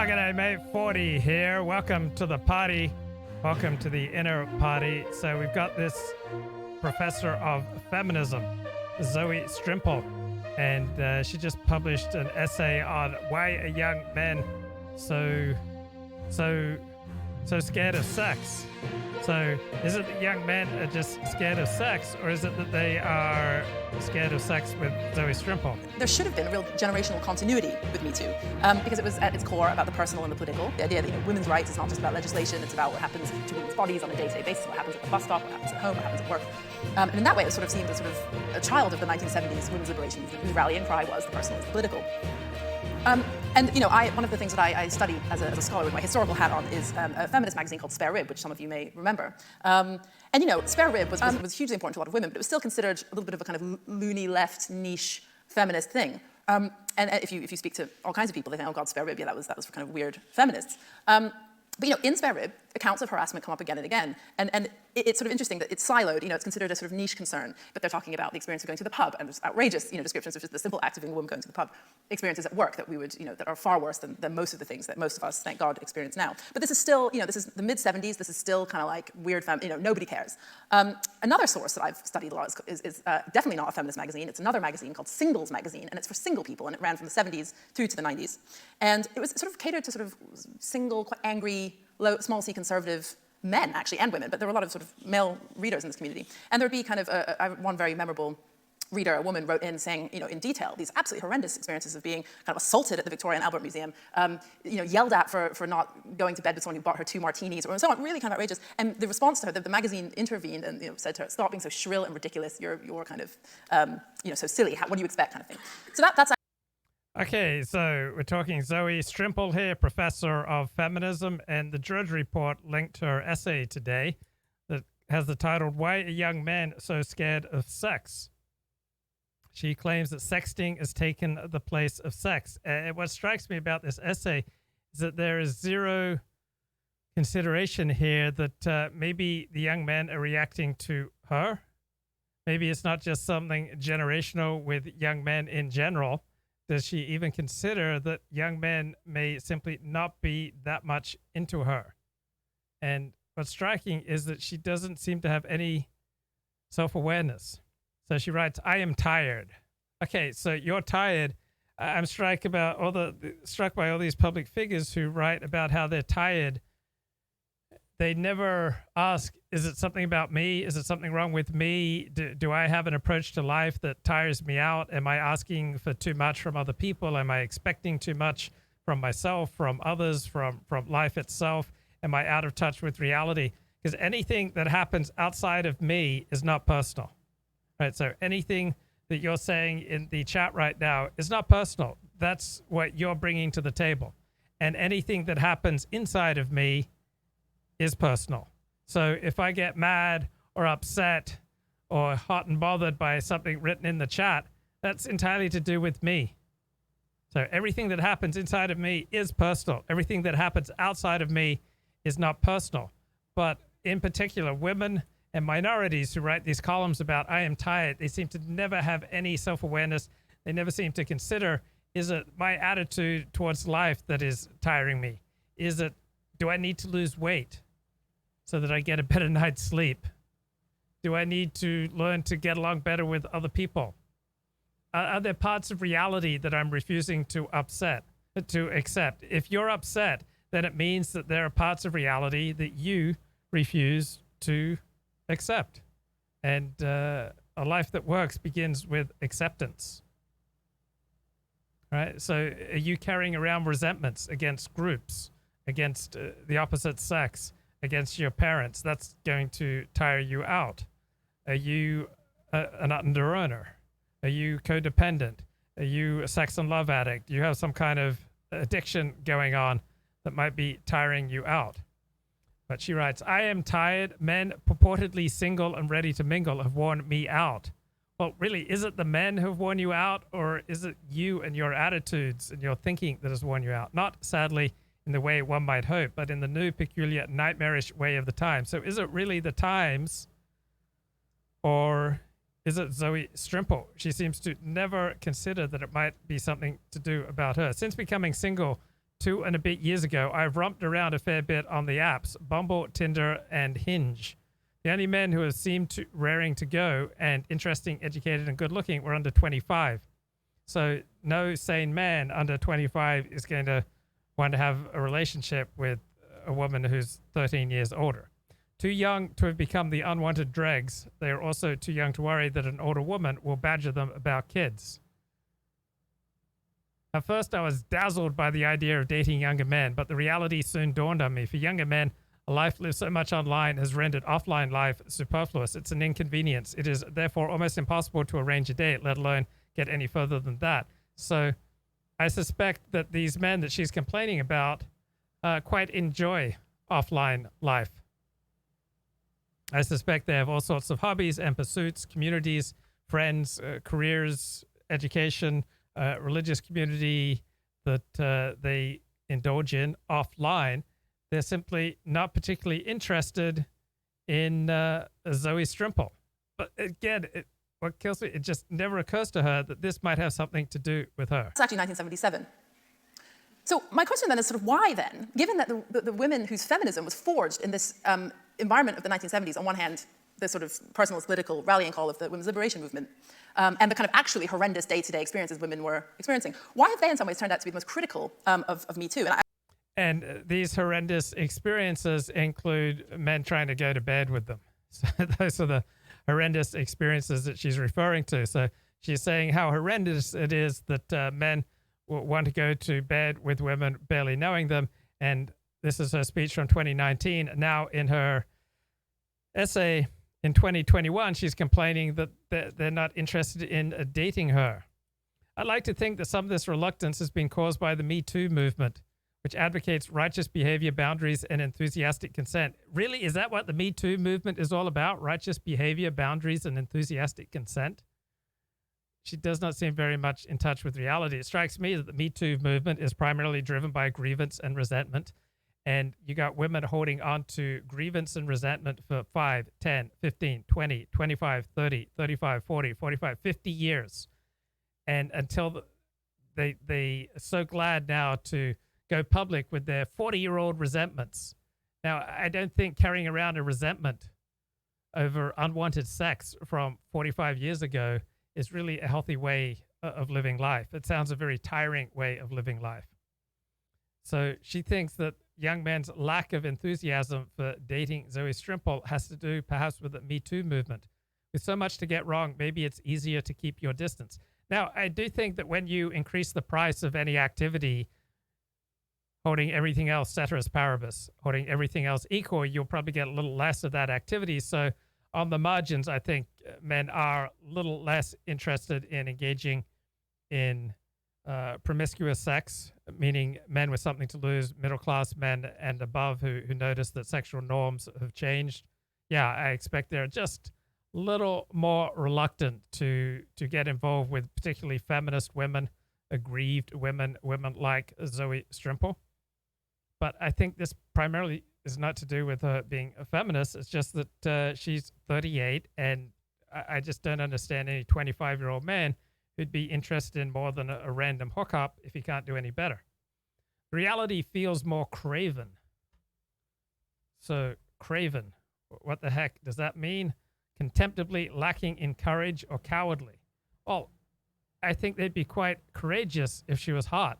G'day, mate. 40 here. Welcome to the party. Welcome to the inner party. So we've got this professor of feminism, Zoe Strimpel, and she just published an essay on why are young men so scared of sex. So is it that young men are just scared of sex, or is it that they are scared of sex with Zoe Strimpel? There should have been a real generational continuity with Me Too, because it was at its core about the personal and the political. The idea that women's rights is not just about legislation, it's about what happens to women's bodies on a day-to-day basis, what happens at the bus stop, what happens at home, what happens at work. And in that way, it was sort of seen as sort of a child of the 1970s women's liberation, whose rallying cry was the personal is the political. And one of the things that I study as a scholar with my historical hat on is a feminist magazine called Spare Rib, which some of you may remember. Spare Rib was hugely important to a lot of women, but it was still considered a little bit of a kind of loony left niche feminist thing. And if you speak to all kinds of people, they think, oh God, Spare Rib, yeah, that was for kind of weird feminists. But in Spare Rib, accounts of harassment come up again and again. And it's sort of interesting that it's siloed, it's considered a sort of niche concern, but they're talking about the experience of going to the pub, and there's outrageous, descriptions of just the simple act of being a woman going to the pub, experiences at work that we would, that are far worse than most of the things that most of us, thank God, experience now. But this is still, this is the mid-70s, this is still kind of like weird, nobody cares. Another source that I've studied a lot is definitely not a feminist magazine. It's another magazine called Singles Magazine, and it's for single people, and it ran from the 70s through to the 90s. And it was sort of catered to sort of single, quite angry, small c conservative men, actually, and women, but there were a lot of sort of male readers in this community. And there would be kind of one very memorable reader, a woman, wrote in saying, in detail, these absolutely horrendous experiences of being kind of assaulted at the Victoria and Albert Museum, yelled at for not going to bed with someone who bought her 2 martinis, or so on, really kind of outrageous. And the response to her, the magazine intervened and said to her, stop being so shrill and ridiculous, you're kind of, so silly, what do you expect, kind of thing. So that's Okay, so we're talking Zoe Strimpel here, professor of feminism, and the Drudge Report linked her essay today that has the title, Why Are Young Men So Scared of Sex? She claims that sexting has taken the place of sex. And what strikes me about this essay is that there is zero consideration here that maybe the young men are reacting to her. Maybe it's not just something generational with young men in general. Does she even consider that young men may simply not be that much into her? And what's striking is that she doesn't seem to have any self-awareness. So she writes, I am tired. Okay, so you're tired. I'm struck by all these public figures who write about how they're tired. They never ask, is it something about me? Is it something wrong with me? Do I have an approach to life that tires me out? Am I asking for too much from other people? Am I expecting too much from myself, from others, from life itself? Am I out of touch with reality? Because anything that happens outside of me is not personal, right? So anything that you're saying in the chat right now is not personal. That's what you're bringing to the table. And anything that happens inside of me is personal. So if I get mad or upset or hot and bothered by something written in the chat, that's entirely to do with me. So everything that happens inside of me is personal. Everything that happens outside of me is not personal. But in particular, women and minorities who write these columns about I am tired, they seem to never have any self-awareness. They never seem to consider, is it my attitude towards life that is tiring me? Do I need to lose weight so that I get a better night's sleep? Do I need to learn to get along better with other people? Are there parts of reality that I'm refusing to accept? If you're upset, then it means that there are parts of reality that you refuse to accept. And a life that works begins with acceptance. Right? So are you carrying around resentments against groups, against the opposite sex, against your parents? That's going to tire you out. Are you an under-earner? Are you codependent? Are you a sex and love addict? Do you have some kind of addiction going on that might be tiring you out? But she writes, I am tired. Men purportedly single and ready to mingle have worn me out. Well, really, is it the men who have worn you out, or is it you and your attitudes and your thinking that has worn you out? Not, sadly, in the way one might hope, but in the new, peculiar, nightmarish way of the times. So is it really the times, or is it Zoe Strimpel? She seems to never consider that it might be something to do about her. Since becoming single 2 and a bit years ago, I've romped around a fair bit on the apps, Bumble, Tinder, and Hinge. The only men who have seemed raring to go and interesting, educated, and good-looking were under 25. So no sane man under 25 is going to want to have a relationship with a woman who's 13 years older. Too young to have become the unwanted dregs. They are also too young to worry that an older woman will badger them about kids. At first, I was dazzled by the idea of dating younger men, but the reality soon dawned on me. For younger men, a life lived so much online has rendered offline life superfluous. It's an inconvenience. It is therefore almost impossible to arrange a date, let alone get any further than that. So I suspect that these men that she's complaining about quite enjoy offline life. I suspect they have all sorts of hobbies and pursuits, communities, friends, careers, education, religious community that they indulge in offline. They're simply not particularly interested in Zoe Strimpel. But again, what kills me, it just never occurs to her that this might have something to do with her. It's actually 1977. So my question then is sort of why then, given that the women whose feminism was forged in this environment of the 1970s, on one hand, the sort of personal political rallying call of the women's liberation movement, and the kind of actually horrendous day-to-day experiences women were experiencing, why have they in some ways turned out to be the most critical of Me Too? And these horrendous experiences include men trying to go to bed with them. So those are the horrendous experiences that she's referring to. So she's saying how horrendous it is that men want to go to bed with women barely knowing them. And this is her speech from 2019. Now in her essay in 2021, she's complaining that they're not interested in dating her. I'd like to think that some of this reluctance has been caused by the Me Too movement, which advocates righteous behavior, boundaries, and enthusiastic consent. Really, is that what the Me Too movement is all about? Righteous behavior, boundaries, and enthusiastic consent? She does not seem very much in touch with reality. It strikes me that the Me Too movement is primarily driven by grievance and resentment. And you got women holding on to grievance and resentment for 5, 10, 15, 20, 25, 30, 35, 40, 45, 50 years. And until they are so glad now to go public with their 40-year-old resentments. Now, I don't think carrying around a resentment over unwanted sex from 45 years ago is really a healthy way of living life. It sounds a very tiring way of living life. So she thinks that young men's lack of enthusiasm for dating Zoe Strimpel has to do perhaps with the Me Too movement. With so much to get wrong, maybe it's easier to keep your distance. Now, I do think that when you increase the price of any activity, holding everything else ceteris paribus, holding everything else equal, you'll probably get a little less of that activity. So on the margins, I think men are a little less interested in engaging in promiscuous sex, meaning men with something to lose, middle-class men and above who notice that sexual norms have changed. Yeah, I expect they're just a little more reluctant to get involved with particularly feminist women, aggrieved women like Zoe Strimpel. But I think this primarily is not to do with her being a feminist. It's just that she's 38, and I just don't understand any 25-year-old man who'd be interested in more than a random hookup if he can't do any better. Reality feels more craven. So, craven, what the heck does that mean? Contemptibly lacking in courage or cowardly. Well, I think they'd be quite courageous if she was hot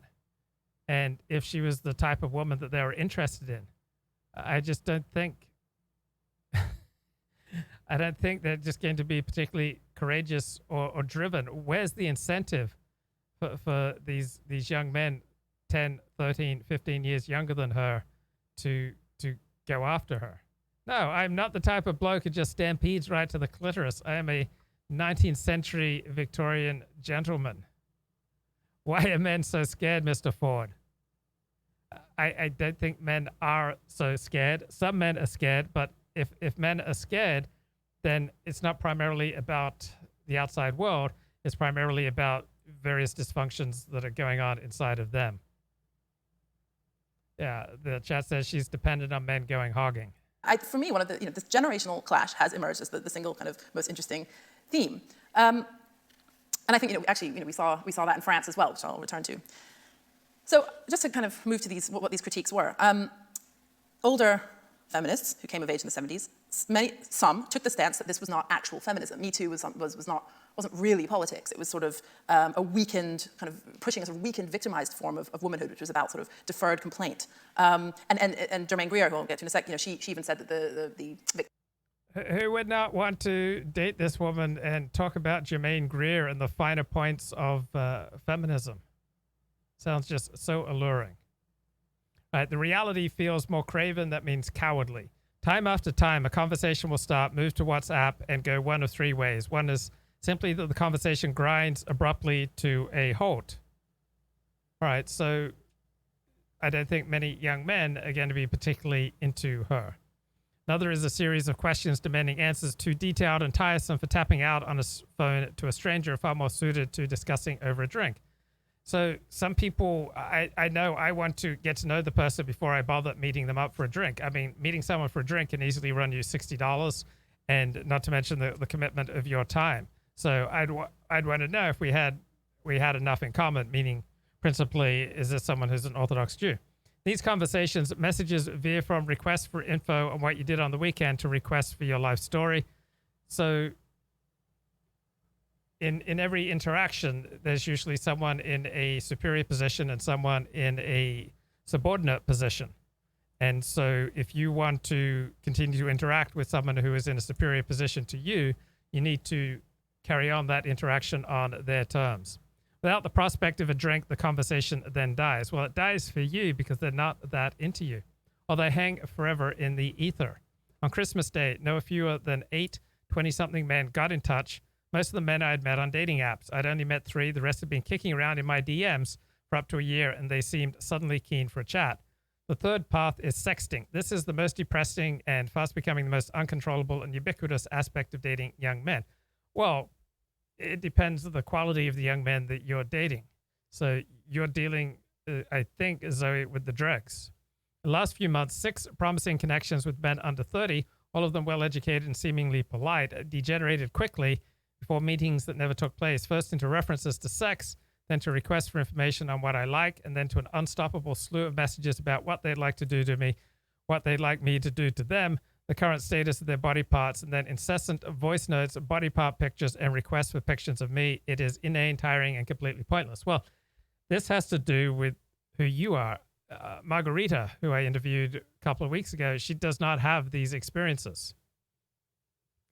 and if she was the type of woman that they were interested in. I just don't think I don't think they're just going to be particularly courageous or driven. Where's the incentive for these young men, 10, 13, 15 years younger than her, to go after her? No, I'm not the type of bloke who just stampedes right to the clitoris. I am a 19th century Victorian gentleman. Why are men so scared, Mr. Ford? I don't think men are so scared. Some men are scared, but if men are scared, then it's not primarily about the outside world. It's primarily about various dysfunctions that are going on inside of them. Yeah, the chat says she's dependent on men going hogging. For me, one of the, this generational clash has emerged as the single kind of most interesting theme. And I think, actually, we saw that in France as well, which I'll return to. So just to kind of move to what these critiques were. Older feminists who came of age in the 70s, some took the stance that this was not actual feminism. Me Too wasn't really politics. It was sort of a weakened, kind of pushing a sort of weakened, victimized form of womanhood, which was about sort of deferred complaint. And Germaine Greer, who I'll get to in a sec, she even said that the Who would not want to date this woman and talk about Germaine Greer and the finer points of feminism? Sounds just so alluring. Right, the reality feels more craven. That means cowardly. Time after time, a conversation will start, move to WhatsApp, and go one of three ways. One is simply that the conversation grinds abruptly to a halt. All right, so I don't think many young men are going to be particularly into her. Another is a series of questions demanding answers too detailed and tiresome for tapping out on a phone to a stranger, far more suited to discussing over a drink. So some people, I know I want to get to know the person before I bother meeting them up for a drink. I mean, meeting someone for a drink can easily run you $60, and not to mention the commitment of your time. So I'd want to know if we had enough in common, meaning principally, is this someone who's an Orthodox Jew? These conversations, messages veer from requests for info on what you did on the weekend to requests for your life story. So in every interaction, there's usually someone in a superior position and someone in a subordinate position. And so if you want to continue to interact with someone who is in a superior position to you, you need to carry on that interaction on their terms. Without the prospect of a drink, the conversation then dies. Well, it dies for you because they're not that into you, or they hang forever in the ether. On Christmas Day, no fewer than 8 20-something men got in touch. Most of the men I had met on dating apps. I'd only met 3. The rest had been kicking around in my DMs for up to a year, and they seemed suddenly keen for a chat. The third path is sexting. This is the most depressing and fast becoming the most uncontrollable and ubiquitous aspect of dating young men. Well, it depends on the quality of the young men that you're dating. So you're dealing, I think, Zoe, with the dregs. In the last few months, 6 promising connections with men under 30, all of them well-educated and seemingly polite, degenerated quickly before meetings that never took place, first into references to sex, then to requests for information on what I like, and then to an unstoppable slew of messages about what they'd like to do to me, what they'd like me to do to them, the current status of their body parts, and then incessant voice notes, body part pictures, and requests for pictures of me. It is inane, tiring, and completely pointless. Well, this has to do with who you are. Margarita, who I interviewed a couple of weeks ago, she does not have these experiences.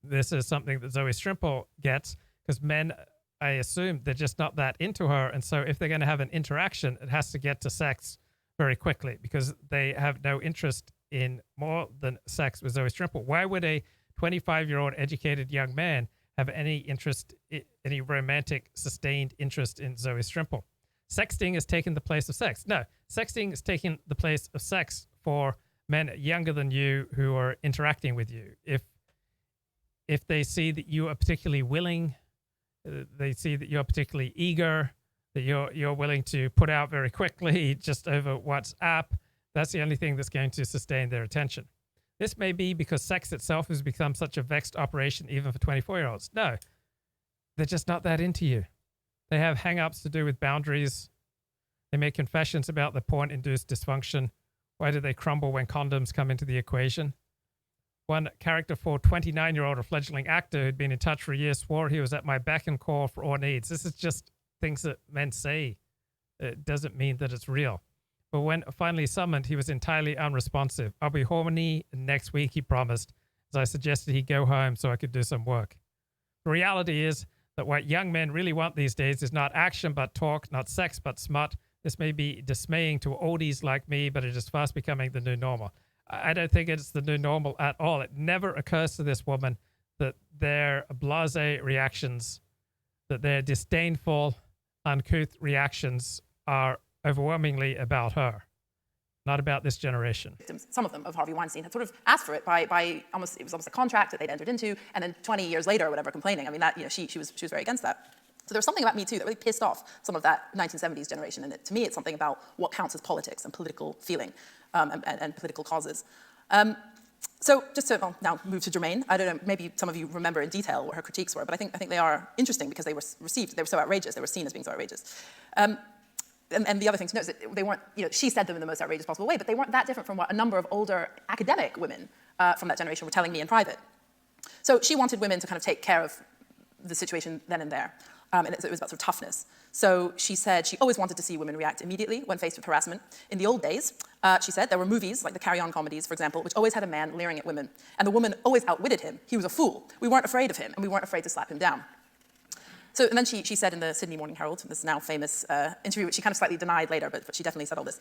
This is something that Zoe Strimpel gets because men, I assume, they're just not that into her. And so if they're going to have an interaction, it has to get to sex very quickly because they have no interest in more than sex with Zoe Strimpel. Why would a 25-year-old educated young man have any interest, any romantic, sustained interest in Zoe Strimpel? Sexting has taken the place of sex. No, sexting has taken the place of sex for men younger than you who are interacting with you. If they see that you are particularly willing, they see that you're particularly eager, that you're willing to put out very quickly just over WhatsApp, that's the only thing that's going to sustain their attention. This may be because sex itself has become such a vexed operation even for 24-year-olds. No, they're just not that into you. They have hang-ups to do with boundaries. They make confessions about the porn-induced dysfunction. Why do they crumble when condoms come into the equation? One character for 29-year-old, a fledgling actor who'd been in touch for a year, swore he was at my beck and call for all needs. This is just things that men say. It doesn't mean that it's real. But when finally summoned, he was entirely unresponsive. I'll be horny next week, he promised, as I suggested he go home so I could do some work. The reality is that what young men really want these days is not action but talk, not sex but smut. This may be dismaying to oldies like me, but it is fast becoming the new normal. I don't think it's the new normal at all. It never occurs to this woman that their blasé reactions, that their disdainful, uncouth reactions are overwhelmingly about her, not about this generation. Some of them of Harvey Weinstein had sort of asked for it by almost, it was almost a contract that they'd entered into, and then 20 years later or whatever complaining. I mean, that, you know, she was very against that. So there was something about Me Too that really pissed off some of that 1970s generation, and to me it's something about what counts as politics and political feeling and political causes. So just to now move to Germaine, I don't know, maybe some of you remember in detail what her critiques were, but I think they are interesting because they were received, they were so outrageous, they were seen as being so outrageous. and the other thing to note is that they weren't, she said them in the most outrageous possible way, but they weren't that different from what a number of older academic women from that generation were telling me in private. So she wanted women to kind of take care of the situation then and there. And it was about sort of toughness. So she said she always wanted to see women react immediately when faced with harassment. In the old days, she said, there were movies, like the Carry On comedies, for example, which always had a man leering at women. And the woman always outwitted him. He was a fool. We weren't afraid of him, and we weren't afraid to slap him down. So, and then she said in the Sydney Morning Herald, this now famous interview, which she kind of slightly denied later, but she definitely said all this.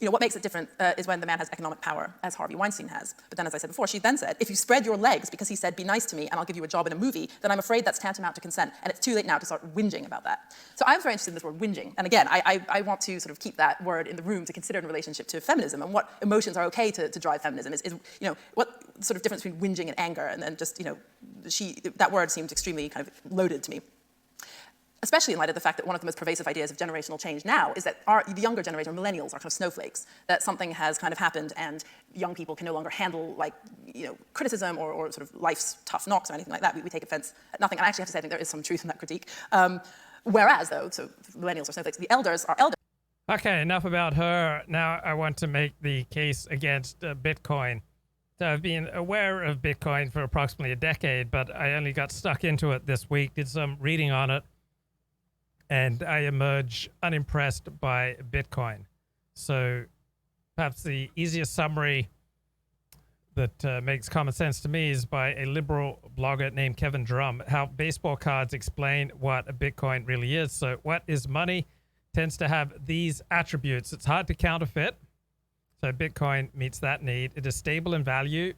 What makes it different is when the man has economic power, as Harvey Weinstein has. But then, as I said before, she then said, if you spread your legs because he said, be nice to me and I'll give you a job in a movie, then I'm afraid that's tantamount to consent, and it's too late now to start whinging about that. So I'm very interested in this word whinging. And again, I want to sort of keep that word in the room to consider in relationship to feminism and what emotions are okay to drive feminism. Is what sort of difference between whinging and anger, and then just, that word seemed extremely kind of loaded to me. Especially in light of the fact that one of the most pervasive ideas of generational change now is that the younger generation, or millennials, are kind of snowflakes, that something has kind of happened and young people can no longer handle criticism or sort of life's tough knocks or anything like that. We take offense at nothing. And I actually have to say, I think there is some truth in that critique. Whereas, though, so millennials are snowflakes, the elders are elders. Okay, enough about her. Now I want to make the case against Bitcoin. So I've been aware of Bitcoin for approximately a decade, but I only got stuck into it this week, did some reading on it, and I emerge unimpressed by Bitcoin. So perhaps the easiest summary that makes common sense to me is by a liberal blogger named Kevin Drum, how baseball cards explain what a Bitcoin really is. So what is money tends to have these attributes. It's hard to counterfeit. So Bitcoin meets that need. It is stable in value.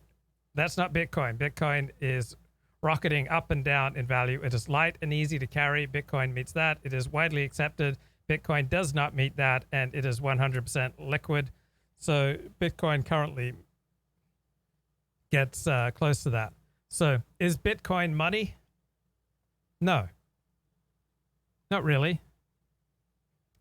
That's not Bitcoin. Bitcoin is rocketing up and down in value. It is light and easy to carry. Bitcoin meets that. It is widely accepted. Bitcoin does not meet that, and it is 100% liquid. So Bitcoin currently gets close to that. So is Bitcoin money? No. Not really.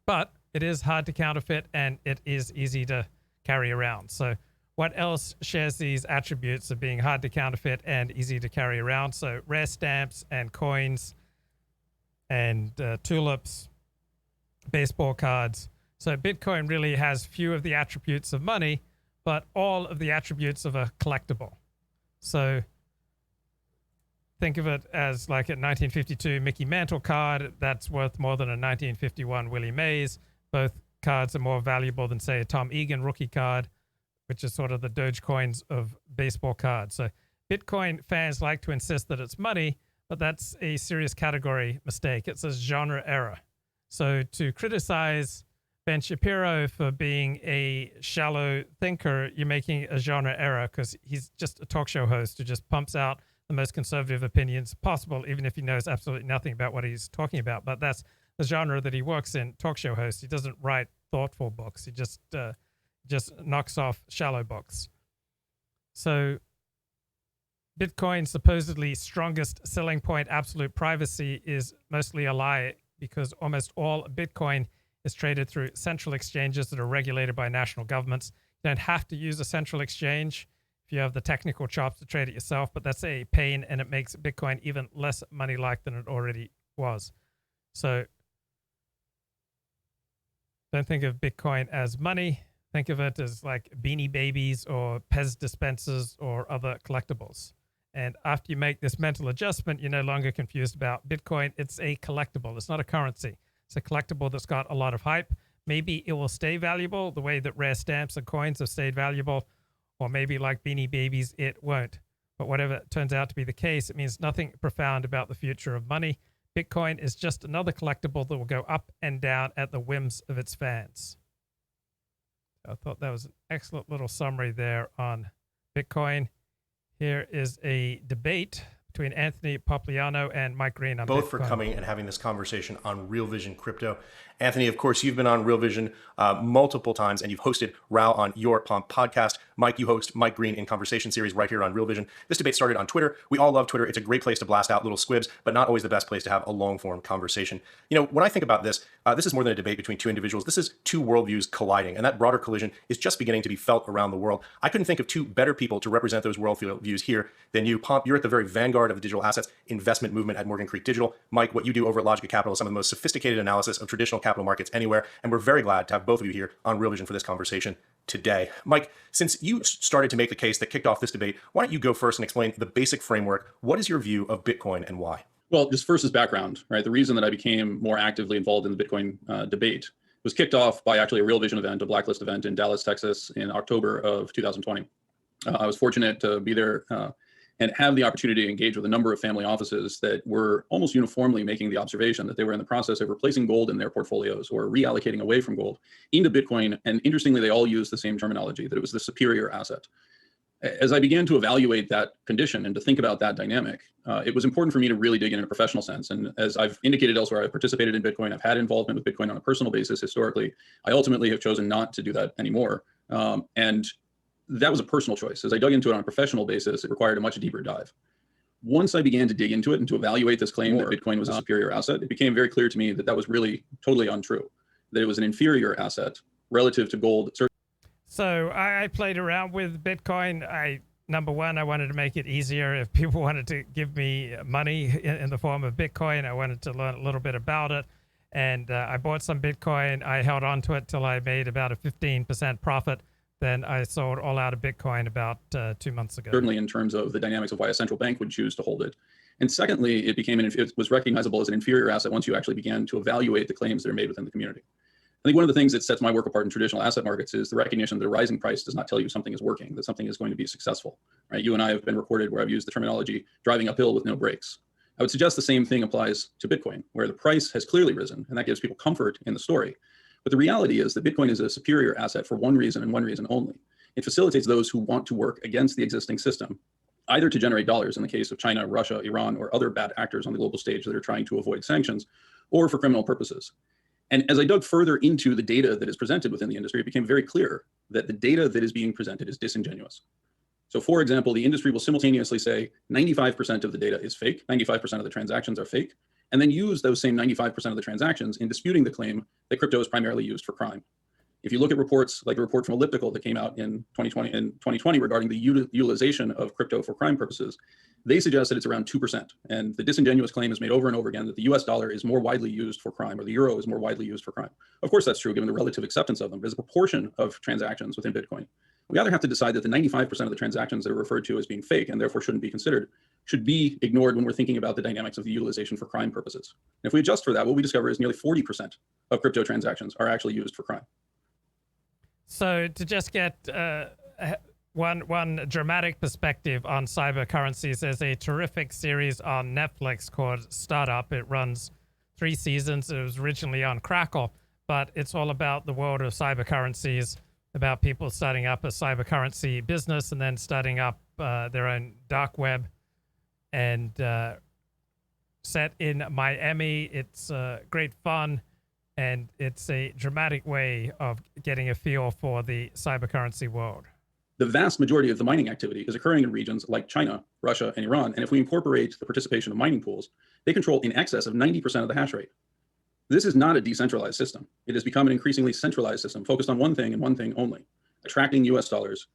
But it is hard to counterfeit, and it is easy to carry around. So what else shares these attributes of being hard to counterfeit and easy to carry around? So rare stamps and coins and tulips, baseball cards. So Bitcoin really has few of the attributes of money, but all of the attributes of a collectible. So think of it as like a 1952 Mickey Mantle card that's worth more than a 1951 Willie Mays. Both cards are more valuable than, say, a Tom Egan rookie card, which is sort of the Dogecoins of baseball cards. So Bitcoin fans like to insist that it's money, but that's a serious category mistake. It's a genre error. So to criticize Ben Shapiro for being a shallow thinker, you're making a genre error because he's just a talk show host who just pumps out the most conservative opinions possible, even if he knows absolutely nothing about what he's talking about. But that's the genre that he works in, talk show host. He doesn't write thoughtful books. He just knocks off shallow books. So Bitcoin's supposedly strongest selling point, absolute privacy, is mostly a lie because almost all Bitcoin is traded through central exchanges that are regulated by national governments. You don't have to use a central exchange if you have the technical chops to trade it yourself, but that's a pain, and it makes Bitcoin even less money-like than it already was. So don't think of Bitcoin as money. Think of it as like Beanie Babies or Pez dispensers or other collectibles. And after you make this mental adjustment, you're no longer confused about Bitcoin. It's a collectible. It's not a currency. It's a collectible that's got a lot of hype. Maybe it will stay valuable the way that rare stamps and coins have stayed valuable, or maybe like Beanie Babies, it won't. But whatever turns out to be the case, it means nothing profound about the future of money. Bitcoin is just another collectible that will go up and down at the whims of its fans. I thought that was an excellent little summary there on Bitcoin. Here is a debate between Anthony Pompliano and Mike Green on both Bitcoin. For coming and having this conversation on Real Vision Crypto. Anthony, of course, you've been on Real Vision multiple times, and you've hosted Row on Your Pomp podcast. Mike, you host Mike Green in Conversation series right here on Real Vision. This debate started on Twitter. We all love Twitter. It's a great place to blast out little squibs, but not always the best place to have a long-form conversation. You know, when I think about this, this is more than a debate between two individuals. This is two worldviews colliding, and that broader collision is just beginning to be felt around the world. I couldn't think of two better people to represent those worldviews here than you. Pomp, you're at the very vanguard of the digital assets investment movement at Morgan Creek Digital. Mike, what you do over at Logica Capital is some of the most sophisticated analysis of traditional capital markets anywhere, and we're very glad to have both of you here on Real Vision for this conversation today. Mike, since you started to make the case that kicked off this debate, why don't you go first and explain the basic framework? What is your view of Bitcoin and why? Well, just first as background, right? The reason that I became more actively involved in the Bitcoin debate was kicked off by actually a Real Vision event, a Blacklist event in Dallas, Texas in October of 2020. I was fortunate to be there and have the opportunity to engage with a number of family offices that were almost uniformly making the observation that they were in the process of replacing gold in their portfolios or reallocating away from gold into Bitcoin. And interestingly, they all used the same terminology, that it was the superior asset. As I began to evaluate that condition and to think about that dynamic, it was important for me to really dig in a professional sense. And as I've indicated elsewhere, I've participated in Bitcoin. I've had involvement with Bitcoin on a personal basis historically. I ultimately have chosen not to do that anymore. And that was a personal choice. As I dug into it on a professional basis, it required a much deeper dive. Once I began to dig into it and to evaluate this claim that Bitcoin was a superior asset, it became very clear to me that that was really totally untrue, that it was an inferior asset relative to gold. So I played around with Bitcoin. Number one, I wanted to make it easier if people wanted to give me money in the form of Bitcoin. I wanted to learn a little bit about it. And I bought some Bitcoin. I held on to it till I made about a 15% profit. Then I sold all out of Bitcoin about 2 months ago. Certainly in terms of the dynamics of why a central bank would choose to hold it. And secondly, it was recognizable as an inferior asset once you actually began to evaluate the claims that are made within the community. I think one of the things that sets my work apart in traditional asset markets is the recognition that a rising price does not tell you something is working, that something is going to be successful. Right? You and I have been recorded where I've used the terminology driving uphill with no brakes. I would suggest the same thing applies to Bitcoin, where the price has clearly risen, and that gives people comfort in the story. But the reality is that Bitcoin is a superior asset for one reason and one reason only. It facilitates those who want to work against the existing system, either to generate dollars in the case of China, Russia, Iran, or other bad actors on the global stage that are trying to avoid sanctions, or for criminal purposes. And as I dug further into the data that is presented within the industry, it became very clear that the data that is being presented is disingenuous. So for example, the industry will simultaneously say 95% of the data is fake, 95% of the transactions are fake, and then use those same 95% of the transactions in disputing the claim that crypto is primarily used for crime. If you look at reports like the report from Elliptical that came out in 2020 regarding the utilization of crypto for crime purposes, they suggest that it's around 2%. And the disingenuous claim is made over and over again that the US dollar is more widely used for crime, or the euro is more widely used for crime. Of course, that's true given the relative acceptance of them, but as a proportion of transactions within Bitcoin, we either have to decide that the 95% of the transactions that are referred to as being fake and therefore shouldn't be considered should be ignored when we're thinking about the dynamics of the utilization for crime purposes. And if we adjust for that, what we discover is nearly 40% of crypto transactions are actually used for crime. So to just get one dramatic perspective on cyber currencies, there's a terrific series on Netflix called Startup. It runs 3 seasons. It was originally on Crackle, but it's all about the world of cyber currencies, about people starting up a cyber currency business and then starting up their own dark web. And set in Miami, it's great fun. And it's a dramatic way of getting a feel for the cyber currency world. The vast majority of the mining activity is occurring in regions like China, Russia, and Iran. And if we incorporate the participation of mining pools, they control in excess of 90% of the hash rate. This is not a decentralized system. It has become an increasingly centralized system focused on one thing and one thing only, attracting US dollars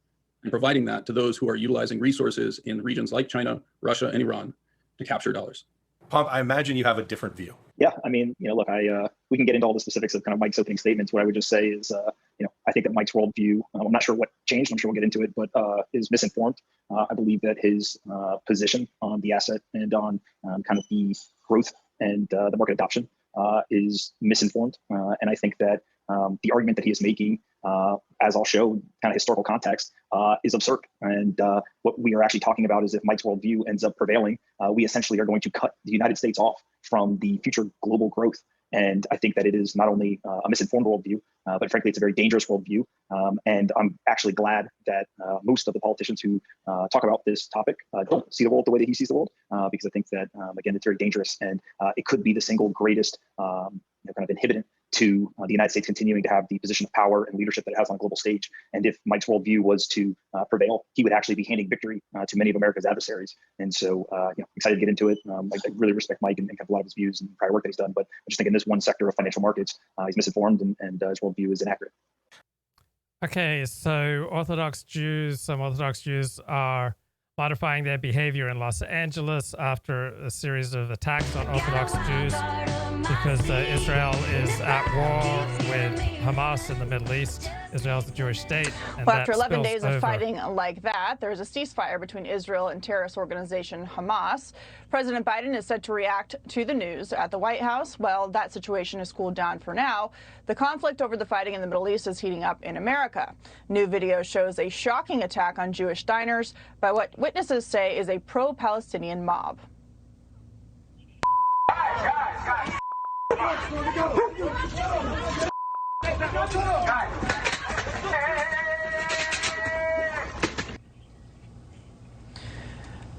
and providing that to those who are utilizing resources in regions like China, Russia, and Iran to capture dollars. Pomp, I imagine you have a different view. Yeah, I mean, look, we can get into all the specifics of kind of Mike's opening statements. What I would just say is, I think that Mike's worldview, I'm not sure what changed, I'm sure we'll get into it, but is misinformed. I believe that his position on the asset and on kind of the growth and the market adoption is misinformed. And I think that the argument that he is making, as I'll show, kind of historical context, is absurd. And what we are actually talking about is if Mike's worldview ends up prevailing, we essentially are going to cut the United States off from the future global growth. And I think that it is not only a misinformed worldview, but frankly, it's a very dangerous worldview. And I'm actually glad that most of the politicians who talk about this topic don't see the world the way that he sees the world, because I think that, again, it's very dangerous. And it could be the single greatest kind of inhibitant to the United States continuing to have the position of power and leadership that it has on a global stage. And if Mike's worldview was to prevail, he would actually be handing victory to many of America's adversaries. And so, excited to get into it. I really respect Mike and have a lot of his views and prior work that he's done. But I just think in this one sector of financial markets, he's misinformed and his worldview is inaccurate. Okay, so some Orthodox Jews are modifying their behavior in Los Angeles after a series of attacks on Orthodox Jews because Israel is at war with Hamas in the Middle East. Israel is the Jewish state. And well, after 11 days of over. fighting like that, there's a ceasefire between Israel and terrorist organization Hamas. President Biden is said to react to the news at the White House. Well, that situation has cooled down for now. The conflict over the fighting in the Middle East is heating up in America. New video shows a shocking attack on Jewish diners by what witnesses say is a pro-Palestinian mob.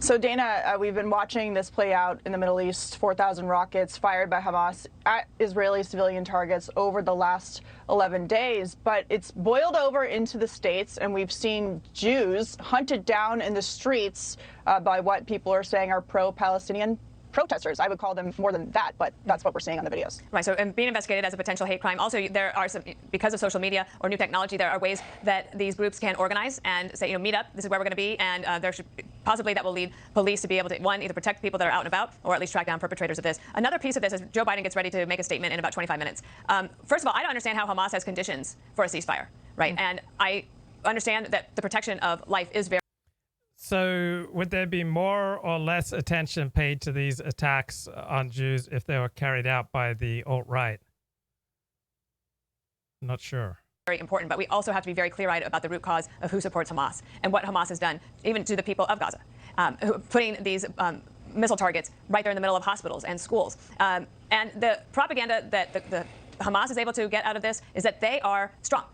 So, Dana, we've been watching this play out in the Middle East. 4,000 rockets fired by Hamas at Israeli civilian targets over the last 11 days. But it's boiled over into the States, and we've seen Jews hunted down in the streets by what people are saying are pro-Palestinian protesters. I would call them more than that, but that's what we're seeing on the videos. Right, so and being investigated as a potential hate crime. Also, there are some, because of social media or new technology, there are ways that these groups can organize and say, meet up, this is where we're going to be, and there should possibly that will lead police to be able to, one, either protect people that are out and about, or at least track down perpetrators of this. Another piece of this is Joe Biden gets ready to make a statement in about 25 minutes. First of all, I don't understand how Hamas has conditions for a ceasefire, right? And I understand that the protection of life is very. So would there be more or less attention paid to these attacks on Jews if they were carried out by the alt-right? I'm not sure. Very important, but we also have to be very clear-eyed about the root cause of who supports Hamas and what Hamas has done, even to the people of Gaza, putting these missile targets right there in the middle of hospitals and schools. And the propaganda that the Hamas is able to get out of this is that they are strong,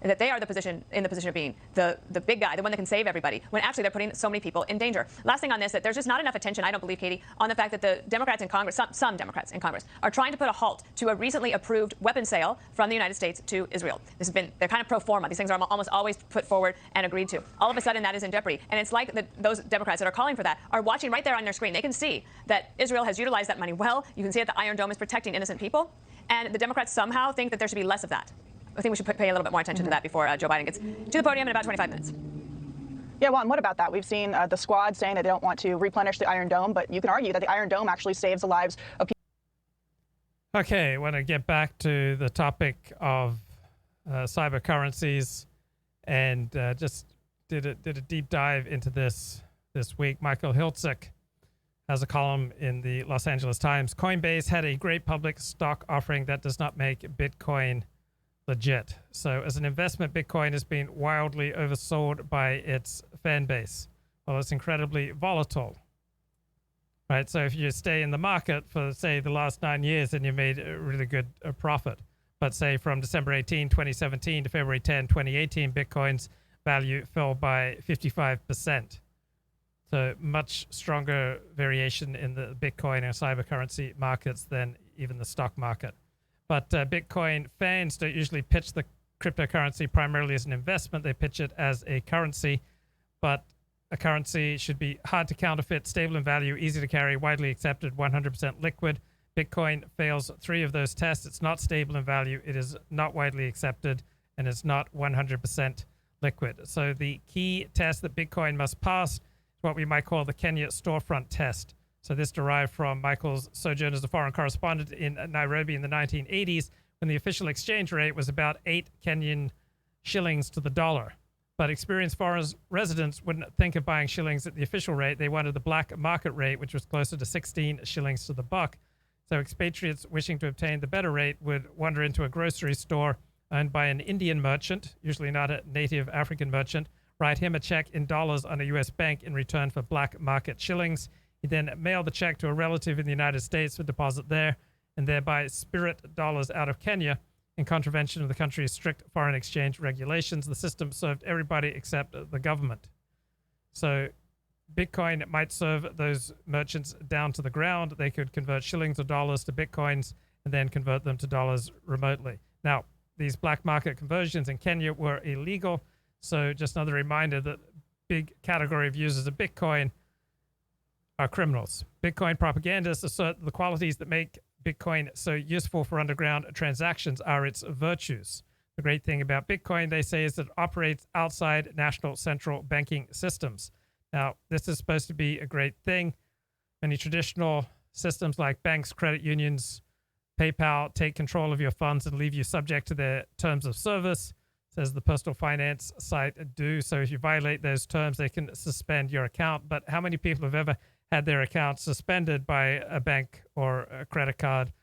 and that they are in the position of being the big guy, the one that can save everybody, when actually they're putting so many people in danger. Last thing on this, that there's just not enough attention, I don't believe, Katie, on the fact that the Democrats in Congress, some Democrats in Congress, are trying to put a halt to a recently approved weapon sale from the United States to Israel. This has been, they're kind of pro forma. These things are almost always put forward and agreed to. All of a sudden, that is in jeopardy. And it's like those Democrats that are calling for that are watching right there on their screen. They can see that Israel has utilized that money well. You can see that the Iron Dome is protecting innocent people. And the Democrats somehow think that there should be less of that. I think we should pay a little bit more attention to that before Joe Biden gets to the podium in about 25 minutes. Yeah, Juan, what about that? We've seen the squad saying that they don't want to replenish the Iron Dome, but you can argue that the Iron Dome actually saves the lives of people. Okay, I want to get back to the topic of cyber currencies, and just did a deep dive into this week. Michael Hiltzik has a column in the Los Angeles Times. Coinbase had a great public stock offering that does not make Bitcoin legit. So as an investment, Bitcoin has been wildly oversold by its fan base. Well, it's incredibly volatile, right? So if you stay in the market for, say, the last 9 years, then you made a really good profit. But say from December 18, 2017 to February 10, 2018, Bitcoin's value fell by 55%. So much stronger variation in the Bitcoin and cyber currency markets than even the stock market. But Bitcoin fans don't usually pitch the cryptocurrency primarily as an investment. They pitch it as a currency, but a currency should be hard to counterfeit, stable in value, easy to carry, widely accepted, 100% liquid. Bitcoin fails 3 of those tests. It's not stable in value, it is not widely accepted, and it's not 100% liquid. So the key test that Bitcoin must pass is what we might call the Kenya storefront test. So this derived from Michael's sojourn as a foreign correspondent in Nairobi in the 1980s, when the official exchange rate was about 8 Kenyan shillings to the dollar. But experienced foreign residents wouldn't think of buying shillings at the official rate. They wanted the black market rate, which was closer to 16 shillings to the buck. So expatriates wishing to obtain the better rate would wander into a grocery store owned by an Indian merchant, usually not a native African merchant, write him a check in dollars on a U.S. bank in return for black market shillings. He then mailed the check to a relative in the United States for deposit there, and thereby spirit dollars out of Kenya in contravention of the country's strict foreign exchange regulations. The system served everybody except the government. So Bitcoin might serve those merchants down to the ground. They could convert shillings or dollars to Bitcoins and then convert them to dollars remotely. Now, these black market conversions in Kenya were illegal. So just another reminder that big category of users of Bitcoin are criminals. Bitcoin propagandists assert the qualities that make Bitcoin so useful for underground transactions are its virtues. The great thing about Bitcoin, they say, is that it operates outside national central banking systems. Now, this is supposed to be a great thing. Many traditional systems like banks, credit unions, PayPal take control of your funds and leave you subject to their terms of service, says the personal finance site do. So if you violate those terms, they can suspend your account. But how many people have ever had their account suspended by a bank or a credit card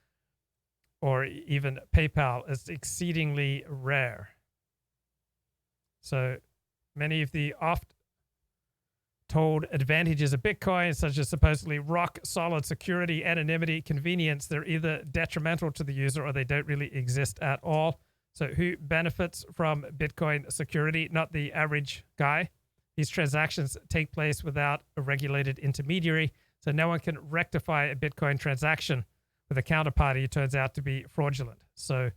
or even PayPal? It's exceedingly rare. So many of the oft-told advantages of Bitcoin, such as supposedly rock-solid security, anonymity, convenience, they're either detrimental to the user or they don't really exist at all. So who benefits from Bitcoin security? Not the average guy. These transactions take place without a regulated intermediary, so no one can rectify a Bitcoin transaction with a counterparty who turns out to be fraudulent. So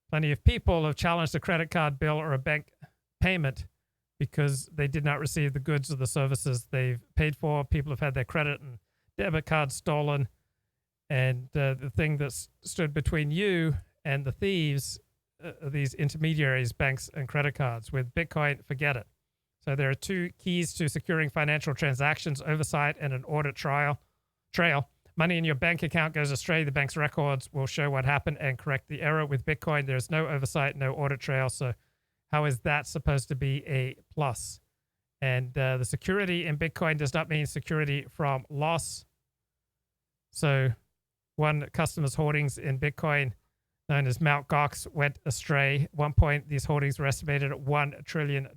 plenty of people have challenged a credit card bill or a bank payment because they did not receive the goods or the services they've paid for. People have had their credit and debit cards stolen, and the thing that stood between you and the thieves, these intermediaries, banks and credit cards. With Bitcoin, forget it. So there are two keys to securing financial transactions: oversight and an audit trail. Money in your bank account goes astray, the bank's records will show what happened and correct the error. With Bitcoin, there's no oversight, no audit trail. So how is that supposed to be a plus? And the security in Bitcoin does not mean security from loss. So one customer's holdings in Bitcoin, known as Mt. Gox, went astray. At one point, these holdings were estimated at $1 trillion.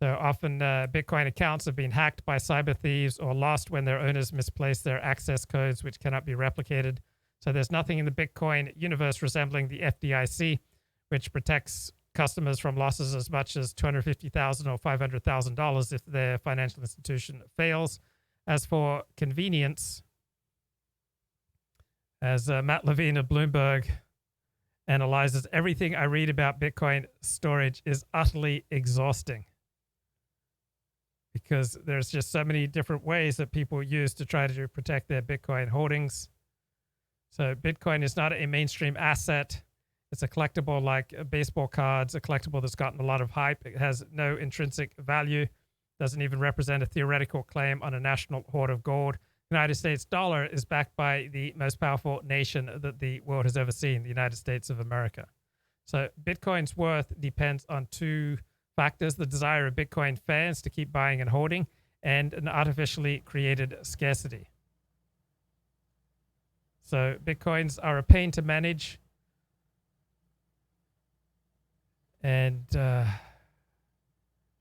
So often Bitcoin accounts have been hacked by cyber thieves or lost when their owners misplace their access codes, which cannot be replicated. So there's nothing in the Bitcoin universe resembling the FDIC, which protects customers from losses as much as $250,000 or $500,000 if their financial institution fails. As for convenience, as Matt Levine of Bloomberg analyzes, everything I read about Bitcoin storage is utterly exhausting, because there's just so many different ways that people use to try to protect their Bitcoin holdings. So Bitcoin is not a mainstream asset. It's a collectible like baseball cards, a collectible that's gotten a lot of hype. It has no intrinsic value, doesn't even represent a theoretical claim on a national hoard of gold. The United States dollar is backed by the most powerful nation that the world has ever seen, the United States of America. So Bitcoin's worth depends on two factors: the desire of Bitcoin fans to keep buying and holding, and an artificially created scarcity. So Bitcoins are a pain to manage, and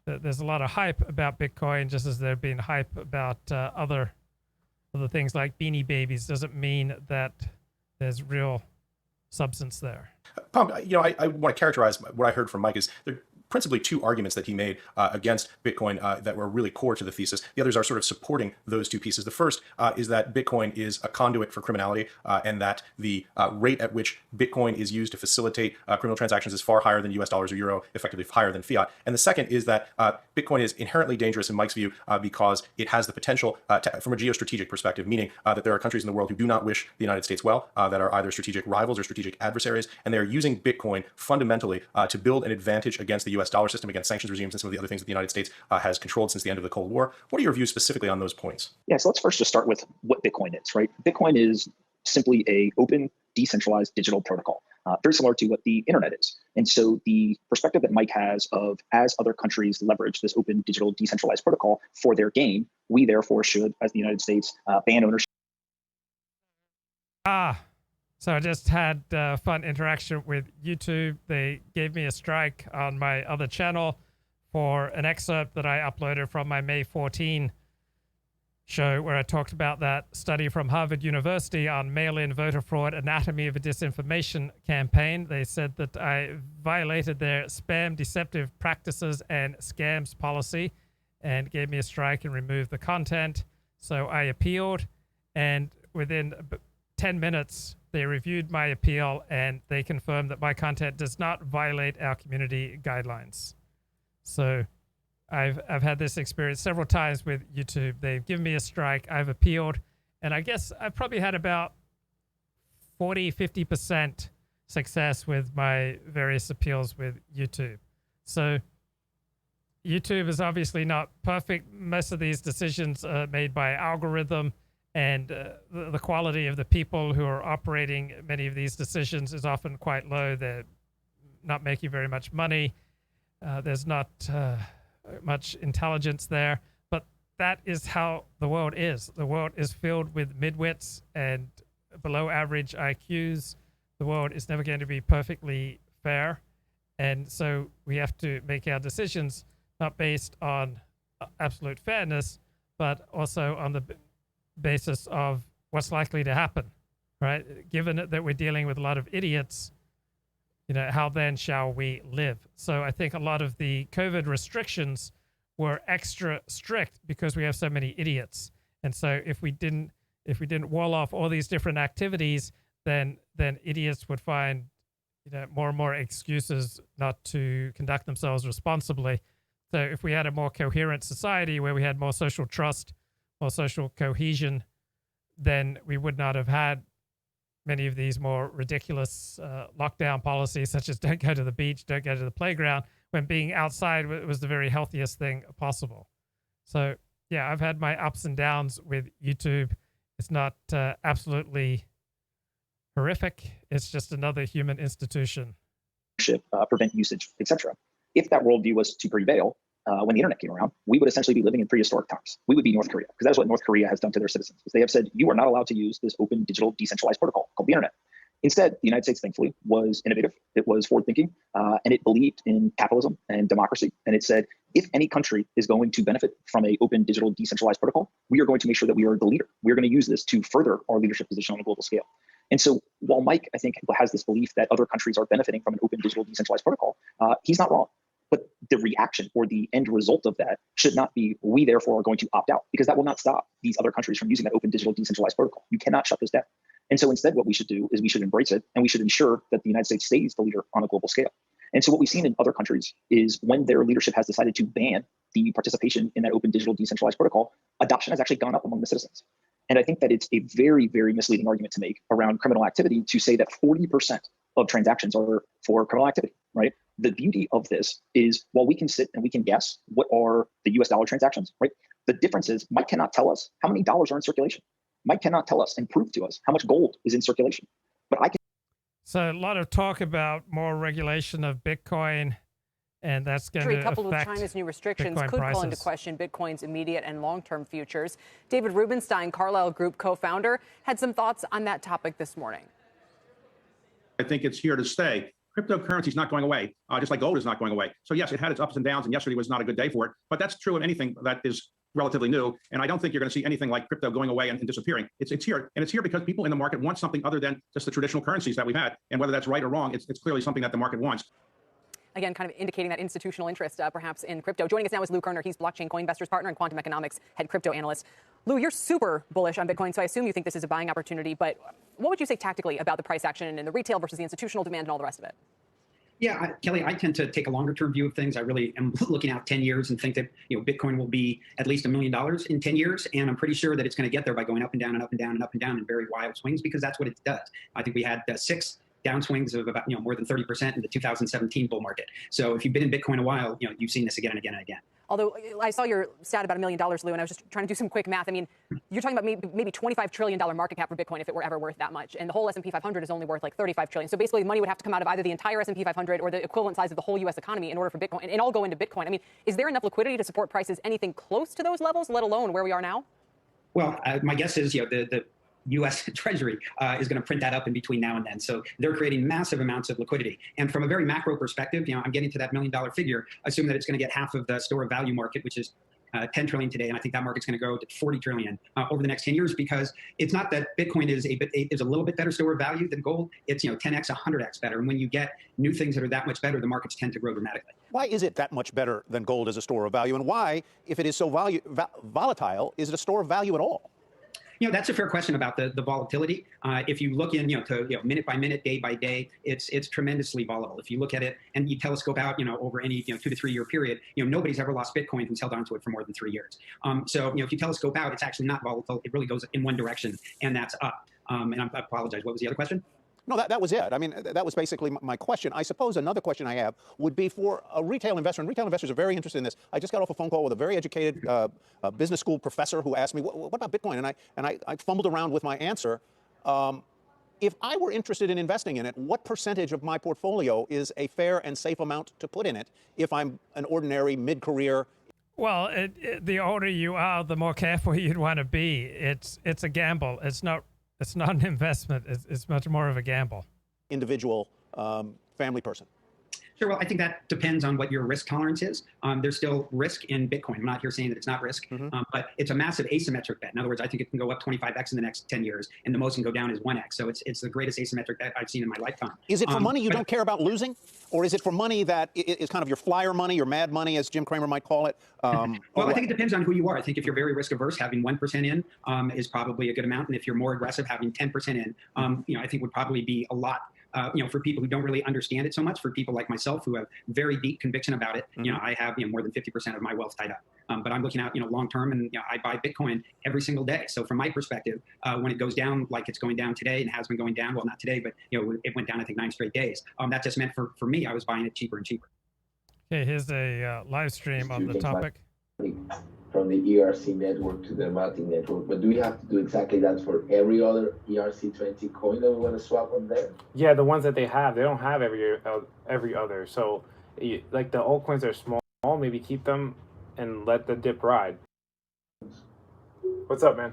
there's a lot of hype about Bitcoin, just as there's been hype about other things like Beanie Babies. Doesn't mean that there's real substance there. Pom, I want to characterize what I heard from Mike is there principally two arguments that he made against Bitcoin that were really core to the thesis. The others are sort of supporting those two pieces. The first is that Bitcoin is a conduit for criminality, and that the rate at which Bitcoin is used to facilitate criminal transactions is far higher than US dollars or euro, effectively higher than fiat. And the second is that Bitcoin is inherently dangerous in Mike's view because it has the potential from a geostrategic perspective, meaning that there are countries in the world who do not wish the United States well, that are either strategic rivals or strategic adversaries, and they're using Bitcoin fundamentally to build an advantage against the US dollar system, against sanctions regimes, and some of the other things that the United States has controlled since the end of the Cold War. What are your views specifically on those points? Yeah, so let's first just start with what Bitcoin is, right? Bitcoin is simply a open, decentralized digital protocol, very similar to what the internet is. And so the perspective that Mike has of, as other countries leverage this open, digital, decentralized protocol for their gain, we therefore should, as the United States, ban ownership. So I just had fun interaction with YouTube. They gave me a strike on my other channel for an excerpt that I uploaded from my May 14 show, where I talked about that study from Harvard University on mail-in voter fraud, anatomy of a disinformation campaign. They said that I violated their spam, deceptive practices, and scams policy, and gave me a strike and removed the content. So I appealed, and within 10 minutes, they reviewed my appeal and they confirmed that my content does not violate our community guidelines. So I've had this experience several times with YouTube. They've given me a strike, I've appealed, and I guess I've probably had about 40-50% success with my various appeals with YouTube. So YouTube is obviously not perfect. Most of these decisions are made by algorithm, and the quality of the people who are operating many of these decisions is often quite low. They're not making very much money. There's not much intelligence there, but that is how the world is. The world is filled with midwits and below average IQs. The world is never going to be perfectly fair, and so we have to make our decisions not based on absolute fairness, but also on the basis of what's likely to happen, right? Given that we're dealing with a lot of idiots, how then shall we live? So I think a lot of the COVID restrictions were extra strict because we have so many idiots. And so if we didn't wall off all these different activities, then idiots would find more and more excuses not to conduct themselves responsibly. So if we had a more coherent society where we had more social trust, more social cohesion, then we would not have had many of these more ridiculous lockdown policies, such as don't go to the beach, don't go to the playground, when being outside was the very healthiest thing possible. So yeah, I've had my ups and downs with YouTube. It's not absolutely horrific. It's just another human institution. Prevent usage, etc. If that worldview was to prevail, when the internet came around, we would essentially be living in prehistoric times. We would be North Korea, because that's what North Korea has done to their citizens. Is they have said, you are not allowed to use this open, digital, decentralized protocol called the internet. Instead, the United States, thankfully, was innovative. It was forward-thinking, and it believed in capitalism and democracy. And it said, if any country is going to benefit from an open, digital, decentralized protocol, we are going to make sure that we are the leader. We are going to use this to further our leadership position on a global scale. And so while Mike, I think, has this belief that other countries are benefiting from an open, digital, decentralized protocol, he's not wrong. But the reaction or the end result of that should not be, we therefore are going to opt out, because that will not stop these other countries from using that open, digital, decentralized protocol. You cannot shut this down. And so instead, what we should do is we should embrace it, and we should ensure that the United States stays the leader on a global scale. And so what we've seen in other countries is when their leadership has decided to ban the participation in that open, digital, decentralized protocol, adoption has actually gone up among the citizens. And I think that it's a very, very misleading argument to make around criminal activity to say that 40% of transactions are for criminal activity, right? The beauty of this is, while we can sit and we can guess what are the US dollar transactions, right? The difference is Mike cannot tell us how many dollars are in circulation. Mike cannot tell us and prove to us how much gold is in circulation. But I can. So a lot of talk about more regulation of Bitcoin, and that's going to coupled with affect China's new restrictions Bitcoin could prices. call into question Bitcoin's immediate and long-term futures. David Rubenstein, Carlyle Group co-founder, had some thoughts on that topic this morning. I think it's here to stay. Cryptocurrency is not going away, just like gold is not going away. So yes, it had its ups and downs, and yesterday was not a good day for it. But that's true in anything that is relatively new. And I don't think you're going to see anything like crypto going away and disappearing. It's here, and it's here because people in the market want something other than just the traditional currencies that we've had. And whether that's right or wrong, it's clearly something that the market wants. Again, kind of indicating that institutional interest perhaps in crypto. Joining us now is Lou Kerner. He's blockchain co-investors partner and quantum economics head crypto analyst. Lou, you're super bullish on Bitcoin, so I assume you think this is a buying opportunity. But what would you say tactically about the price action and the retail versus the institutional demand and all the rest of it? Yeah, Kelly, I tend to take a longer term view of things. I really am looking out 10 years and think that Bitcoin will be at least $1 million in 10 years. And I'm pretty sure that it's going to get there by going up and down and up and down and up and down in very wild swings, because that's what it does. I think we had 6 downswings of about more than 30% in the 2017 bull market. So if you've been in Bitcoin a while, you've seen this again and again and again. Although I saw your stat about $1 million, Lou, and I was just trying to do some quick math. I mean, you're talking about maybe $25 trillion market cap for Bitcoin if it were ever worth that much. And the whole S&P 500 is only worth like $35 trillion. So basically, the money would have to come out of either the entire S&P 500 or the equivalent size of the whole U.S. economy in order for Bitcoin, and all go into Bitcoin. I mean, is there enough liquidity to support prices anything close to those levels, let alone where we are now? Well, my guess is, the U.S. Treasury is going to print that up in between now and then. So they're creating massive amounts of liquidity. And from a very macro perspective, I'm getting to that $1 million figure, assume that it's going to get half of the store of value market, which is 10 trillion today. And I think that market's going to grow to 40 trillion over the next 10 years, because it's not that Bitcoin is a little bit better store of value than gold. It's 10x, 100x better. And when you get new things that are that much better, the markets tend to grow dramatically. Why is it that much better than gold as a store of value? And why, if it is so volatile, is it a store of value at all? That's a fair question about the volatility. If you look in, to minute by minute, day by day, it's tremendously volatile. If you look at it and you telescope out, over any 2 to 3 year period, nobody's ever lost Bitcoin who's held onto it for more than 3 years. So if you telescope out, it's actually not volatile. It really goes in one direction, and that's up. And I apologize. What was the other question? No, that was it. I mean, that was basically my question. I suppose another question I have would be for a retail investor, and retail investors are very interested in this. I just got off a phone call with a very educated business school professor who asked me, what about Bitcoin? And I fumbled around with my answer. If I were interested in investing in it, what percentage of my portfolio is a fair and safe amount to put in it if I'm an ordinary mid-career? Well, the older you are, the more careful you'd want to be. It's a gamble. It's not an investment. It's much more of a gamble. Individual family person. Sure. Well, I think that depends on what your risk tolerance is. There's still risk in Bitcoin. I'm not here saying that it's not risk, but it's a massive asymmetric bet. In other words, I think it can go up 25x in the next 10 years, and the most can go down is 1x. So it's the greatest asymmetric bet I've seen in my lifetime. Is it for money you don't care about losing? Or is it for money that is kind of your flyer money, your mad money, as Jim Cramer might call it? Well, I think it depends on who you are. I think if you're very risk averse, having 1% in is probably a good amount. And if you're more aggressive, having 10% in, I think would probably be a lot. For people who don't really understand it so much, for people like myself who have very deep conviction about it, I have more than 50% of my wealth tied up. But I'm looking out, long term, and I buy Bitcoin every single day. So from my perspective, when it goes down like it's going down today and has been going down, well, not today, but it went down I think 9 straight days. That just meant for me, I was buying it cheaper and cheaper. Okay, here's a live stream on the topic. From the ERC network to the Matic network, but do we have to do exactly that for every other ERC20 coin that we want to swap on there? Yeah, the ones that they don't have every other. So, like the altcoins are small, maybe keep them and let the dip ride. What's up, man?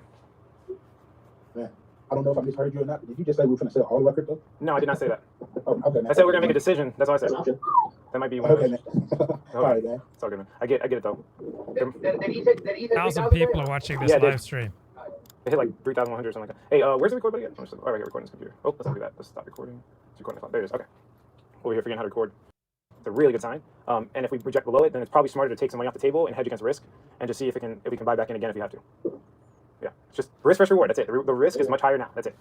Man, I don't know if I misheard you or not, but did you just say we're going to sell all of our crypto? No, I did not say that. Oh, okay, man. I said we're going to make a decision. That's all I said. That might be one. Okay, man. All right, man. It's all good, man. I get it, though. 1,000 people are watching this live stream. They hit like 3,100 or something like that. Hey, where's the record button again? All right, recording this computer. Oh, let's not do that. Let's stop recording. It's recording. There it is. Okay. Over here, figuring out how to record. It's a really good sign. And if we reject below it, then it's probably smarter to take some money off the table and hedge against risk, and just see if we can buy back in again if we have to. Yeah, it's just risk versus reward. That's it. The risk is much higher now. That's it.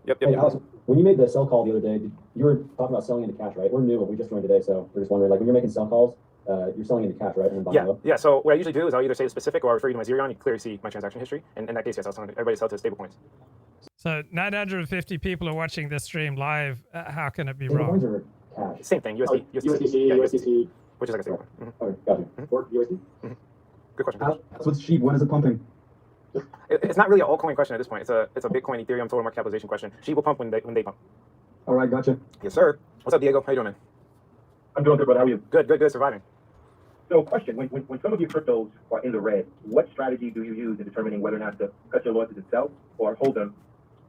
Yep. Hey, Alex, when you made the sell call the other day, you were talking about selling into cash, right? We're new, but we just joined today, so we're just wondering, like, when you're making sell calls, you're selling into cash, right? And then buying low? Yeah. So what I usually do is I'll either say the specific or I'll refer you to my Xerion. You can clearly see my transaction history. And in that case, yes, everybody sells to stable coins. So 950 people are watching this stream live. How can it be stable wrong? Coins or cash? Same thing. USD. USDC. Which is like a stable coin. Okay, got you. Or USD? Good question. That's what's cheap. When is it pumping? It's not really an altcoin question at this point. It's a Bitcoin, Ethereum, total market capitalization question. Sheep will pump when they pump. All right, gotcha. Yes, sir. What's up, Diego? How you doing, man? I'm doing good, brother. How are you? Good. Surviving. So, question: when some of your cryptos are in the red, what strategy do you use in determining whether or not to cut your losses itself or hold them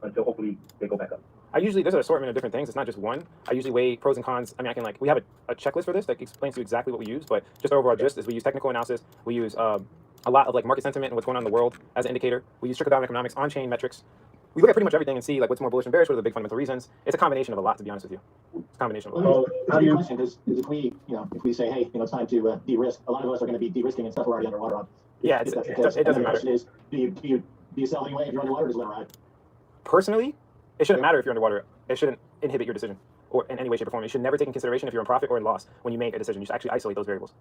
until hopefully they go back up? There's an assortment of different things. It's not just one. I usually weigh pros and cons. I mean, we have a checklist for this that explains to you exactly what we use, but just overall gist is we use technical analysis. We use a lot of like market sentiment and what's going on in the world as an indicator. We use trickle-down economics, on-chain metrics. We look at pretty much everything and see like what's more bullish and bearish, what are the big fundamental reasons. It's a combination of a lot, to be honest with you. It's a combination of a lot. So how do you question is if we say, hey, it's time to de-risk, a lot of us are going to be de-risking and stuff we're already underwater on. Yeah, it doesn't matter. The question is, do you sell anyway if you're underwater, or does it let it ride? Personally, it shouldn't matter if you're underwater. It shouldn't inhibit your decision or in any way, shape, or form. You should never take in consideration if you're in profit or in loss when you make a decision. You should actually isolate those variables.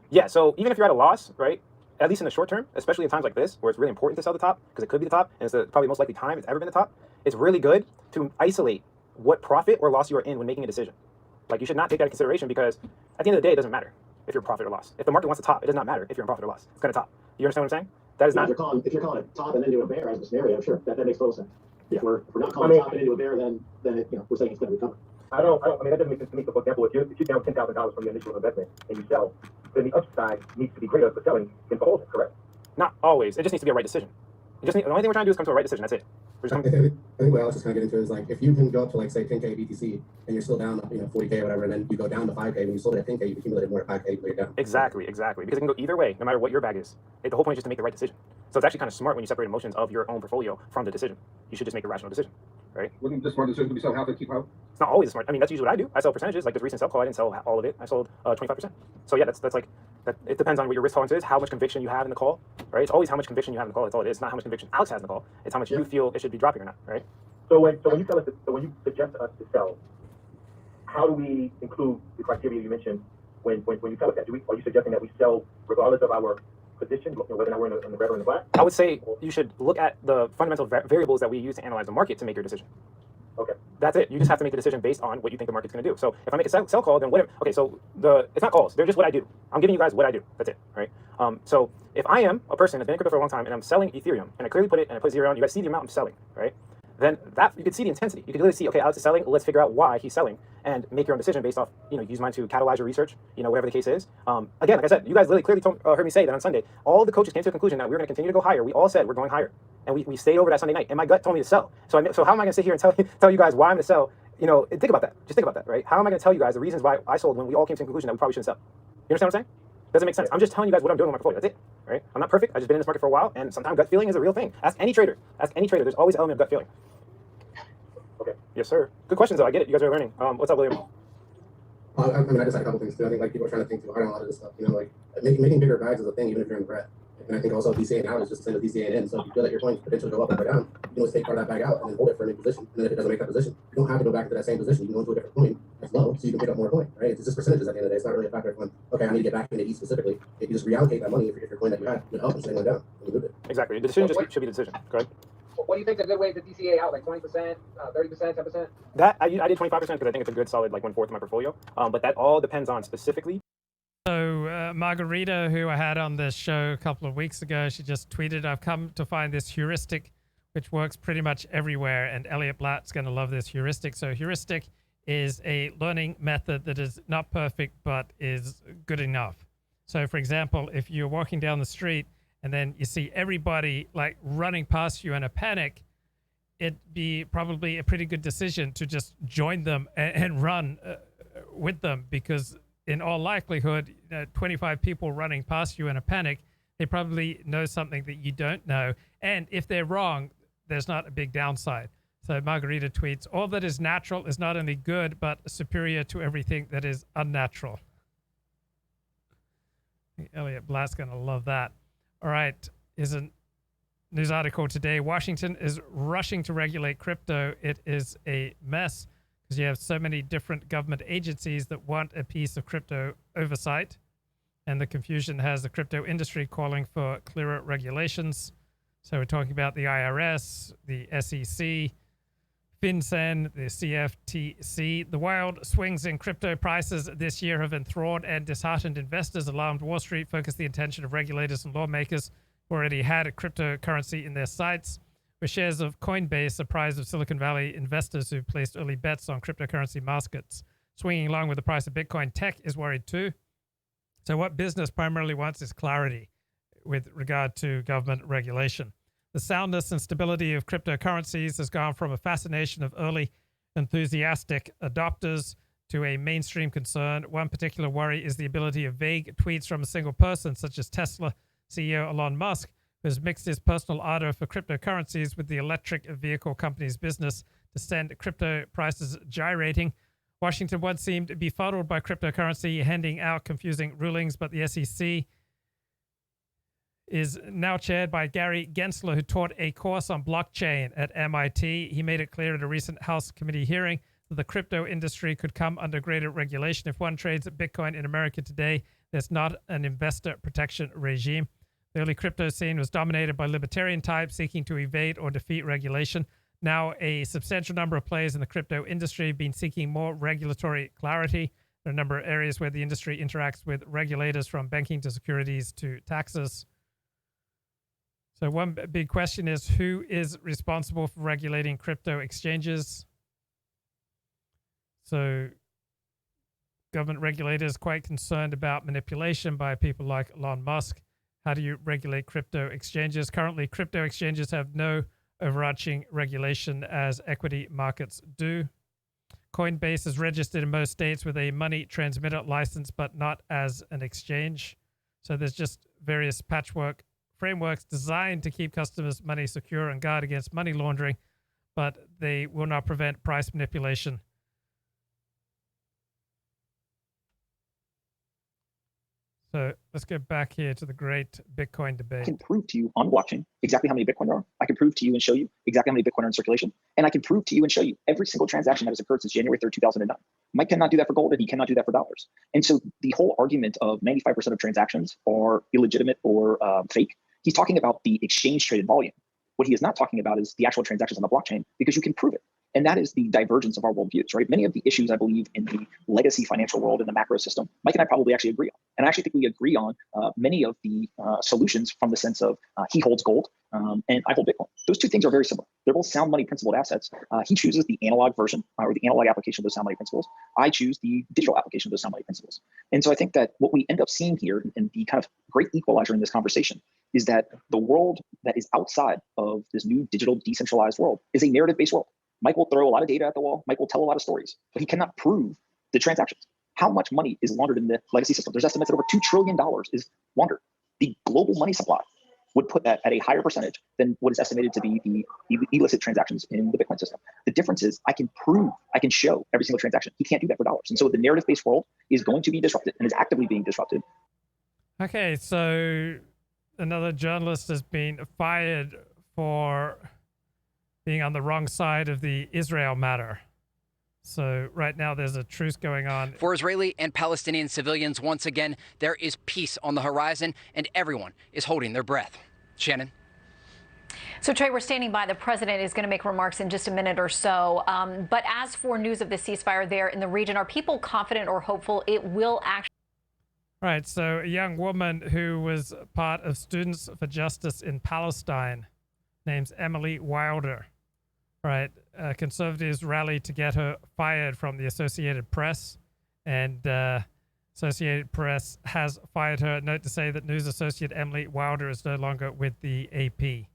Yeah, so even if you're at a loss, right, at least in the short term, especially in times like this, where it's really important to sell the top, because it could be the top, and it's the probably most likely time it's ever been the top, it's really good to isolate what profit or loss you are in when making a decision. Like, you should not take that into consideration, because at the end of the day, it doesn't matter if you're in profit or loss. If the market wants to top, it does not matter if you're in profit or loss. It's going to top. You understand what I'm saying? That is not... If you're calling it top and then do a bear as a scenario, sure, that makes total sense. If we're not calling top and into a bear, then we're saying it's going to recover. I mean, that doesn't make sense to me. So, for example, if you're down $10,000 from your initial investment and you sell, then the upside needs to be greater for selling than for holding, correct? Not always. It just needs to be a right decision. The only thing we're trying to do is come to a right decision. That's it. I think what else is kind of getting into is, like, if you can go up to, like, say, 10K BTC and you're still down, 40K or whatever, and then you go down to 5K, when you sold it at 10K, you accumulated more at 5K, you're down. Exactly. Because it can go either way, no matter what your bag is. The whole point is just to make the right decision. So it's actually kind of smart when you separate emotions of your own portfolio from the decision. You should just make a rational decision, right? Wouldn't the smart decision to be sell half and keep out? It's not always smart. I mean, that's usually what I do. I sell percentages. Like this recent sell call, I didn't sell all of it. I sold 25%. So yeah, that's like that. It depends on what your risk tolerance is, how much conviction you have in the call. right? It's always how much conviction you have in the call. That's all it is. It's not how much conviction Alex has in the call. It's how much you feel it should be dropping or not, right? So when you suggest us to sell, how do we include the criteria you mentioned when you tell us that? Are you suggesting that we sell regardless of our position, whether or not we're in the red or in the black? I would say you should look at the fundamental variables that we use to analyze the market to make your decision. Okay. That's it. You just have to make the decision based on what you think the market's going to do. So if I make a sell call, then whatever. Okay, so it's not calls. They're just what I do. I'm giving you guys what I do. That's it, right? So if I am a person that's been in crypto for a long time and I'm selling Ethereum and I clearly put it and I put 0 on, you guys see the amount I'm selling, right? Then that you can see the intensity. You can literally see, okay, Alex is selling. Let's figure out why he's selling and make your own decision based off, use mine to catalyze your research, whatever the case is. Again, like I said, you guys literally clearly heard me say that on Sunday. All the coaches came to the conclusion that we were going to continue to go higher. We all said we're going higher, and we stayed over that Sunday night. And my gut told me to sell. So how am I going to sit here and tell you guys why I'm going to sell? Think about that. Just think about that, right? How am I going to tell you guys the reasons why I sold when we all came to the conclusion that we probably shouldn't sell? You understand what I'm saying? Doesn't make sense. I'm just telling you guys what I'm doing with my portfolio. That's it, right? I'm not perfect. I've just been in this market for a while, and sometimes gut feeling is a real thing. Ask any trader. There's always an element of gut feeling. Okay. Yes, sir. Good questions, though. I get it. You guys are learning. What's up, William? I mean, I just had a couple things too. I think like people are trying to think too hard on a lot of this stuff. Like making bigger bags is a thing, even if you're in the red. And I think also DCAing out is just the same as DCAing in. So if you feel that your coins potentially go up or go down, you can always take part of that bag out and then hold it for a new position. And then if it doesn't make that position, you don't have to go back to that same position. You can go into a different coin that's low, so you can pick up more coin, right? It's just percentages at the end of the day. It's not really a factor of when, okay, I need to get back into E specifically. If you just reallocate that money if your coin that you had went up instead of going down, and you move it. Exactly. The decision should be the decision. Go ahead. What do you think is a good way to DCA out? Like 20%, 30%, 10%? That I did 25% because I think it's a good solid like 1/4 of my portfolio. But that all depends on specifically. So Margarita, who I had on this show a couple of weeks ago, she just tweeted, "I've come to find this heuristic, which works pretty much everywhere." And Elliot Blatt's going to love this heuristic. So heuristic is a learning method that is not perfect, but is good enough. So for example, if you're walking down the street and then you see everybody like running past you in a panic, it'd be probably a pretty good decision to just join them and run with them, because in all likelihood, 25 people running past you in a panic, they probably know something that you don't know. And if they're wrong, there's not a big downside. So Margarita tweets, "All that is natural is not only good, but superior to everything that is unnatural." I think Elliot Blatt's going to love that. All right, is a news article today. Washington is rushing to regulate crypto. It is a mess because you have so many different government agencies that want a piece of crypto oversight. And the confusion has the crypto industry calling for clearer regulations. So we're talking about the IRS, the SEC, FinCEN, the CFTC. The wild swings in crypto prices this year have enthralled and disheartened investors, alarmed Wall Street, focused the attention of regulators and lawmakers who already had a cryptocurrency in their sights. With shares of Coinbase, a prize of Silicon Valley investors who placed early bets on cryptocurrency markets, swinging along with the price of Bitcoin, tech is worried too. So what business primarily wants is clarity with regard to government regulation. The soundness and stability of cryptocurrencies has gone from a fascination of early enthusiastic adopters to a mainstream concern. One particular worry is the ability of vague tweets from a single person, such as Tesla CEO Elon Musk, who has mixed his personal ardor for cryptocurrencies with the electric vehicle company's business to send crypto prices gyrating. Washington once seemed befuddled by cryptocurrency, handing out confusing rulings, but the SEC is now chaired by Gary Gensler, who taught a course on blockchain at MIT. He made it clear at a recent House committee hearing that the crypto industry could come under greater regulation. If one trades Bitcoin in America today, there's not an investor protection regime. The early crypto scene was dominated by libertarian types seeking to evade or defeat regulation. Now, a substantial number of players in the crypto industry have been seeking more regulatory clarity. There are a number of areas where the industry interacts with regulators, from banking to securities to taxes. So one big question is, who is responsible for regulating crypto exchanges? So government regulators quite concerned about manipulation by people like Elon Musk. How do you regulate crypto exchanges? Currently, crypto exchanges have no overarching regulation as equity markets do. Coinbase is registered in most states with a money transmitter license, but not as an exchange. So there's just various patchwork frameworks designed to keep customers' money secure and guard against money laundering, but they will not prevent price manipulation. So let's go back here to the great Bitcoin I debate. can prove to you on the blockchain exactly how many Bitcoin there are. I can prove to you and show you exactly how many Bitcoin are in circulation. And I can prove to you and show you every single transaction that has occurred since January 3rd, 2009. Mike cannot do that for gold, and he cannot do that for dollars. And so the whole argument of 95% of transactions are illegitimate or fake, he's talking about the exchange traded volume. What he is not talking about is the actual transactions on the blockchain, because you can prove it. And that is the divergence of our worldviews, right? Many of the issues, I believe, in the legacy financial world, in the macro system, Mike and I probably actually agree on. And I actually think we agree on many of the solutions, from the sense of he holds gold and I hold Bitcoin. Those two things are very similar. They're both sound money principled assets. He chooses the analog version or the analog application of those sound money principles. I choose the digital application of those sound money principles. And so I think that what we end up seeing here, and the kind of great equalizer in this conversation, is that the world that is outside of this new digital decentralized world is a narrative-based world. Mike will throw a lot of data at the wall. Mike will tell a lot of stories, but he cannot prove the transactions. How much money is laundered in the legacy system? There's estimates that over $2 trillion is laundered. The global money supply would put that at a higher percentage than what is estimated to be the illicit transactions in the Bitcoin system. The difference is I can prove, I can show every single transaction. He can't do that for dollars. And so the narrative-based world is going to be disrupted and is actively being disrupted. Okay, so another journalist has been fired for being on the wrong side of the Israel matter. So right now there's a truce going on. For Israeli and Palestinian civilians, once again, there is peace on the horizon and everyone is holding their breath. Shannon? So, Trey, we're standing by. The president is going to make remarks in just a minute or so. But as for news of the ceasefire there in the region, are people confident or hopeful it will actually? Right, so a young woman who was part of Students for Justice in Palestine, named Emily Wilder, right? Conservatives rallied to get her fired from the Associated Press, and Associated Press has fired her. Note to say that news associate Emily Wilder is no longer with the AP.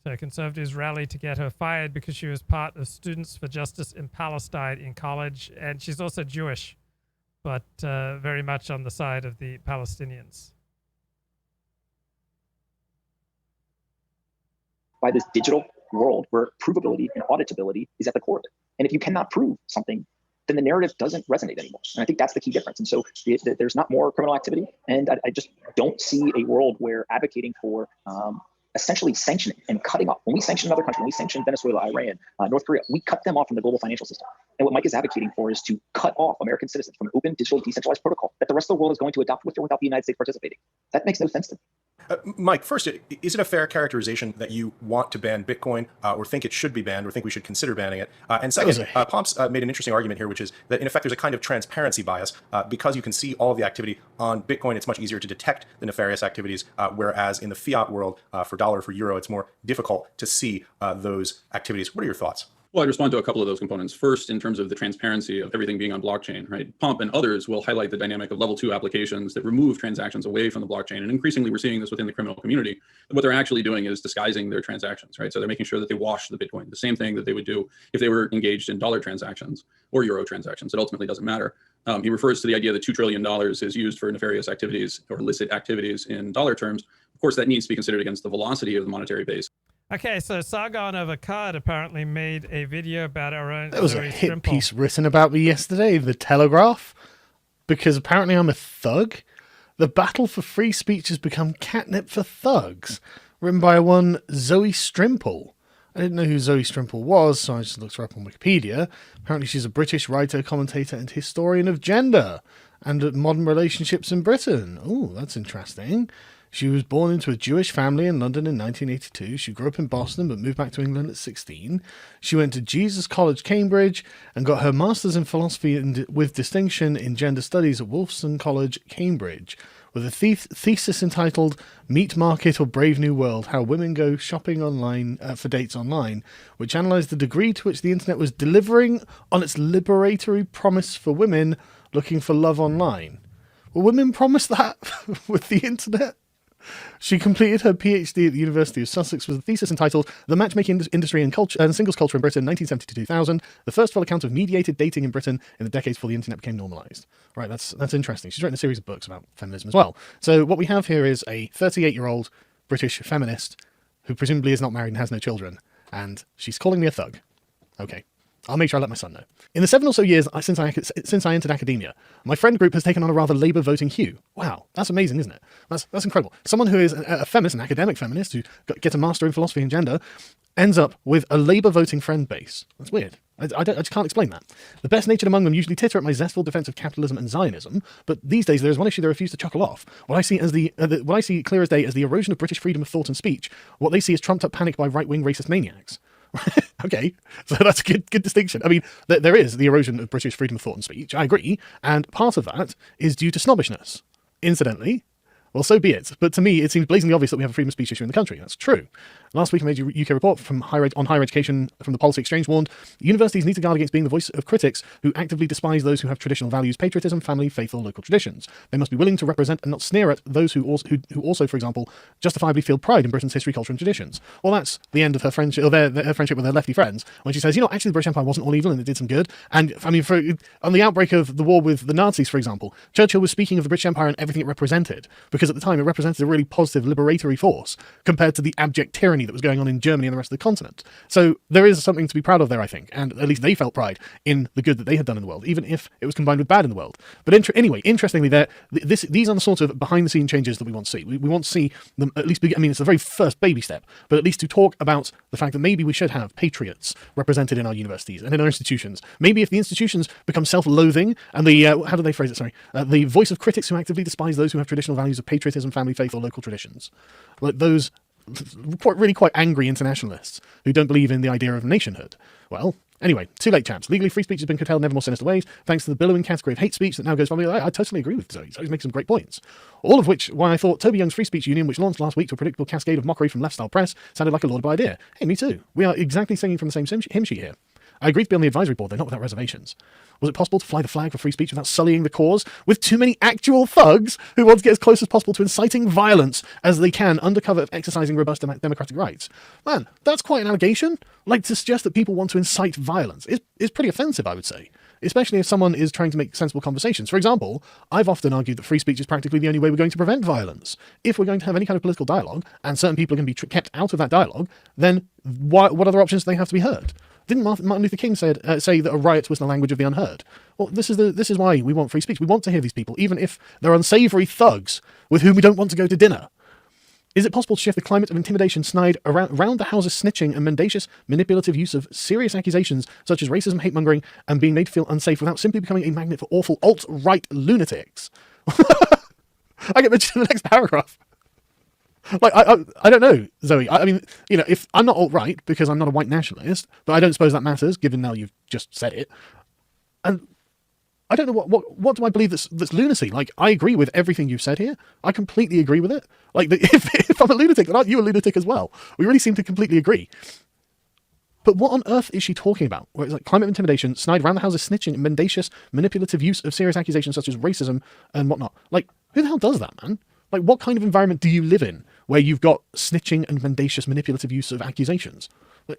So conservatives rallied to get her fired because she was part of Students for Justice in Palestine in college, and she's also Jewish, but very much on the side of the Palestinians. By this digital world where provability and auditability is at the core of it. And if you cannot prove something, then the narrative doesn't resonate anymore. And I think that's the key difference. And so there's not more criminal activity. And I just don't see a world where advocating for essentially sanctioning and cutting off. When we sanction another country, when we sanction Venezuela, Iran, North Korea, we cut them off from the global financial system. And what Mike is advocating for is to cut off American citizens from open, digital, decentralized protocol that the rest of the world is going to adopt with or without the United States participating. That makes no sense to me. Mike, first, is it a fair characterization that you want to ban Bitcoin or think it should be banned or think we should consider banning it? And second, Pomps made an interesting argument here, which is that in effect, there's a kind of transparency bias because you can see all of the activity on Bitcoin. It's much easier to detect the nefarious activities, whereas in the fiat world, for dollar, for euro, it's more difficult to see those activities. What are your thoughts? Well, I'd respond to a couple of those components. First, in terms of the transparency of everything being on blockchain, right? Pomp and others will highlight the dynamic of level 2 applications that remove transactions away from the blockchain. And increasingly, we're seeing this within the criminal community. What they're actually doing is disguising their transactions, right? So they're making sure that they wash the Bitcoin, the same thing that they would do if they were engaged in dollar transactions or euro transactions. It ultimately doesn't matter. He refers to the idea that $2 trillion is used for nefarious activities or illicit activities in dollar terms. Of course, that needs to be considered against the velocity of the monetary base. Okay, so Sargon of Akkad apparently made a video about our own. There was Zoe a hit Strimpel. piece written about me yesterday, The Telegraph, because apparently I'm a thug. The battle for free speech has become catnip for thugs, written by one Zoe Strimpel. I didn't know who Zoe Strimpel was, so I just looked her up on Wikipedia. Apparently she's a British writer, commentator, and historian of gender and modern relationships in Britain. Oh, that's interesting. She was born into a Jewish family in London in 1982. She grew up in Boston but moved back to England at 16. She went to Jesus College, Cambridge, and got her master's in philosophy with distinction in gender studies at Wolfson College, Cambridge, with a thesis entitled Meat Market or Brave New World, How Women Go Shopping Online for Dates Online, which analysed the degree to which the internet was delivering on its liberatory promise for women looking for love online. Will women promise that with the internet? She completed her PhD at the University of Sussex with a thesis entitled The Matchmaking Industry and Singles Culture in Britain, 1970-2000, the first full account of mediated dating in Britain in the decades before the internet became normalised. Right, that's interesting. She's written a series of books about feminism as well. So what we have here is a 38-year-old British feminist who presumably is not married and has no children, and she's calling me a thug. Okay, I'll make sure I let my son know. In the 7 or so years since I entered academia, my friend group has taken on a rather Labour voting hue. Wow, that's amazing, isn't it? That's incredible. Someone who is a feminist, an academic feminist, who gets a master in philosophy and gender, ends up with a Labour voting friend base. That's weird. I just can't explain that. The best natured among them usually titter at my zestful defense of capitalism and Zionism, but these days there is one issue they refuse to chuckle off. What I see clear as day as the erosion of British freedom of thought and speech. What they see is trumped up panic by right-wing racist maniacs. Okay, so that's a good distinction. I mean, there is the erosion of British freedom of thought and speech, I agree, and part of that is due to snobbishness. Incidentally, well, so be it. But to me, it seems blazingly obvious that we have a freedom of speech issue in the country. That's true. Last week, a major UK report on higher education from the Policy Exchange warned universities need to guard against being the voice of critics who actively despise those who have traditional values, patriotism, family, faith, or local traditions. They must be willing to represent and not sneer at those who also, for example, justifiably feel pride in Britain's history, culture, and traditions. Well, that's the end of her friendship, or her friendship with her lefty friends, when she says, actually, the British Empire wasn't all evil and it did some good. And I mean, on the outbreak of the war with the Nazis, for example, Churchill was speaking of the British Empire and everything it represented, because at the time it represented a really positive liberatory force compared to the abject tyranny that was going on in Germany and the rest of the continent. So there is something to be proud of there, I think, and at least they felt pride in the good that they had done in the world, even if it was combined with bad in the world. But anyway, interestingly, these are the sort of behind-the-scene changes that we want to see. We want to see them at least I mean, it's the very first baby step, but at least to talk about the fact that maybe we should have patriots represented in our universities and in our institutions. Maybe if the institutions become self-loathing and how do they phrase it? Sorry. The voice of critics who actively despise those who have traditional values of patriotism, family, faith, or local traditions. Like those quite angry internationalists who don't believe in the idea of nationhood. Well, anyway, too late, chaps. Legally, free speech has been curtailed in ever more sinister ways, thanks to the billowing category of hate speech that now goes from me. I totally agree with Zoe. Zoe's making some great points. All of which, why I thought Toby Young's Free Speech Union, which launched last week to a predictable cascade of mockery from left-style press, sounded like a laudable idea. Hey, me too. We are exactly singing from the same hymn sheet here. I agreed to be on the advisory board, though not without reservations. Was it possible to fly the flag for free speech without sullying the cause with too many actual thugs who want to get as close as possible to inciting violence as they can under cover of exercising robust democratic rights? Man, that's quite an allegation. Like, to suggest that people want to incite violence is pretty offensive, I would say. Especially if someone is trying to make sensible conversations. For example, I've often argued that free speech is practically the only way we're going to prevent violence. If we're going to have any kind of political dialogue, and certain people are going to be kept out of that dialogue, then what other options do they have to be heard? Didn't Martin Luther King say that a riot was the language of the unheard? Well, this is why we want free speech. We want to hear these people, even if they're unsavoury thugs with whom we don't want to go to dinner. Is it possible to shift the climate of intimidation snide around the house's snitching and mendacious, manipulative use of serious accusations such as racism, hate-mongering, and being made to feel unsafe without simply becoming a magnet for awful alt-right lunatics? I get mentioned in the next paragraph. Like, I don't know, Zoe. I mean, if I'm not alt-right because I'm not a white nationalist, but I don't suppose that matters, given now you've just said it. And I don't know what do I believe that's lunacy? Like, I agree with everything you've said here. I completely agree with it. Like, if I'm a lunatic, then aren't you a lunatic as well? We really seem to completely agree. But what on earth is she talking about? Where it's like climate intimidation, snide around the houses snitching, and mendacious, manipulative use of serious accusations such as racism and whatnot. Like, who the hell does that, man? Like, what kind of environment do you live in where you've got snitching and mendacious, manipulative use of accusations?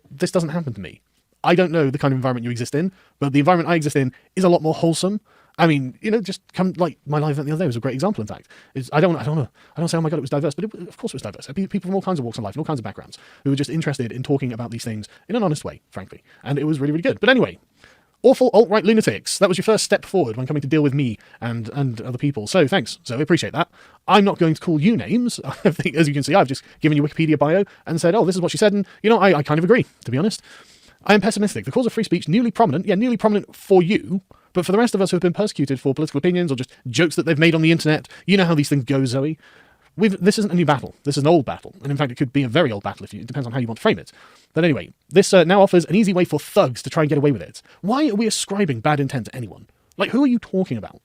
This doesn't happen to me. I don't know the kind of environment you exist in, but the environment I exist in is a lot more wholesome. I mean, just come, like, my live event the other day was a great example, in fact. I don't say, oh my God, it was diverse, but of course it was diverse. People from all kinds of walks of life and all kinds of backgrounds who were just interested in talking about these things in an honest way, frankly. And it was really, really good. But anyway, awful alt-right lunatics. That was your first step forward when coming to deal with me and other people. So thanks. So I appreciate that. I'm not going to call you names. I think, as you can see, I've just given you Wikipedia bio and said, oh, this is what she said. And, I kind of agree, to be honest. I am pessimistic. The cause of free speech, newly prominent for you, but for the rest of us who have been persecuted for political opinions or just jokes that they've made on the internet, you know how these things go, Zoe. This isn't a new battle. This is an old battle. And in fact, it could be a very old battle it depends on how you want to frame it. But anyway, this now offers an easy way for thugs to try and get away with it. Why are we ascribing bad intent to anyone? Like, who are you talking about?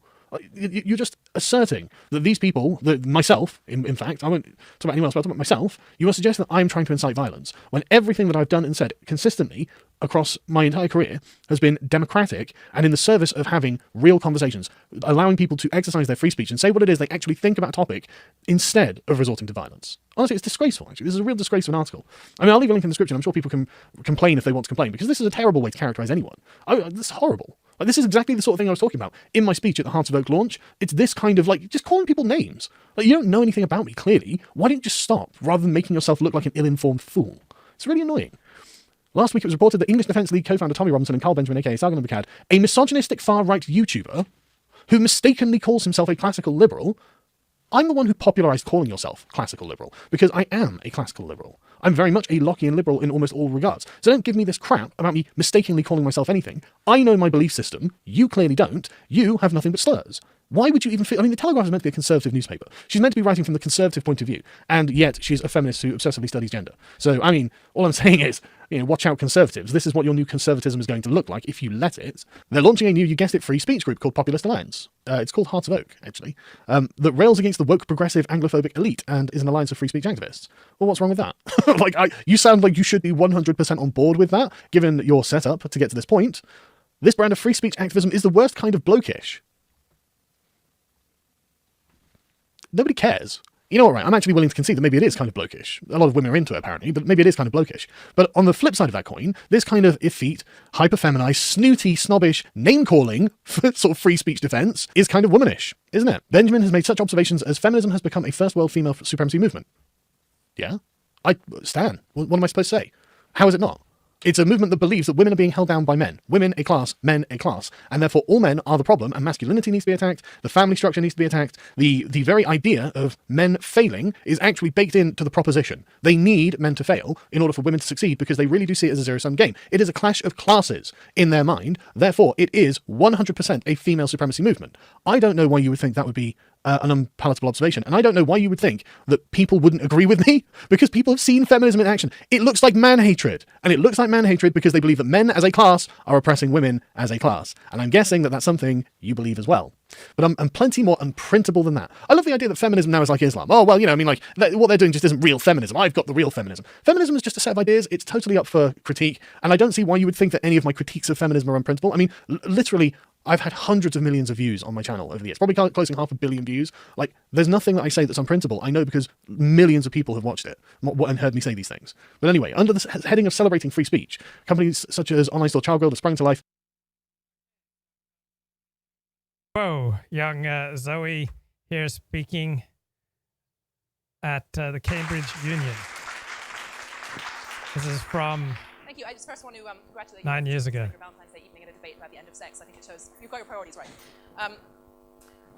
You're just asserting that these people, myself, in fact, I won't talk about anyone else, but I'll talk about myself, you are suggesting that I'm trying to incite violence, when everything that I've done and said consistently across my entire career has been democratic and in the service of having real conversations, allowing people to exercise their free speech and say what it is they actually think about a topic instead of resorting to violence. Honestly, it's disgraceful, actually. This is a real disgrace of an article. I mean, I'll leave a link in the description. I'm sure people can complain if they want to complain, because this is a terrible way to characterize anyone. This is horrible. Like, this is exactly the sort of thing I was talking about in my speech at the Hearts of Oak launch. It's this kind of, like, just calling people names. Like, you don't know anything about me, clearly. Why don't you just stop, rather than making yourself look like an ill-informed fool? It's really annoying. Last week it was reported that English Defence League co-founder Tommy Robinson and Carl Benjamin, aka Sargon of Akkad, a misogynistic far-right YouTuber who mistakenly calls himself a classical liberal. I'm the one who popularised calling yourself classical liberal, because I am a classical liberal. I'm very much a Lockean liberal in almost all regards. So don't give me this crap about me mistakenly calling myself anything. I know my belief system. You clearly don't. You have nothing but slurs. Why would you even feel... I mean, the Telegraph is meant to be a conservative newspaper. She's meant to be writing from the conservative point of view, and yet she's a feminist who obsessively studies gender. So, I mean, all I'm saying is, watch out, conservatives. This is what your new conservatism is going to look like if you let it. They're launching a new, you guessed it, free speech group called Populist Alliance. It's called Hearts of Oak, actually, that rails against the woke, progressive, Anglophobic elite and is an alliance of free speech activists. Well, what's wrong with that? You sound like you should be 100% on board with that, given your setup to get to this point. This brand of free speech activism is the worst kind of blokish. Nobody cares. You know what, right? I'm actually willing to concede that maybe it is kind of blokish. A lot of women are into it, apparently, but maybe it is kind of blokish. But on the flip side of that coin, this kind of effete, hyper-feminized, snooty, snobbish, name-calling sort of free speech defense is kind of womanish, isn't it? Benjamin has made such observations as feminism has become a first-world female supremacy movement. Yeah? Stan, what am I supposed to say? How is it not? It's a movement that believes that women are being held down by men. Women, a class, men, a class. And therefore all men are the problem, and masculinity needs to be attacked, the family structure needs to be attacked. The very idea of men failing is actually baked into the proposition. They need men to fail in order for women to succeed because they really do see it as a zero-sum game. It is a clash of classes in their mind. Therefore, it is 100% a female supremacy movement. I don't know why you would think that would be an unpalatable observation. And I don't know why you would think that people wouldn't agree with me, because people have seen feminism in action. It looks like man-hatred. And it looks like man-hatred because they believe that men as a class are oppressing women as a class. And I'm guessing that that's something you believe as well. But I'm plenty more unprintable than that. I love the idea that feminism now is like Islam. Oh, well, what they're doing just isn't real feminism. I've got the real feminism. Feminism is just a set of ideas. It's totally up for critique. And I don't see why you would think that any of my critiques of feminism are unprintable. I mean, literally, I've had hundreds of millions of views on my channel over the years, probably closing 500 million views. There's nothing that I say that's unprintable. I know because millions of people have watched it and heard me say these things. But anyway, under the heading of celebrating free speech, companies such as online store Childgirl have sprung to life. Whoa, young Zoe here speaking at the Cambridge Union. This is from... Thank you. I just first want to congratulate 9 years ago. Your Valentine's Day evening in a debate about the end of sex. I think it shows you've got your priorities right.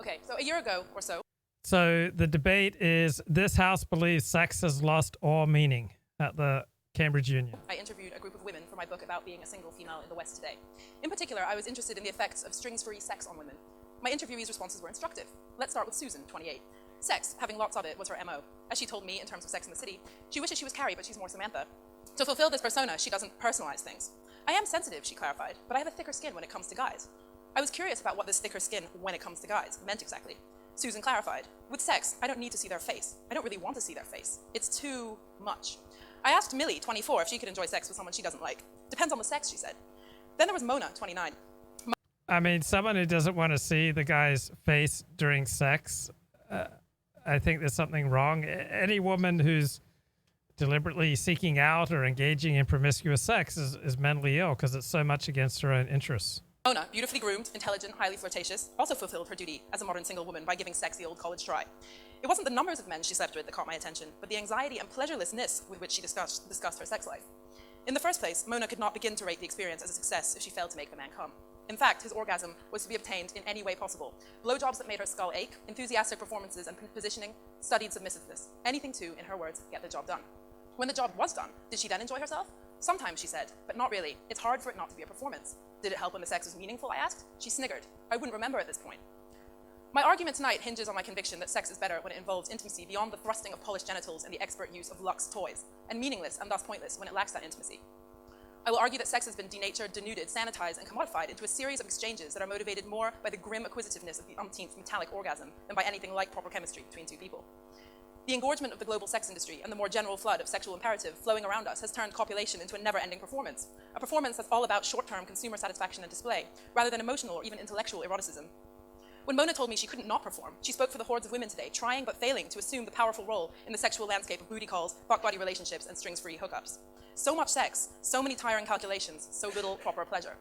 Okay, so a year ago or so. So the debate is, this house believes sex has lost all meaning at the Cambridge Union. I interviewed a group of women for my book about being a single female in the West today. In particular, I was interested in the effects of strings-free sex on women. My interviewees' responses were instructive. Let's start with Susan, 28. Sex, having lots of it, was her MO. As she told me in terms of Sex in the City, she wishes she was Carrie, but she's more Samantha. To fulfill this persona, she doesn't personalize things. I am sensitive, she clarified, but I have a thicker skin when it comes to guys. I was curious about what this thicker skin when it comes to guys meant exactly. Susan clarified, with sex, I don't need to see their face. I don't really want to see their face. It's too much. I asked Millie, 24, if she could enjoy sex with someone she doesn't like. Depends on the sex, she said. Then there was Mona, 29. I mean, someone who doesn't want to see the guy's face during sex, I think there's something wrong. Any woman who's deliberately seeking out or engaging in promiscuous sex is mentally ill because it's so much against her own interests. Mona, beautifully groomed, intelligent, highly flirtatious, also fulfilled her duty as a modern single woman by giving sex the old college try. It wasn't the numbers of men she slept with that caught my attention, but the anxiety and pleasurelessness with which she discussed her sex life. In the first place, Mona could not begin to rate the experience as a success if she failed to make the man come. In fact, his orgasm was to be obtained in any way possible. Blowjobs that made her skull ache, enthusiastic performances and positioning, studied submissiveness. Anything to, in her words, get the job done. When the job was done, did she then enjoy herself? Sometimes, she said, but not really. It's hard for it not to be a performance. Did it help when the sex was meaningful, I asked? She sniggered. I wouldn't remember at this point. My argument tonight hinges on my conviction that sex is better when it involves intimacy beyond the thrusting of polished genitals and the expert use of luxe toys, and meaningless and thus pointless when it lacks that intimacy. I will argue that sex has been denatured, denuded, sanitized, and commodified into a series of exchanges that are motivated more by the grim acquisitiveness of the umpteenth metallic orgasm than by anything like proper chemistry between two people. The engorgement of the global sex industry and the more general flood of sexual imperative flowing around us has turned copulation into a never-ending performance, a performance that's all about short-term consumer satisfaction and display, rather than emotional or even intellectual eroticism. When Mona told me she couldn't not perform, she spoke for the hordes of women today, trying but failing to assume the powerful role in the sexual landscape of booty calls, fuck-buddy relationships, and strings-free hookups. So much sex, so many tiring calculations, so little proper pleasure.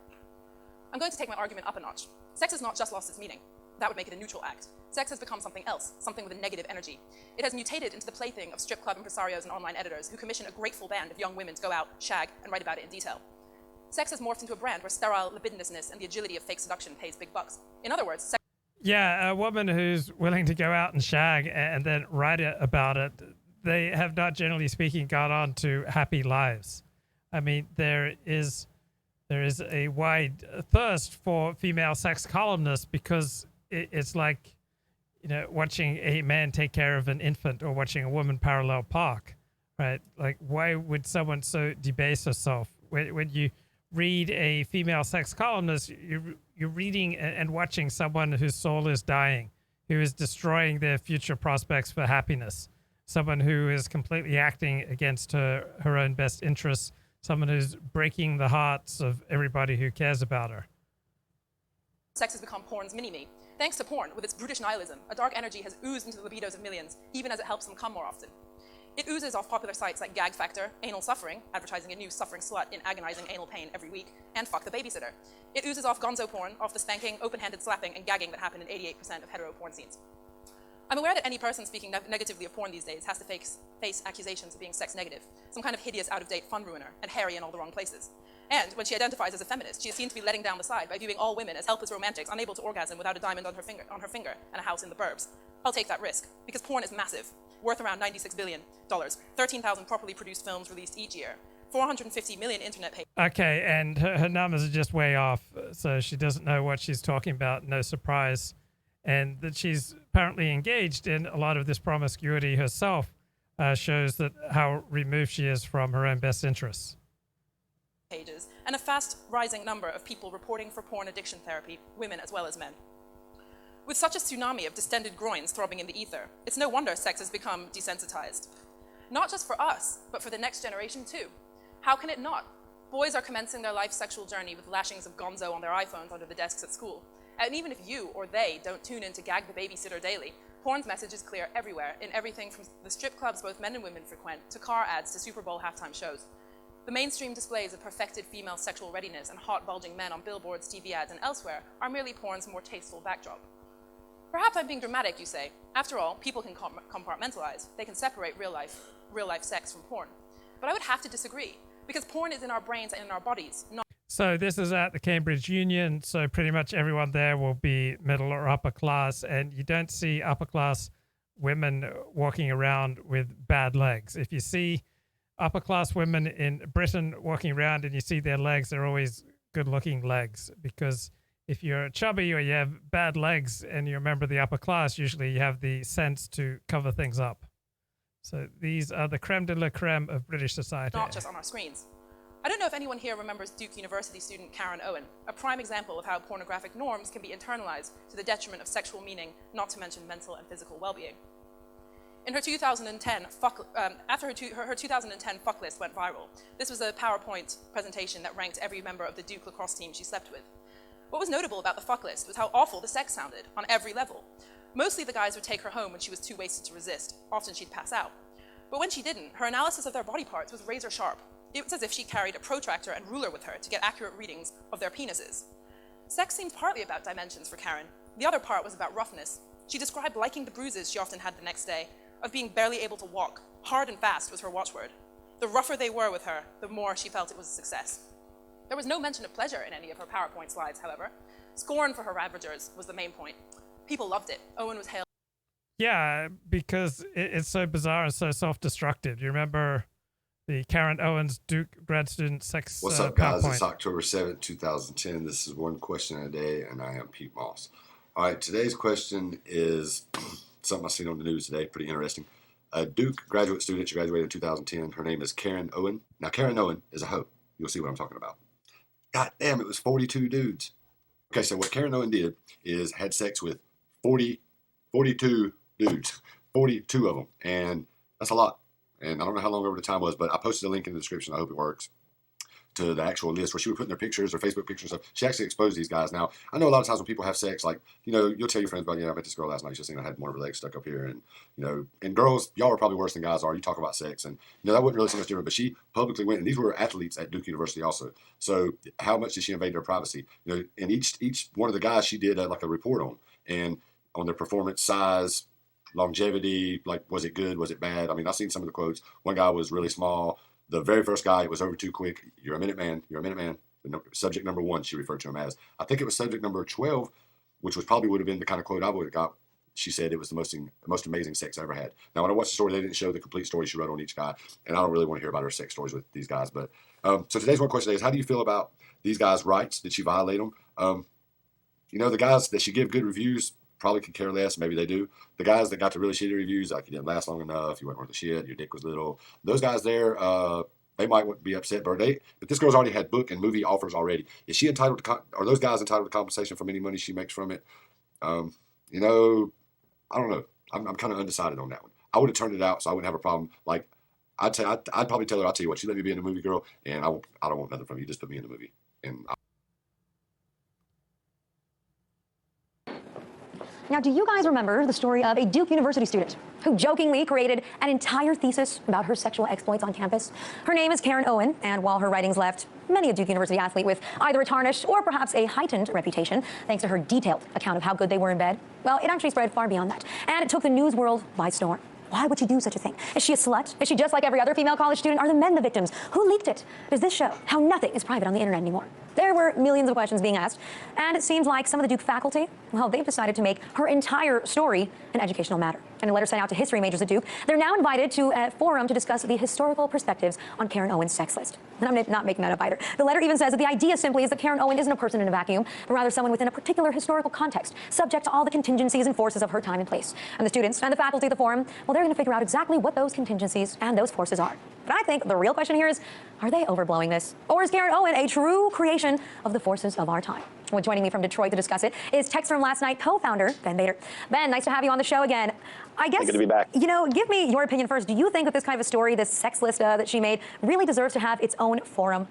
I'm going to take my argument up a notch. Sex has not just lost its meaning. that would make it a neutral act. Sex has become something else, something with a negative energy. It has mutated into the plaything of strip club impresarios and online editors who commission a grateful band of young women to go out, shag, and write about it in detail. Sex has morphed into a brand where sterile libidinousness and the agility of fake seduction pays big bucks. In other words, sex... Yeah, a woman who's willing to go out and shag and then write about it, they have not, generally speaking, gone on to happy lives. I mean, there is a wide thirst for female sex columnists because it's like, you know, watching a man take care of an infant or watching a woman parallel park, right? Like, why would someone so debase herself? When you read a female sex columnist, you're reading and watching someone whose soul is dying, who is destroying their future prospects for happiness, someone who is completely acting against her own best interests, someone who's breaking the hearts of everybody who cares about her. Sex has become porn's mini-me. Thanks to porn, with its brutish nihilism, a dark energy has oozed into the libidos of millions, even as it helps them come more often. It oozes off popular sites like Gag Factor, Anal Suffering, advertising a new suffering slut in agonizing anal pain every week, and Fuck the Babysitter. It oozes off gonzo porn, off the spanking, open-handed slapping, and gagging that happen in 88% of hetero porn scenes. I'm aware that any person speaking negatively of porn these days has to face accusations of being sex negative, some kind of hideous, out-of-date fun ruiner, and hairy in all the wrong places. And when she identifies as a feminist, she is seen to be letting down the side by viewing all women as helpless romantics unable to orgasm without a diamond on her finger and a house in the burbs. I'll take that risk, because porn is massive, worth around $96 billion, 13,000 properly produced films released each year, 450 million internet pages. Okay, and her numbers are just way off, so she doesn't know what she's talking about, no surprise. And that she's apparently engaged in a lot of this promiscuity herself shows that how removed she is from her own best interests. Pages, and a fast rising number of people reporting for porn addiction therapy, women as well as men. With such a tsunami of distended groins throbbing in the ether, it's no wonder sex has become desensitized. Not just for us, but for the next generation too. How can it not? Boys are commencing their life sexual journey with lashings of gonzo on their iPhones under the desks at school. And even if you or they don't tune in to Gag the Babysitter daily, porn's message is clear everywhere, in everything from the strip clubs both men and women frequent, to car ads to Super Bowl halftime shows. The mainstream displays of perfected female sexual readiness and hot bulging men on billboards, TV ads, and elsewhere are merely porn's more tasteful backdrop. Perhaps I'm being dramatic, you say. After all, people can compartmentalize. They can separate real life sex from porn. But I would have to disagree, because porn is in our brains and in our bodies, not... So this is at the Cambridge Union, so pretty much everyone there will be middle or upper class, and you don't see upper class women walking around with bad legs. If you see upper class women in Britain walking around and you see their legs, they're always good looking legs, because if you're chubby or you have bad legs and you're a member of the upper class, usually you have the sense to cover things up. So these are the creme de la creme of British society. Not just on our screens. I don't know if anyone here remembers Duke University student Karen Owen, a prime example of how pornographic norms can be internalized to the detriment of sexual meaning, not to mention mental and physical well-being. In her 2010, after her 2010 fuck list went viral, this was a PowerPoint presentation that ranked every member of the Duke lacrosse team she slept with. What was notable about the fuck list was how awful the sex sounded on every level. Mostly the guys would take her home when she was too wasted to resist. Often she'd pass out. But when she didn't, her analysis of their body parts was razor sharp. It was as if she carried a protractor and ruler with her to get accurate readings of their penises. Sex seemed partly about dimensions for Karen. The other part was about roughness. She described liking the bruises she often had the next day, of being barely able to walk. Hard and fast was her watchword. The rougher they were with her, the more she felt it was a success. There was no mention of pleasure in any of her PowerPoint slides, however. Scorn for her ravagers was the main point. People loved it. Owen was hailed. Yeah, because it's so bizarre and so self-destructive. You remember the Karen Owens Duke grad student sex What's up, guys? PowerPoint? It's October 7th, 2010. This is One Question a Day, and I am Pete Moss. All right, today's question is something I've seen on the news today, pretty interesting. A Duke graduate student, she graduated in 2010. Her name is Karen Owen. Now, Karen Owen is a hoe. You'll see what I'm talking about. God damn, it was 42 dudes. Okay, so what Karen Owen did is had sex with 42 dudes, 42 of them, and that's a lot. And I don't know how long over the time was, but I posted a link in the description. I hope it works. To the actual list where she would put in their pictures or Facebook pictures of. She actually exposed these guys. Now, I know a lot of times when people have sex, like, you know, you'll tell your friends about, I met this girl last night. She's saying I had one of her legs stuck up here. And, and girls, y'all are probably worse than guys are. You talk about sex. And, that wasn't really so much different. But she publicly went, and these were athletes at Duke University also. So how much did she invade their privacy? And each one of the guys she did like a report on. and on their performance, size, longevity, like, was it good, was it bad? I mean, I've seen some of the quotes. One guy was really small. The very first guy, it was over too quick. You're a minute man. You're a minute man. Subject number 1, she referred to him as. I think it was subject number 12, which was probably would have been the kind of quote I would have got. She said it was the most amazing sex I ever had. Now, when I watched the story, they didn't show the complete story she wrote on each guy, and I don't really want to hear about her sex stories with these guys. But so today's one question is, how do you feel about these guys' rights? Did she violate them? You know, the guys that she give good reviews probably could care less. Maybe they do. The guys that got the really shitty reviews, like you didn't last long enough, you weren't worth the shit, your dick was little. Those guys there, they might be upset, but this girl's already had book and movie offers already. Is she entitled to? Are those guys entitled to compensation from any money she makes from it? You know, I don't know. I'm kind of undecided on that one. I would have turned it out, so I wouldn't have a problem. Like, I'd probably tell her, I'll tell you what, you let me be in the movie, girl, and I don't want nothing from you. Just put me in the movie. And Now, do you guys remember the story of a Duke University student who jokingly created an entire thesis about her sexual exploits on campus? Her name is Karen Owen, and while her writings left many a Duke University athlete with either a tarnished or perhaps a heightened reputation, thanks to her detailed account of how good they were in bed, well, it actually spread far beyond that, and it took the news world by storm. Why would she do such a thing? Is she a slut? Is she just like every other female college student? Are the men the victims? Who leaked it? Does this show how nothing is private on the internet anymore? There were millions of questions being asked, and it seems like some of the Duke faculty, well, they've decided to make her entire story an educational matter. And in a letter sent out to history majors at Duke, they're now invited to a forum to discuss the historical perspectives on Karen Owen's sex list. And I'm not making that up either. The letter even says that the idea simply is that Karen Owen isn't a person in a vacuum, but rather someone within a particular historical context, subject to all the contingencies and forces of her time and place. And the students and the faculty of the forum, well, they're going to figure out exactly what those contingencies and those forces are. But I think the real question here is, are they overblowing this? Or is Karen Owen a true creation of the forces of our time? Well, joining me from Detroit to discuss it is Text from Last Night co-founder Ben Bader. Ben, nice to have you on the show again. I guess, good to be back. You know, give me your opinion first. Do you think that this kind of a story, this sex list that she made, really deserves to have its own forum?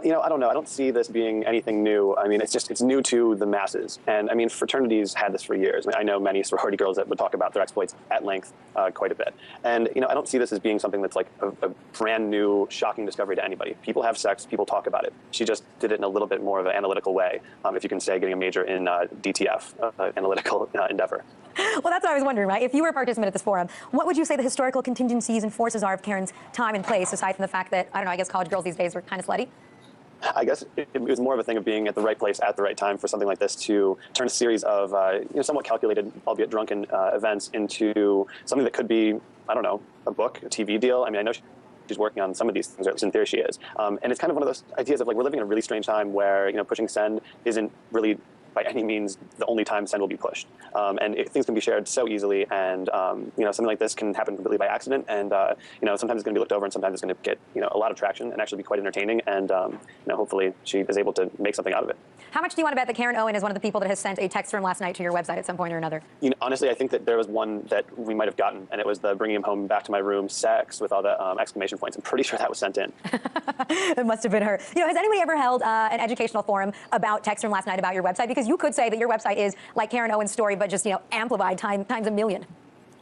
You know, I don't know. I don't see this being anything new. I mean, it's new to the masses. And I mean, fraternities had this for years. I mean, I know many sorority girls that would talk about their exploits at length quite a bit. And, you know, I don't see this as being something that's like a brand new, shocking discovery to anybody. People have sex, people talk about it. She just did it in a little bit more of an analytical way, if you can say, getting a major in DTF, analytical endeavor. Well, that's what I was wondering, right? If you were a participant at this forum, what would you say the historical contingencies and forces are of Karen's time and place, aside from the fact that, I don't know, I guess college girls these days are kind of slutty? I guess it was more of a thing of being at the right place at the right time for something like this to turn a series of you know, somewhat calculated, albeit drunken events into something that could be, I don't know, a book, a TV deal. I mean, I know she's working on some of these things, or at least in theory she is. And it's kind of one of those ideas of like, we're living in a really strange time where, you know, pushing send isn't really by any means the only time send will be pushed. And things can be shared so easily, and you know, something like this can happen completely by accident, and you know, sometimes it's going to be looked over, and sometimes it's going to get, you know, a lot of traction and actually be quite entertaining, and you know, hopefully she is able to make something out of it. How much do you want to bet that Karen Owen is one of the people that has sent a text from last night to your website at some point or another? You know, honestly, I think that there was one that we might have gotten, and it was the bringing him home back to my room sex with all the exclamation points. I'm pretty sure that was sent in. It must have been her. You know, has anybody ever held an educational forum about text from last night about your website? Because you could say that your website is like Karen Owen's story, but just, you know, amplified times a million.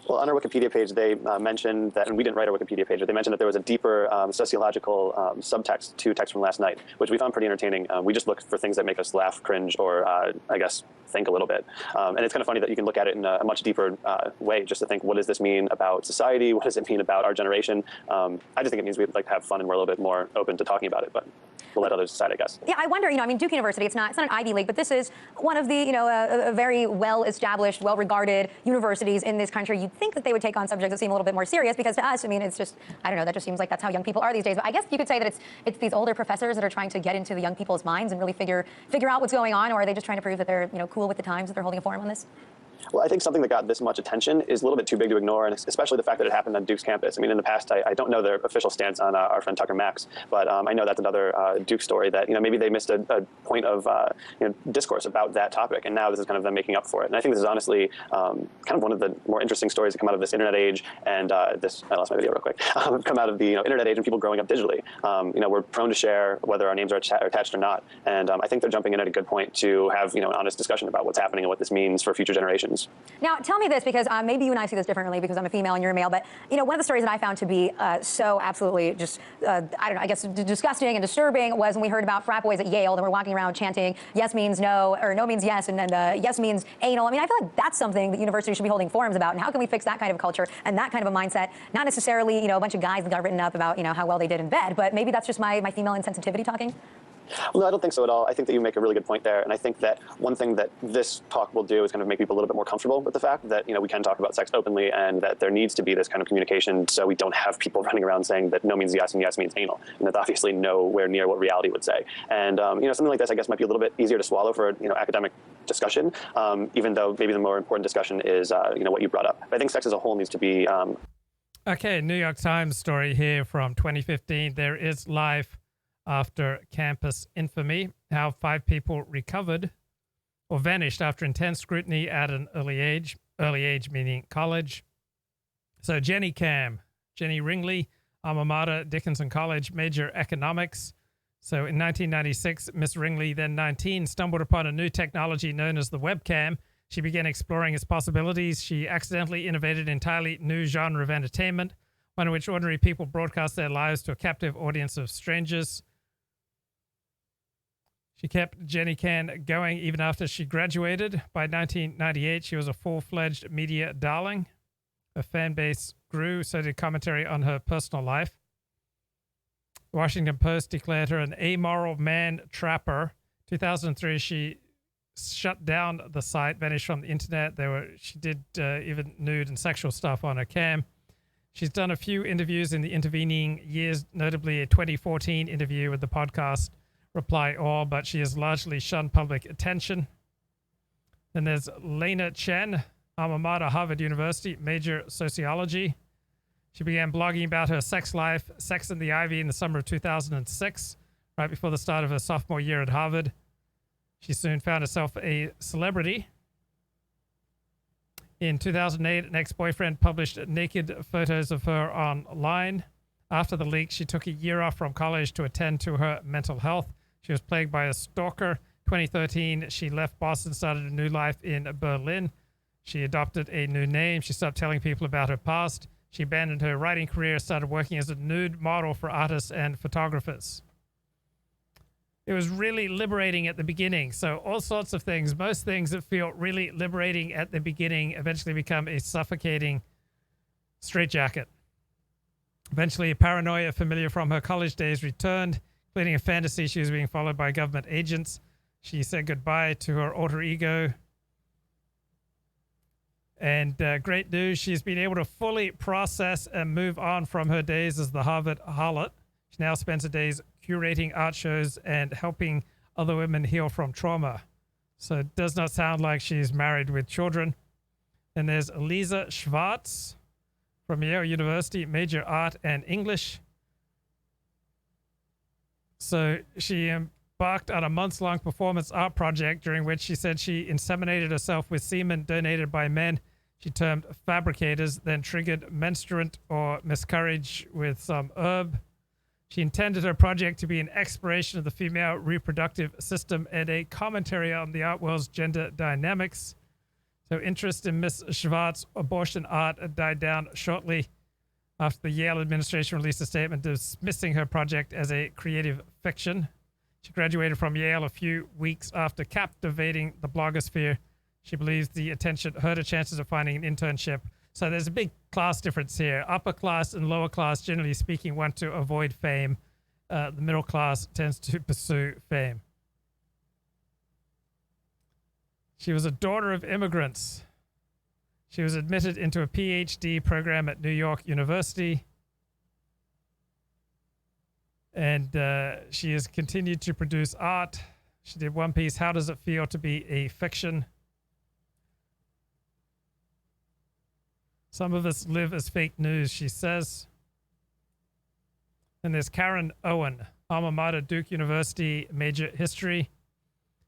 Well, on our Wikipedia page, they mentioned that, and we didn't write our Wikipedia page, but they mentioned that there was a deeper sociological subtext to Text from Last Night, which we found pretty entertaining. We just looked for things that make us laugh, cringe, or I guess think a little bit. And it's kind of funny that you can look at it in a much deeper way, just to think, what does this mean about society? What does it mean about our generation? I just think it means we'd like to have fun, and we're a little bit more open to talking about it, but we'll let others decide, I guess. Yeah, I wonder, you know, I mean, Duke University, it's not an Ivy League, but this is one of the, you know, a very well-established, well-regarded universities in this country. You'd think that they would take on subjects that seem a little bit more serious, because to us, I mean, it's just, I don't know, that just seems like that's how young people are these days. But I guess you could say that it's these older professors that are trying to get into the young people's minds and really figure out what's going on, or are they just trying to prove that they're, you know, cool with the times, that they're holding a forum on this? Well, I think something that got this much attention is a little bit too big to ignore, and especially the fact that it happened on Duke's campus. I mean, in the past, I don't know their official stance on our friend Tucker Max, but I know that's another Duke story that, you know, maybe they missed a point of you know, discourse about that topic, and now this is kind of them making up for it. And I think this is honestly kind of one of the more interesting stories that come out of this internet age, and this, I lost my video real quick, come out of the, you know, internet age and people growing up digitally. You know, we're prone to share whether our names are attached or not, and I think they're jumping in at a good point to have, you know, an honest discussion about what's happening and what this means for future generations. institutions. Now, tell me this, because maybe you and I see this differently because I'm a female and you're a male, but, one of the stories that I found to be so absolutely just, I don't know, I guess disgusting and disturbing was when we heard about frat boys at Yale that were walking around chanting, yes means no, or no means yes, and then yes means anal. I mean, I feel like that's something that universities should be holding forums about, and how can we fix that kind of culture and that kind of a mindset? Not necessarily, a bunch of guys that got written up about, how well they did in bed, but maybe that's just my female insensitivity talking. Well, no, I don't think so at all. I think that you make a really good point there. And I think that one thing that this talk will do is kind of make people a little bit more comfortable with the fact that, we can talk about sex openly and that there needs to be this kind of communication so we don't have people running around saying that no means yes and yes means anal. And that's obviously nowhere near what reality would say. And, something like this, I guess, might be a little bit easier to swallow for, academic discussion, even though maybe the more important discussion is, what you brought up. But I think sex as a whole needs to be... Okay, New York Times story here from 2015. There is life after campus infamy, how 5 people recovered or vanished after intense scrutiny at an early age meaning college. So Jenny Ringley, alma mater, Dickinson College, major economics. So in 1996, Miss Ringley, then 19, stumbled upon a new technology known as the webcam. She began exploring its possibilities. She accidentally innovated an entirely new genre of entertainment, one in which ordinary people broadcast their lives to a captive audience of strangers. She kept Jenny Can going even after she graduated. By 1998, she was a full-fledged media darling. Her fan base grew, so did commentary on her personal life. The Washington Post declared her an amoral man-trapper. 2003, she shut down the site, vanished from the internet. She did even nude and sexual stuff on her cam. She's done a few interviews in the intervening years, notably a 2014 interview with the podcast Reply All, but she has largely shunned public attention. Then there's Lena Chen, alma mater, Harvard University, major sociology. She began blogging about her sex life, Sex in the Ivy, in the summer of 2006, right before the start of her sophomore year at Harvard. She soon found herself a celebrity. In 2008, an ex-boyfriend published naked photos of her online. After the leak, she took a year off from college to attend to her mental health. She was plagued by a stalker. 2013, she left Boston, started a new life in Berlin. She adopted a new name. She stopped telling people about her past. She abandoned her writing career, started working as a nude model for artists and photographers. It was really liberating at the beginning. So all sorts of things, most things that feel really liberating at the beginning eventually become a suffocating straitjacket. Eventually, a paranoia familiar from her college days returned, including a fantasy she was being followed by government agents. She said goodbye to her alter ego. And great news, she's been able to fully process and move on from her days as the Harvard harlot. She now spends her days curating art shows and helping other women heal from trauma. So it does not sound like she's married with children. And there's Elisa Schwartz from Yale University, major art and English. So she embarked on a months-long performance art project during which she said she inseminated herself with semen donated by men she termed fabricators, then triggered menstruant or miscarriage with some herb. She intended her project to be an exploration of the female reproductive system and a commentary on the art world's gender dynamics. So interest in Miss Schwartz's abortion art died down shortly after the Yale administration released a statement dismissing her project as a creative fiction. She graduated from Yale a few weeks after captivating the blogosphere. She believes the attention hurt her chances of finding an internship. So there's a big class difference here. Upper class and lower class, generally speaking, want to avoid fame. The middle class tends to pursue fame. She was a daughter of immigrants. She was admitted into a PhD program at New York University. And she has continued to produce art. She did one piece, How Does It Feel to Be a Fiction? Some of us live as fake news, she says. And there's Karen Owen, alma mater, Duke University, major history.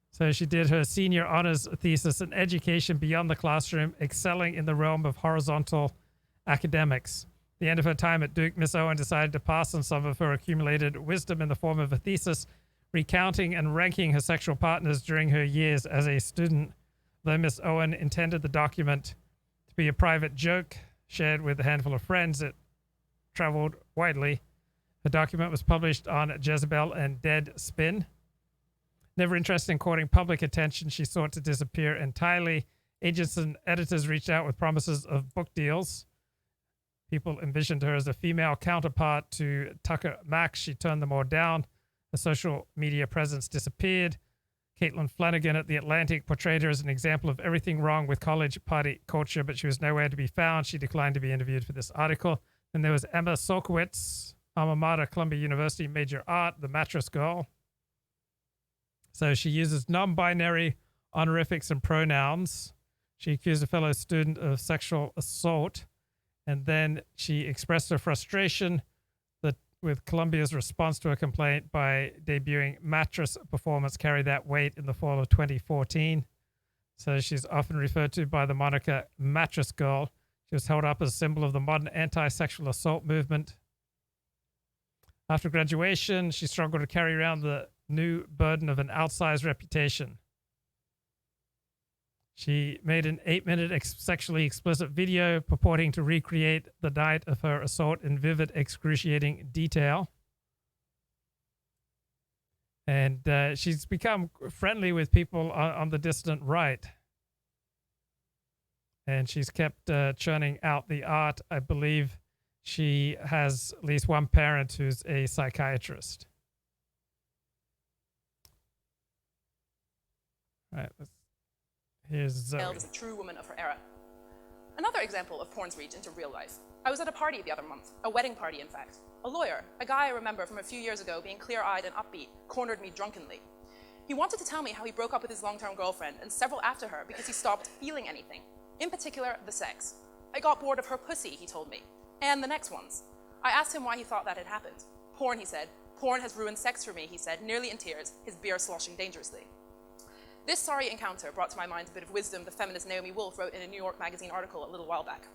So she did her senior honors thesis in education beyond the classroom, excelling in the realm of horizontal academics. At the end of her time at Duke, Miss Owen decided to pass on some of her accumulated wisdom in the form of a thesis, recounting and ranking her sexual partners during her years as a student. Though Miss Owen intended the document to be a private joke shared with a handful of friends, it traveled widely. The document was published on Jezebel and Deadspin. Never interested in courting public attention, she sought to disappear entirely. Agents and editors reached out with promises of book deals. People envisioned her as a female counterpart to Tucker Max. She turned them all down. Her social media presence disappeared. Caitlin Flanagan at The Atlantic portrayed her as an example of everything wrong with college party culture, but she was nowhere to be found. She declined to be interviewed for this article. Then there was Emma Solkowitz, alma mater, Columbia University, major art, the mattress girl. So she uses non-binary honorifics and pronouns. She accused a fellow student of sexual assault, and then she expressed her frustration with Columbia's response to her complaint by debuting Mattress Performance Carry That Weight in the fall of 2014. So she's often referred to by the moniker Mattress Girl. She was held up as a symbol of the modern anti-sexual assault movement. After graduation, she struggled to carry around the new burden of an outsized reputation. She made an 8-minute sexually explicit video purporting to recreate the night of her assault in vivid, excruciating detail. And she's become friendly with people on the dissident right. And she's kept churning out the art. I believe she has at least one parent who's a psychiatrist. All right, here's Zoe. As a true woman of her era. Another example of porn's reach into real life. I was at a party the other month, a wedding party in fact. A lawyer, a guy I remember from a few years ago being clear-eyed and upbeat, cornered me drunkenly. He wanted to tell me how he broke up with his long-term girlfriend and several after her because he stopped feeling anything. In particular, the sex. I got bored of her pussy, he told me, and the next ones. I asked him why he thought that had happened. Porn, he said. Porn has ruined sex for me, he said, nearly in tears, his beer sloshing dangerously. This sorry encounter brought to my mind a bit of wisdom the feminist Naomi Wolf wrote in a New York Magazine article a little while back.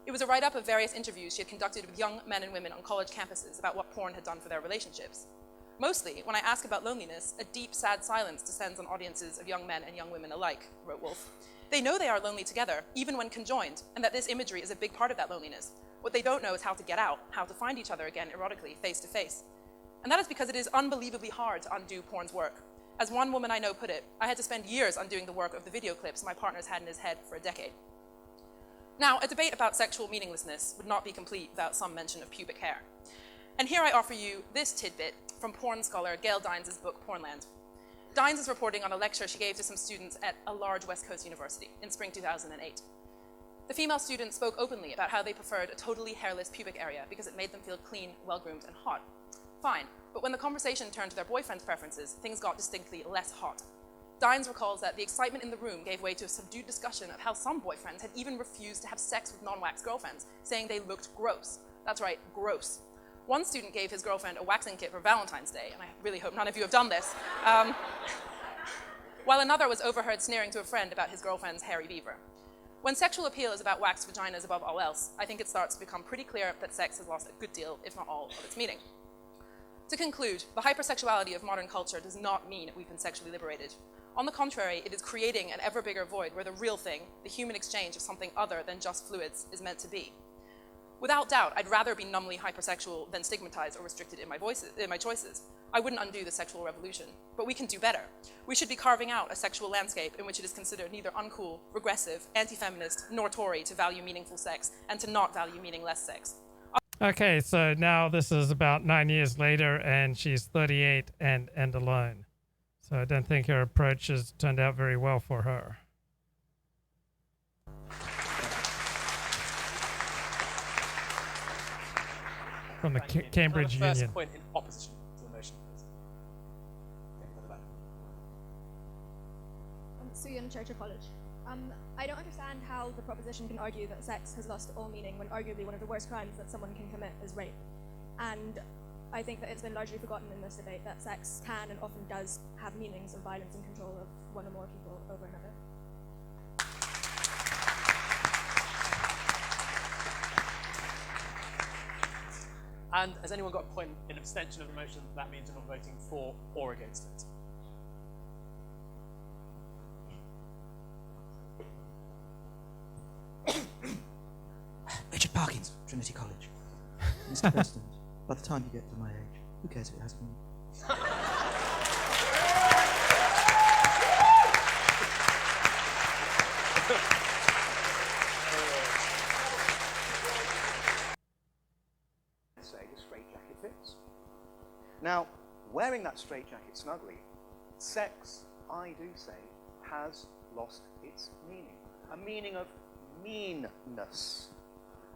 It was a write-up of various interviews she had conducted with young men and women on college campuses about what porn had done for their relationships. Mostly, when I ask about loneliness, a deep, sad silence descends on audiences of young men and young women alike, wrote Wolf. They know they are lonely together, even when conjoined, and that this imagery is a big part of that loneliness. What they don't know is how to get out, how to find each other again erotically, face to face. And that is because it is unbelievably hard to undo porn's work. As one woman I know put it, I had to spend years undoing the work of the video clips my partner's had in his head for a decade. Now, a debate about sexual meaninglessness would not be complete without some mention of pubic hair. And here I offer you this tidbit from porn scholar Gail Dines' book, Pornland. Dines is reporting on a lecture she gave to some students at a large West Coast university in spring 2008. The female students spoke openly about how they preferred a totally hairless pubic area because it made them feel clean, well-groomed, and hot. Fine, but when the conversation turned to their boyfriend's preferences, things got distinctly less hot. Dines recalls that the excitement in the room gave way to a subdued discussion of how some boyfriends had even refused to have sex with non-wax girlfriends, saying they looked gross. That's right, gross. One student gave his girlfriend a waxing kit for Valentine's Day, and I really hope none of you have done this, while another was overheard sneering to a friend about his girlfriend's hairy beaver. When sexual appeal is about waxed vaginas above all else, I think it starts to become pretty clear that sex has lost a good deal, if not all, of its meaning. To conclude, the hypersexuality of modern culture does not mean we've been sexually liberated. On the contrary, it is creating an ever bigger void where the real thing, the human exchange of something other than just fluids, is meant to be. Without doubt, I'd rather be numbly hypersexual than stigmatized or restricted in my choices. I wouldn't undo the sexual revolution, but we can do better. We should be carving out a sexual landscape in which it is considered neither uncool, regressive, anti-feminist, nor Tory to value meaningful sex and to not value meaningless sex. Okay, so now this is about 9 years later, and she's 38 and alone. So I don't think her approach has turned out very well for her. From the Cambridge Union. First point in opposition to the motion, please. Suyan, Churchill College. I don't understand how the proposition can argue that sex has lost all meaning when arguably one of the worst crimes that someone can commit is rape. And I think that it's been largely forgotten in this debate that sex can and often does have meanings of violence and control of one or more people over another. And has anyone got a point in abstention of the motion? That means you're not voting for or against it. Trinity College. Mr. President, by the time you get to my age, who cares if it has been? Say the straitjacket fits. Now, wearing that straitjacket snugly, sex, I do say, has lost its meaning. A meaning of meanness,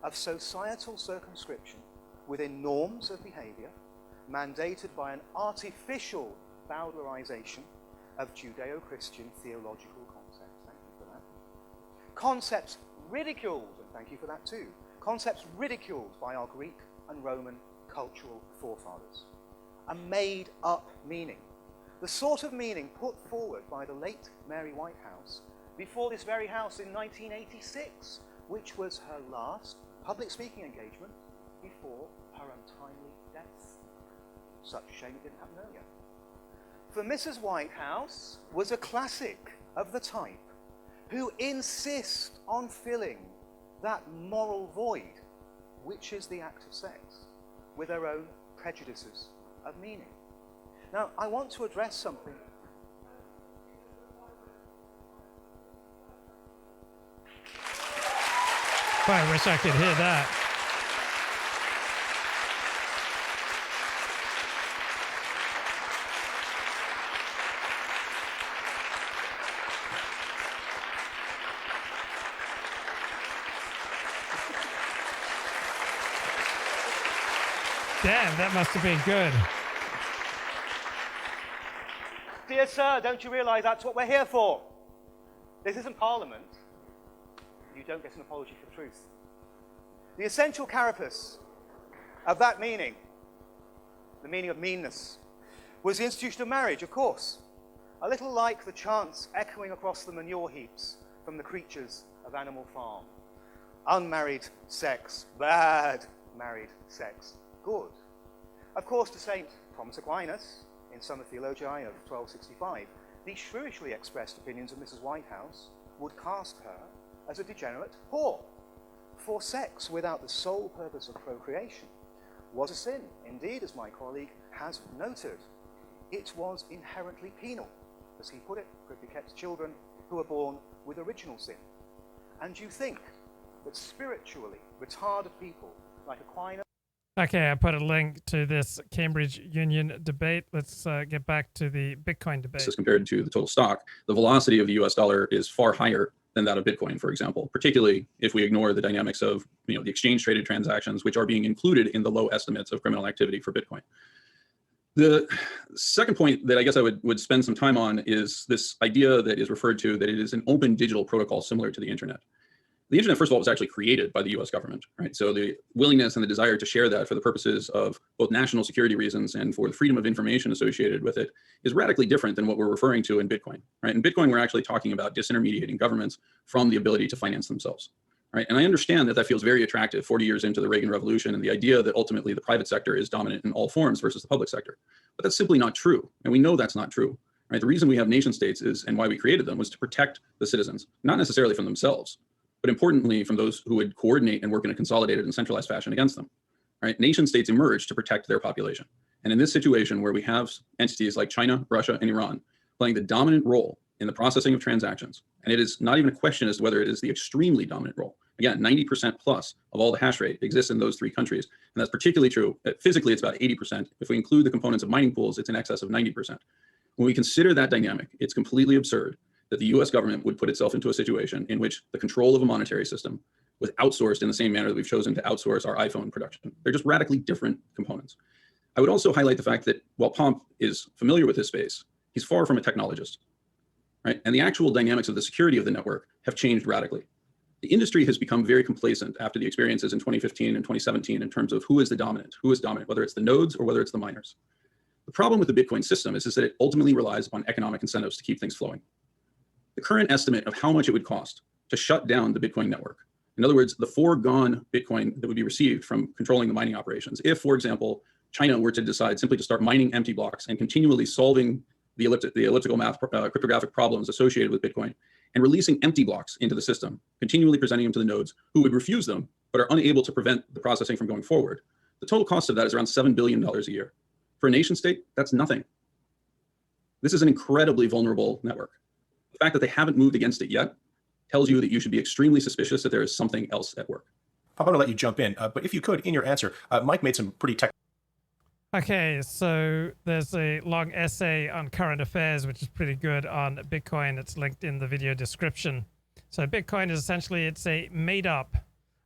of societal circumscription within norms of behavior mandated by an artificial bowdlerization of Judeo-Christian theological concepts. Thank you for that. Concepts ridiculed, and thank you for that too, concepts ridiculed by our Greek and Roman cultural forefathers. A made-up meaning. The sort of meaning put forward by the late Mary Whitehouse before this very house in 1986, which was her last public speaking engagement before her untimely death. Such a shame it didn't happen earlier. For Mrs. Whitehouse was a classic of the type who insist on filling that moral void, which is the act of sex, with her own prejudices of meaning. Now, I want to address something. Boy, I wish I could hear that. Damn, that must have been good. Dear sir, don't you realise that's what we're here for? This isn't Parliament. You don't get an apology for the truth. The essential carapace of that meaning, the meaning of meanness, was the institution of marriage, of course. A little like the chants echoing across the manure heaps from the creatures of Animal Farm. Unmarried sex, bad. Married sex, good. Of course, to St. Thomas Aquinas, in Summa Theologiae of 1265, the shrewishly expressed opinions of Mrs. Whitehouse would cast her as a degenerate whore. For sex without the sole purpose of procreation was a sin. Indeed, as my colleague has noted, it was inherently penal. As he put it, could beget children who were born with original sin. And you think that spiritually retarded people like Aquinas. Okay, I put a link to this Cambridge Union debate. Let's get back to the Bitcoin debate. As compared to the total stock, the velocity of the US dollar is far higher than that of Bitcoin, for example, particularly if we ignore the dynamics of the exchange traded transactions, which are being included in the low estimates of criminal activity for Bitcoin. The second point that I guess I would spend some time on is this idea that is referred to that it is an open digital protocol similar to the internet. The internet, first of all, was actually created by the US government, right? So the willingness and the desire to share that for the purposes of both national security reasons and for the freedom of information associated with it is radically different than what we're referring to in Bitcoin, right? In Bitcoin, we're actually talking about disintermediating governments from the ability to finance themselves, right? And I understand that that feels very attractive 40 years into the Reagan Revolution and the idea that ultimately the private sector is dominant in all forms versus the public sector. But that's simply not true. And we know that's not true, right? The reason we have nation states is, and why we created them, was to protect the citizens, not necessarily from themselves, but importantly from those who would coordinate and work in a consolidated and centralized fashion against them, right? Nation states emerged to protect their population. And in this situation where we have entities like China, Russia, and Iran playing the dominant role in the processing of transactions, and it is not even a question as to whether it is the extremely dominant role. Again, 90% plus of all the hash rate exists in those three countries. And that's particularly true. Physically, it's about 80%. If we include the components of mining pools, it's in excess of 90%. When we consider that dynamic, it's completely absurd that the US government would put itself into a situation in which the control of a monetary system was outsourced in the same manner that we've chosen to outsource our iPhone production. They're just radically different components. I would also highlight the fact that while Pomp is familiar with this space, he's far from a technologist, right? And the actual dynamics of the security of the network have changed radically. The industry has become very complacent after the experiences in 2015 and 2017 in terms of who is dominant, whether it's the nodes or whether it's the miners. The problem with the Bitcoin system is that it ultimately relies upon economic incentives to keep things flowing. The current estimate of how much it would cost to shut down the Bitcoin network, in other words, the foregone Bitcoin that would be received from controlling the mining operations, if, for example, China were to decide simply to start mining empty blocks and continually solving the elliptical math cryptographic problems associated with Bitcoin, and releasing empty blocks into the system, continually presenting them to the nodes who would refuse them, but are unable to prevent the processing from going forward. The total cost of that is around $7 billion a year. For a nation state, that's nothing. This is an incredibly vulnerable network. The fact that they haven't moved against it yet tells you that you should be extremely suspicious that there is something else at work. I'm going to let you jump in, but if you could, in your answer, Mike made some pretty technical. Okay, so there's a long essay on current affairs, which is pretty good on Bitcoin. It's linked in the video description. So Bitcoin is essentially, it's a made-up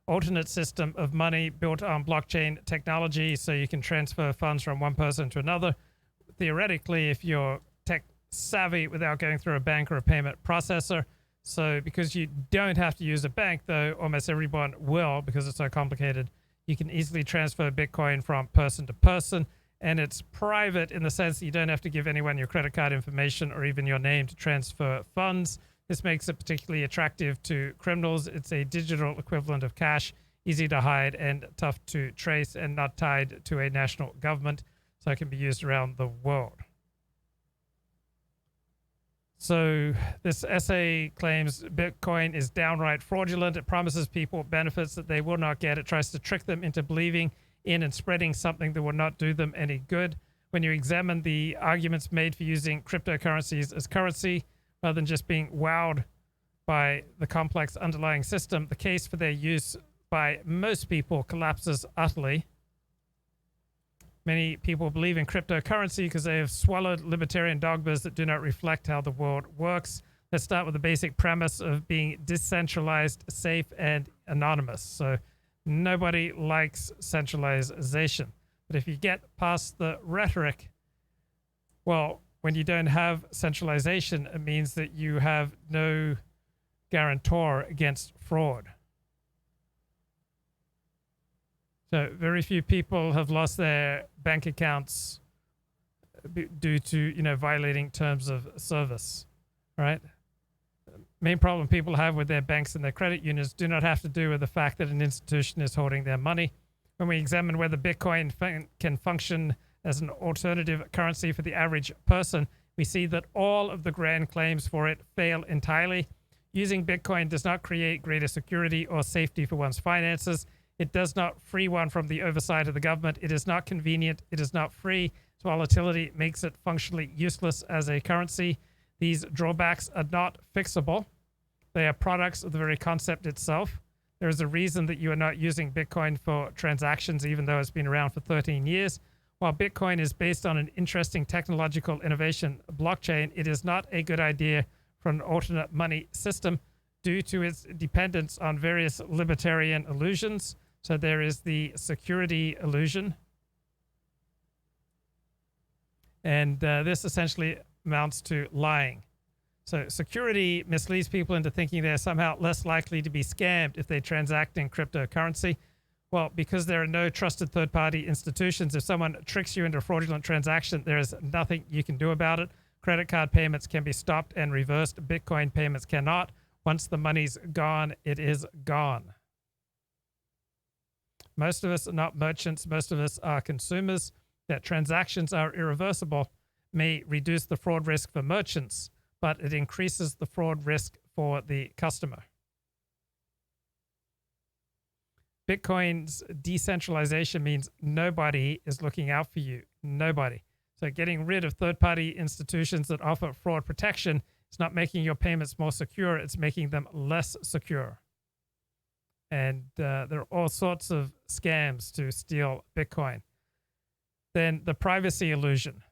alternate system of money built on blockchain technology, so you can transfer funds from one person to another. Theoretically, if you're tech savvy without going through a bank or a payment processor. So because you don't have to use a bank, though almost everyone will because it's so complicated, you can easily transfer Bitcoin from person to person, and it's private in the sense that you don't have to give anyone your credit card information or even your name to transfer funds. This makes it particularly attractive to criminals. It's a digital equivalent of cash, easy to hide and tough to trace, and not tied to a national government, so it can be used around the world. So this essay claims Bitcoin is downright fraudulent. It promises people benefits that they will not get. It tries to trick them into believing in and spreading something that will not do them any good. When you examine the arguments made for using cryptocurrencies as currency, rather than just being wowed by the complex underlying system, the case for their use by most people collapses utterly. Many people believe in cryptocurrency because they have swallowed libertarian dogmas that do not reflect how the world works. Let's start with the basic premise of being decentralized, safe, and anonymous. So nobody likes centralization. But if you get past the rhetoric, well, when you don't have centralization, it means that you have no guarantor against fraud. So very few people have lost their bank accounts due to, violating terms of service, right? Main problem people have with their banks and their credit unions do not have to do with the fact that an institution is holding their money. When we examine whether Bitcoin can function as an alternative currency for the average person, we see that all of the grand claims for it fail entirely. Using Bitcoin does not create greater security or safety for one's finances. It does not free one from the oversight of the government. It is not convenient. It is not free. Its volatility makes it functionally useless as a currency. These drawbacks are not fixable. They are products of the very concept itself. There is a reason that you are not using Bitcoin for transactions, even though it's been around for 13 years. While Bitcoin is based on an interesting technological innovation, blockchain, it is not a good idea for an alternate money system due to its dependence on various libertarian illusions. So there is the security illusion. And this essentially amounts to lying. So security misleads people into thinking they're somehow less likely to be scammed if they transact in cryptocurrency. Well, because there are no trusted third-party institutions, if someone tricks you into a fraudulent transaction, there is nothing you can do about it. Credit card payments can be stopped and reversed. Bitcoin payments cannot. Once the money's gone, it is gone. Most of us are not merchants. Most of us are consumers. That transactions are irreversible may reduce the fraud risk for merchants, but it increases the fraud risk for the customer. Bitcoin's decentralization means nobody is looking out for you. Nobody. So getting rid of third-party institutions that offer fraud protection is not making your payments more secure. It's making them less secure. And there are all sorts of scams to steal Bitcoin. Then the privacy illusion.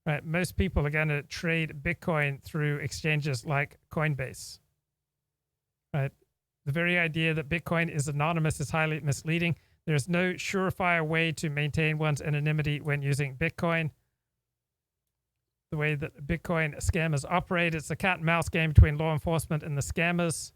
Right? Most people are going to trade Bitcoin through exchanges like Coinbase. Right? The very idea that Bitcoin is anonymous is highly misleading. There's no surefire way to maintain one's anonymity when using Bitcoin. The way that Bitcoin scammers operate, it's a cat and mouse game between law enforcement and the scammers.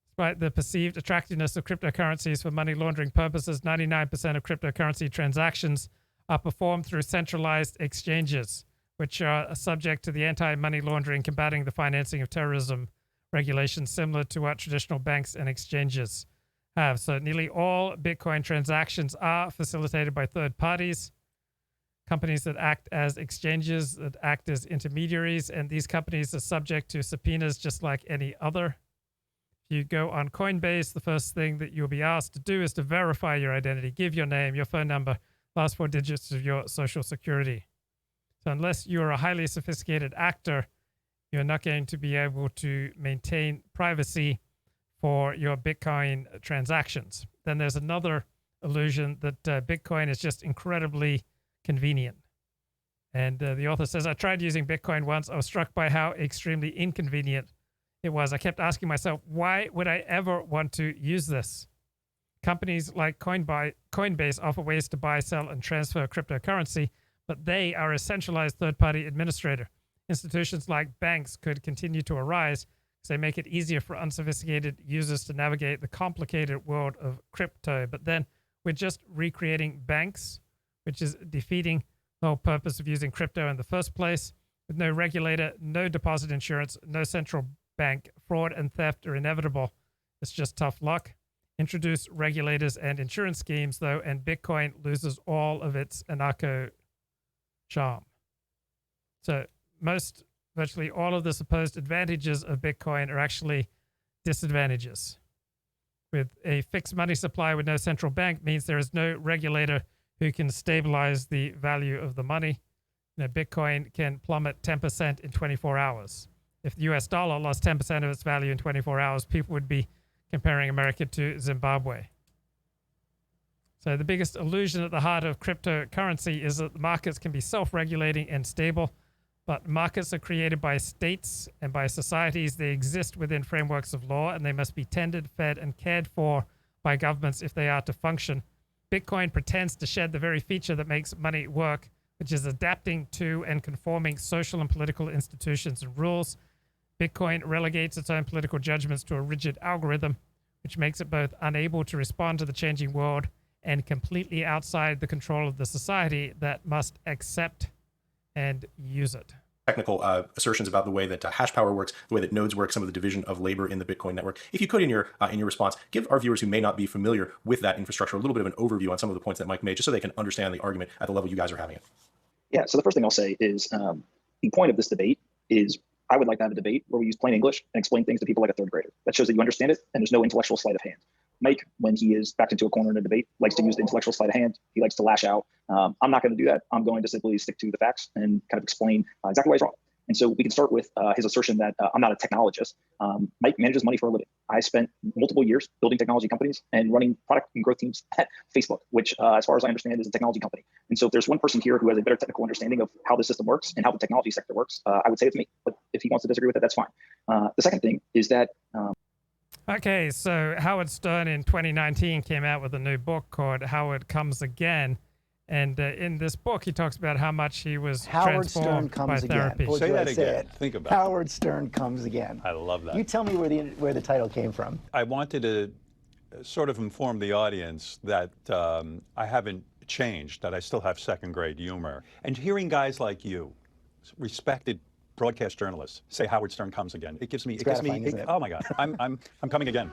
Despite the perceived attractiveness of cryptocurrencies for money laundering purposes, 99% of cryptocurrency transactions are performed through centralized exchanges, which are subject to the anti-money laundering, combating the financing of terrorism regulations similar to what traditional banks and exchanges have. So nearly all Bitcoin transactions are facilitated by third parties. companies that act as exchanges, that act as intermediaries, and these companies are subject to subpoenas just like any other. If you go on Coinbase, the first thing that you'll be asked to do is to verify your identity. Give your name, your phone number, last 4 digits of your social security. So unless you're a highly sophisticated actor, you're not going to be able to maintain privacy for your Bitcoin transactions. Then there's another illusion that Bitcoin is just incredibly convenient. And the author says, I tried using Bitcoin once. I was struck by how extremely inconvenient it was. I kept asking myself, why would I ever want to use this? Companies like Coinbase offer ways to buy, sell, and transfer cryptocurrency, but they are a centralized third-party administrator. Institutions like banks could continue to arise because they make it easier for unsophisticated users to navigate the complicated world of crypto. But then we're just recreating banks, which is defeating the whole purpose of using crypto in the first place. With no regulator, no deposit insurance, no central bank, fraud and theft are inevitable. It's just tough luck. Introduce regulators and insurance schemes, though, and Bitcoin loses all of its anarcho charm. So virtually all of the supposed advantages of Bitcoin are actually disadvantages. With a fixed money supply with no central bank means there is no regulator who can stabilize the value of the money. Bitcoin can plummet 10% in 24 hours. If the US dollar lost 10% of its value in 24 hours, people would be comparing America to Zimbabwe. So the biggest illusion at the heart of cryptocurrency is that the markets can be self-regulating and stable, but markets are created by states and by societies. They exist within frameworks of law, and they must be tended, fed, and cared for by governments if they are to function. Bitcoin pretends to shed the very feature that makes money work, which is adapting to and conforming social and political institutions and rules. Bitcoin relegates its own political judgments to a rigid algorithm, which makes it both unable to respond to the changing world and completely outside the control of the society that must accept and use it. Technical assertions about the way that hash power works, the way that nodes work, some of the division of labor in the Bitcoin network. If you could, in your response, give our viewers who may not be familiar with that infrastructure a little bit of an overview on some of the points that Mike made, just so they can understand the argument at the level you guys are having it. Yeah, so the first thing I'll say is the point of this debate is I would like to have a debate where we use plain English and explain things to people like a third grader. That shows that you understand it and there's no intellectual sleight of hand. Mike, when he is backed into a corner in a debate, likes to use the intellectual sleight of hand. He likes to lash out. I'm not going to do that. I'm going to simply stick to the facts and kind of explain exactly why he's wrong. And so we can start with his assertion that I'm not a technologist. Mike manages money for a living. I spent multiple years building technology companies and running product and growth teams at Facebook, which, as far as I understand, is a technology company. And so if there's one person here who has a better technical understanding of how the system works and how the technology sector works, I would say it's me. But if he wants to disagree with it, that's fine. The second thing is that... Okay, so Howard Stern in 2019 came out with a new book called Howard Comes Again. And in this book, he talks about how much he was transformed by therapy. Say that again. Think about it. Howard Stern Comes Again. I love that. You tell me where the title came from. I wanted to sort of inform the audience that I haven't changed, that I still have second-grade humor. And hearing guys like you, respected broadcast journalists, say Howard Stern comes again, it gives me, oh my God, I'm coming again.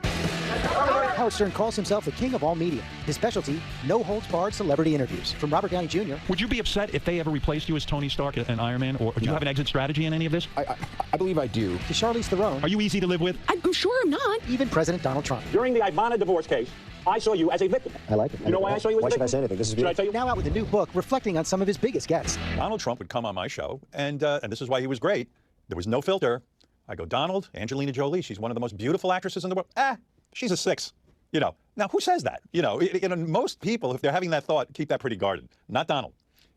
Howard Stern calls himself the king of all media. His specialty, no-holds-barred celebrity interviews. From Robert Downey Jr. Would you be upset if they ever replaced you as Tony Stark and Iron Man, or do you have an exit strategy in any of this? I believe I do. To Charlize Theron. Are you easy to live with? I'm sure I'm not. Even President Donald Trump. During the Ivana divorce case, I saw you as a victim. I like it. You know why I saw you as a victim? Why should I say anything? This is Should I tell you? Now out with a new book reflecting on some of his biggest guests. Donald Trump would come on my show, and this is why he was great. There was no filter. I go, Donald, Angelina Jolie, she's one of the most beautiful actresses in the world. She's a 6. You know, now who says that? You know, most people, if they're having that thought, keep that pretty guarded. Not Donald.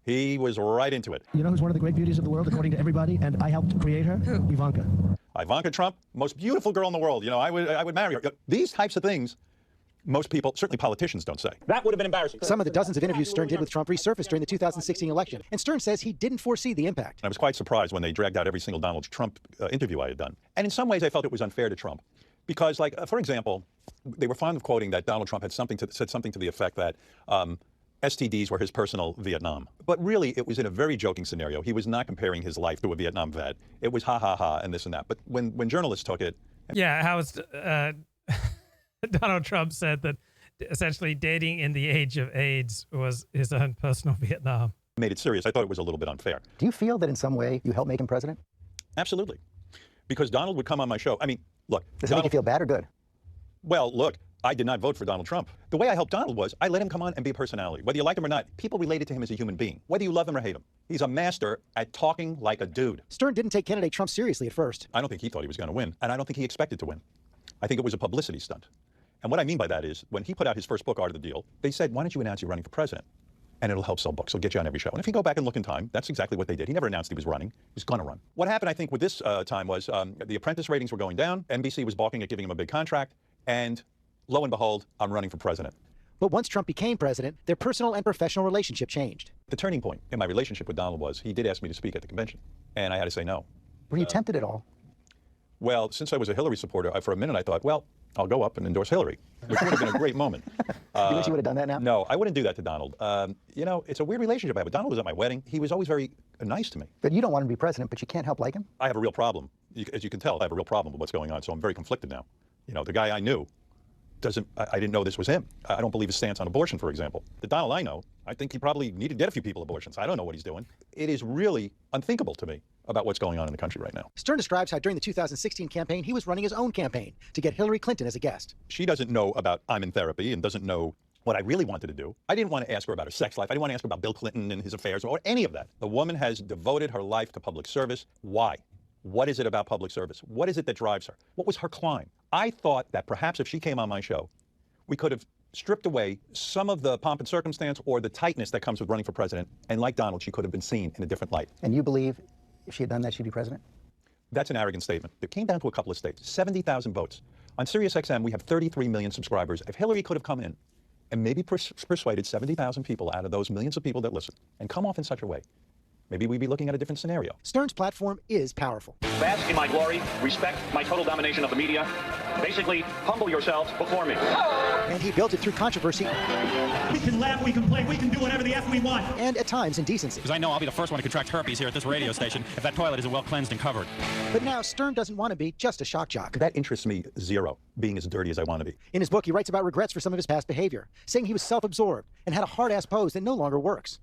He was right into it. You know who's one of the great beauties of the world, according to everybody, and I helped create her? Who? Ivanka. Ivanka Trump, most beautiful girl in the world. You know, I would marry her. These types of things, most people, certainly politicians, don't say. That would have been embarrassing. Some of the dozens of interviews Stern did with Trump resurfaced during the 2016 election, and Stern says he didn't foresee the impact. I was quite surprised when they dragged out every single Donald Trump interview I had done. And in some ways, I felt it was unfair to Trump. Because, like, for example, they were fond of quoting that Donald Trump had said something to the effect that STDs were his personal Vietnam. But really, it was in a very joking scenario. He was not comparing his life to a Vietnam vet. It was ha, ha, ha, and this and that. But when journalists took it... Yeah, how it's... Donald Trump said that essentially dating in the age of AIDS was his own personal Vietnam. Made it serious. I thought it was a little bit unfair. Do you feel that in some way you helped make him president? Absolutely. Because Donald would come on my show. I mean, look. Does it make you feel bad or good? Well, look, I did not vote for Donald Trump. The way I helped Donald was I let him come on and be a personality. Whether you like him or not, people related to him as a human being, whether you love him or hate him. He's a master at talking like a dude. Stern didn't take candidate Trump seriously at first. I don't think he thought he was going to win, and I don't think he expected to win. I think it was a publicity stunt. And what I mean by that is, when he put out his first book, Art of the Deal, they said, why don't you announce you're running for president? And it'll help sell books. It'll get you on every show. And if you go back and look in time, that's exactly what they did. He never announced he was running. He was going to run. What happened, I think, with this time was the Apprentice ratings were going down. NBC was balking at giving him a big contract. And lo and behold, I'm running for president. But once Trump became president, their personal and professional relationship changed. The turning point in my relationship with Donald was he did ask me to speak at the convention. And I had to say no. Were you tempted at all? Well, since I was a Hillary supporter, for a minute I thought, well, I'll go up and endorse Hillary, which would have been a great moment. You wish you would have done that now? No, I wouldn't do that to Donald. You know, it's a weird relationship I have. Donald was at my wedding. He was always very nice to me. But you don't want him to be president, but you can't help like him? I have a real problem. As you can tell, I have a real problem with what's going on, so I'm very conflicted now. You know, the guy I knew I didn't know this was him. I don't believe his stance on abortion, for example. The Donald I know, I think he probably needed to get a few people abortions. I don't know what he's doing. It is really unthinkable to me about what's going on in the country right now. Stern describes how during the 2016 campaign, he was running his own campaign to get Hillary Clinton as a guest. She doesn't know about I'm in therapy and doesn't know what I really wanted to do. I didn't want to ask her about her sex life. I didn't want to ask her about Bill Clinton and his affairs or any of that. The woman has devoted her life to public service. Why? What is it about public service? What is it that drives her? What was her climb? I thought that perhaps if she came on my show, we could have stripped away some of the pomp and circumstance or the tightness that comes with running for president. And like Donald, she could have been seen in a different light. And you believe if she had done that, she'd be president? That's an arrogant statement. It came down to a couple of states, 70,000 votes. On SiriusXM, we have 33 million subscribers. If Hillary could have come in and maybe persuaded 70,000 people out of those millions of people that listen and come off in such a way, maybe we'd be looking at a different scenario. Stern's platform is powerful. Bask in my glory, respect my total domination of the media. Basically, humble yourselves before me. And he built it through controversy. We can laugh, we can play, we can do whatever the F we want. And at times indecency. Because I know I'll be the first one to contract herpes here at this radio station if that toilet isn't well cleansed and covered. But now Stern doesn't want to be just a shock jock. That interests me zero, being as dirty as I want to be. In his book, he writes about regrets for some of his past behavior, saying he was self-absorbed and had a hard-ass pose that no longer works.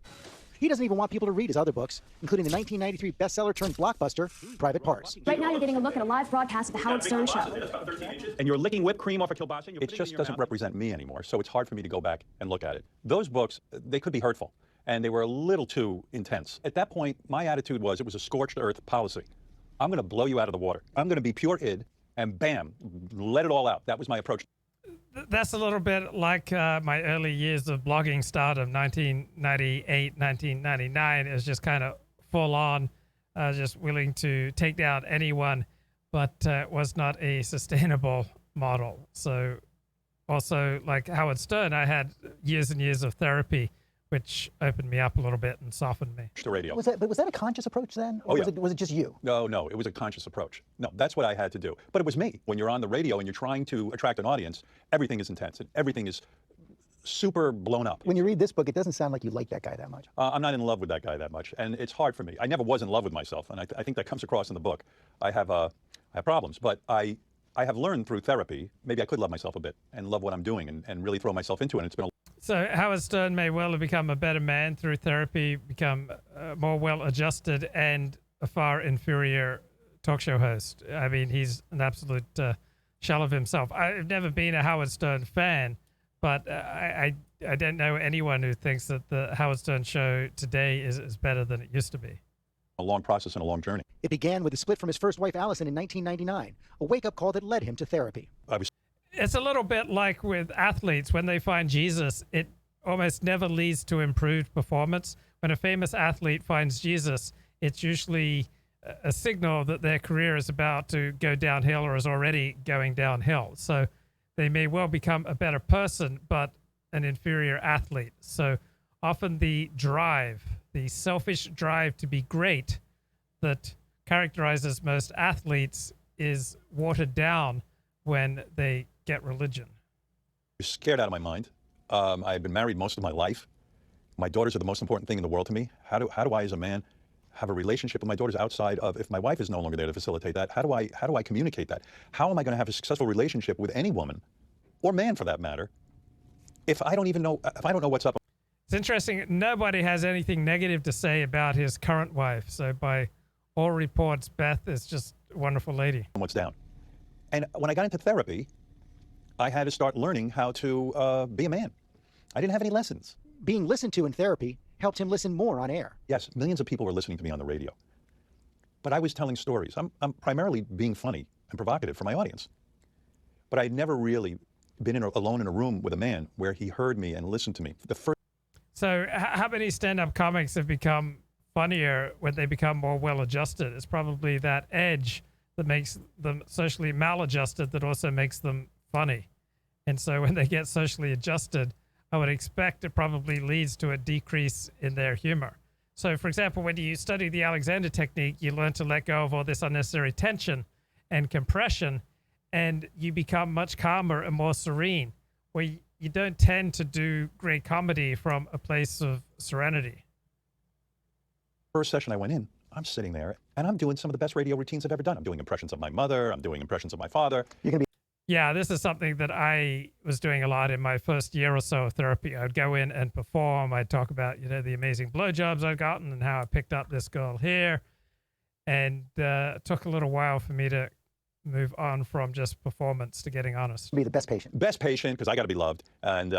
He doesn't even want people to read his other books, including the 1993 bestseller turned blockbuster, Private Parts. Right now, you're getting a look at a live broadcast of the Howard Stern Show. And you're licking whipped cream off a kielbasa? It just doesn't represent me anymore, so it's hard for me to go back and look at it. Those books, they could be hurtful, and they were a little too intense. At that point, my attitude was it was a scorched earth policy. I'm going to blow you out of the water. I'm going to be pure id, and bam, let it all out. That was my approach. That's a little bit like my early years of blogging stardom, 1998, 1999. It was just kind of full on, just willing to take down anyone, but was not a sustainable model. So also, like Howard Stern, I had years and years of therapy, which opened me up a little bit and softened me. The radio. Was that a conscious approach then? Or was it just you? No, it was a conscious approach. No, that's what I had to do. But it was me. When you're on the radio and you're trying to attract an audience, everything is intense and everything is super blown up. When you read this book, it doesn't sound like you like that guy that much. I'm not in love with that guy that much, and it's hard for me. I never was in love with myself, and I think that comes across in the book. I have problems, but I have learned through therapy, maybe I could love myself a bit and love what I'm doing and really throw myself into it. And it's been So Howard Stern may well have become a better man through therapy, become more well-adjusted and a far inferior talk show host. I mean, he's an absolute shell of himself. I've never been a Howard Stern fan, but I don't know anyone who thinks that the Howard Stern show today is better than it used to be. A long process and a long journey. It began with a split from his first wife, Allison, in 1999, a wake-up call that led him to therapy. It's a little bit like with athletes. When they find Jesus, it almost never leads to improved performance. When a famous athlete finds Jesus, it's usually a signal that their career is about to go downhill or is already going downhill. So they may well become a better person, but an inferior athlete. So often the drive, the selfish drive to be great that characterizes most athletes is watered down when they get religion. I'm scared out of my mind. I've been married most of my life. My daughters are the most important thing in the world to me. How do I, as a man, have a relationship with my daughters outside of, if my wife is no longer there to facilitate that, how do I communicate that? How am I going to have a successful relationship with any woman, or man for that matter, if I don't know what's up? It's interesting. Nobody has anything negative to say about his current wife. So by all reports, Beth is just a wonderful lady. What's down. And when I got into therapy, I had to start learning how to be a man. I didn't have any lessons. Being listened to in therapy helped him listen more on air. Yes, millions of people were listening to me on the radio. But I was telling stories. I'm primarily being funny and provocative for my audience. But I'd never really been alone in a room with a man where he heard me and listened to me. So how many stand-up comics have become funnier when they become more well-adjusted? It's probably that edge that makes them socially maladjusted that also makes them funny. And so when they get socially adjusted, I would expect it probably leads to a decrease in their humor. So, for example, when you study the Alexander technique, you learn to let go of all this unnecessary tension and compression, and you become much calmer and more serene, where you don't tend to do great comedy from a place of serenity. First session I went in, I'm sitting there, and I'm doing some of the best radio routines I've ever done. I'm doing impressions of my mother. I'm doing impressions of my father. Yeah, this is something that I was doing a lot in my first year or so of therapy. I'd go in and perform. I'd talk about, the amazing blowjobs I'd gotten and how I picked up this girl here. And it took a little while for me to move on from just performance to getting honest. Be the best patient. Best patient, because I got to be loved. And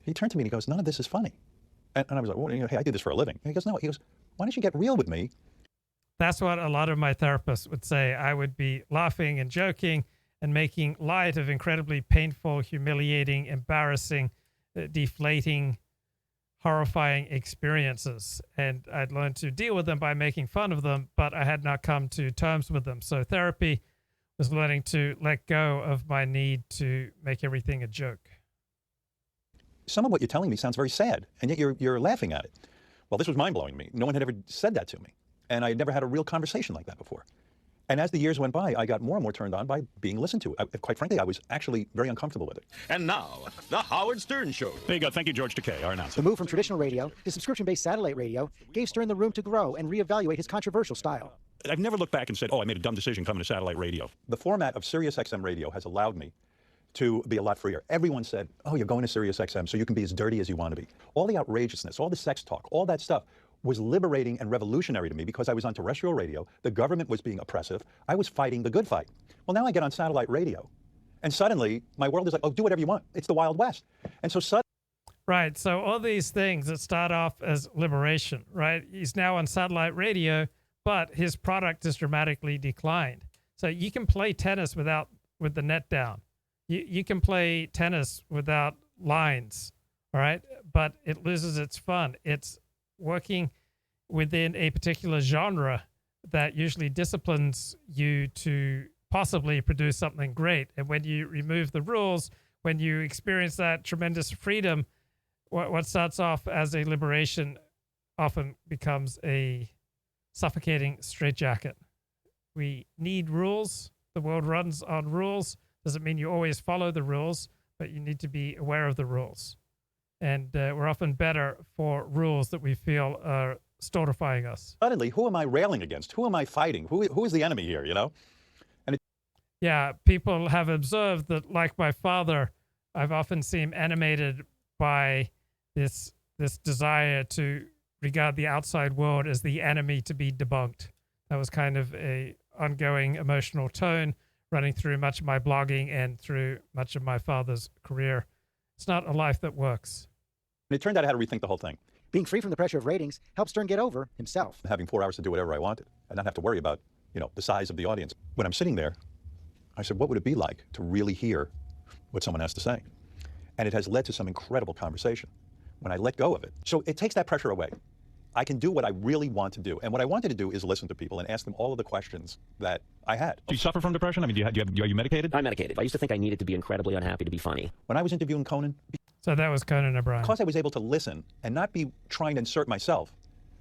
he turned to me and he goes, none of this is funny. And I was like, well, hey, I do this for a living. And he goes, no. He goes, why don't you get real with me? That's what a lot of my therapists would say. I would be laughing and joking and making light of incredibly painful, humiliating, embarrassing, deflating, horrifying experiences. And I'd learned to deal with them by making fun of them, but I had not come to terms with them. So therapy was learning to let go of my need to make everything a joke. Some of what you're telling me sounds very sad, and yet you're laughing at it. Well, this was mind-blowing to me. No one had ever said that to me, and I had never had a real conversation like that before. And as the years went by, I got more and more turned on by being listened to. Quite frankly, I was actually very uncomfortable with it. And now, the Howard Stern Show. There you go. Thank you, George Takei, our announcer. The move from traditional radio to subscription-based satellite radio gave Stern the room to grow and reevaluate his controversial style. I've never looked back and said, oh, I made a dumb decision coming to satellite radio. The format of Sirius XM radio has allowed me to be a lot freer. Everyone said, oh, you're going to Sirius XM, so you can be as dirty as you want to be. All the outrageousness, all the sex talk, all that stuff was liberating and revolutionary to me because I was on terrestrial radio. The government was being oppressive. I was fighting the good fight. Well, now I get on satellite radio, and suddenly my world is like, oh, do whatever you want. It's the Wild West. And so suddenly... Right, so all these things that start off as liberation, right? He's now on satellite radio, but his product has dramatically declined. So you can play tennis with the net down. You can play tennis without lines, all right? But it loses its fun. It's working within a particular genre that usually disciplines you to possibly produce something great. And when you remove the rules, when you experience that tremendous freedom, what starts off as a liberation often becomes a suffocating straitjacket. We need rules. The world runs on rules. Doesn't mean you always follow the rules, but you need to be aware of the rules. And we're often better for rules that we feel are stultifying us. Suddenly, who am I railing against? Who am I fighting? Who is the enemy here, Yeah, people have observed that, like my father, I've often seen animated by this desire to regard the outside world as the enemy to be debunked. That was kind of a ongoing emotional tone running through much of my blogging and through much of my father's career. It's not a life that works. And it turned out I had to rethink the whole thing. Being free from the pressure of ratings helped Stern get over himself. Having 4 hours to do whatever I wanted and not have to worry about, the size of the audience. When I'm sitting there, I said, what would it be like to really hear what someone has to say? And it has led to some incredible conversation when I let go of it. So it takes that pressure away. I can do what I really want to do. And what I wanted to do is listen to people and ask them all of the questions that I had. Do you suffer from depression? I mean, are you medicated? I'm medicated. I used to think I needed to be incredibly unhappy to be funny. When I was interviewing Conan... So that was Conan O'Brien. Because I was able to listen and not be trying to insert myself,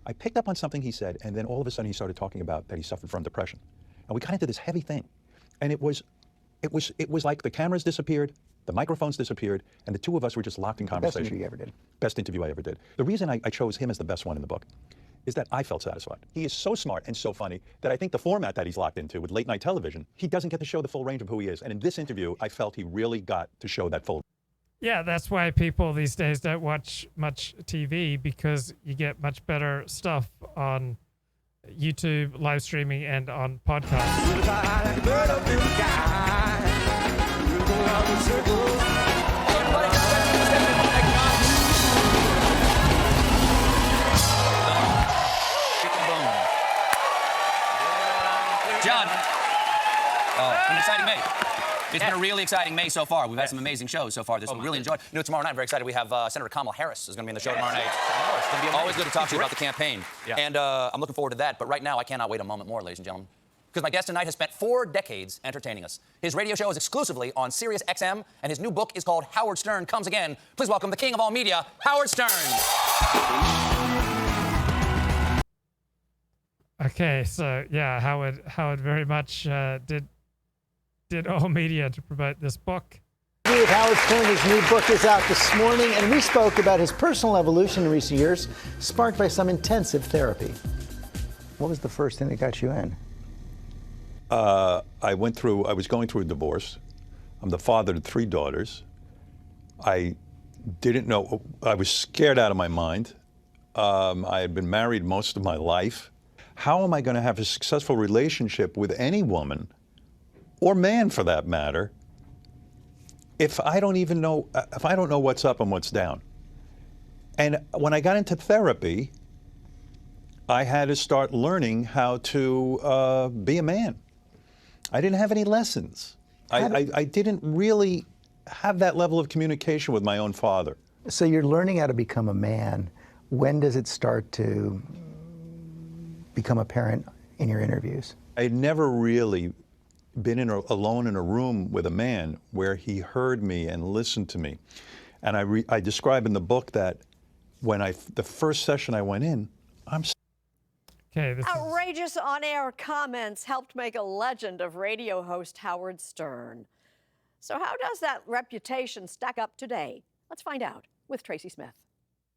I picked up on something he said, and then all of a sudden he started talking about that he suffered from depression. And we got into this heavy thing. And it was like the cameras disappeared, the microphones disappeared, and the two of us were just locked in conversation. Best interview you ever did. Best interview I ever did. The reason I chose him as the best one in the book is that I felt satisfied. He is so smart and so funny that I think the format that he's locked into with late night television, he doesn't get to show the full range of who he is. And in this interview, I felt he really got to show that full. Yeah, that's why people these days don't watch much TV, because you get much better stuff on YouTube, live streaming, and on podcasts. John, an exciting May. It's been a really exciting May so far. We've had some amazing shows so far this week. Really enjoyed. You know, tomorrow night, I'm very excited. We have Senator Kamala Harris is going to be in the show tomorrow night. It's going to be always good to talk to you about the campaign. And I'm looking forward to that. But right now, I cannot wait a moment more, ladies and gentlemen, because my guest tonight has spent 4 decades entertaining us. His radio show is exclusively on Sirius XM, and his new book is called Howard Stern Comes Again. Please welcome the king of all media, Howard Stern. Okay, so yeah, Howard very much did all media to promote this book. Howard Stern, his new book is out this morning, and we spoke about his personal evolution in recent years, sparked by some intensive therapy. What was the first thing that got you in? I was going through a divorce. I'm the father to 3 daughters. I didn't know, I was scared out of my mind. I had been married most of my life. How am I going to have a successful relationship with any woman, or man for that matter, if I don't know what's up and what's down? And when I got into therapy, I had to start learning how to be a man. I didn't have any lessons. I didn't really have that level of communication with my own father. So you're learning how to become a man. When does it start to become apparent in your interviews? I had never really been alone in a room with a man where he heard me and listened to me. And I describe in the book that when the first session I went in, Outrageous on-air comments helped make a legend of radio host Howard Stern. So how does that reputation stack up today? Let's find out with Tracy Smith.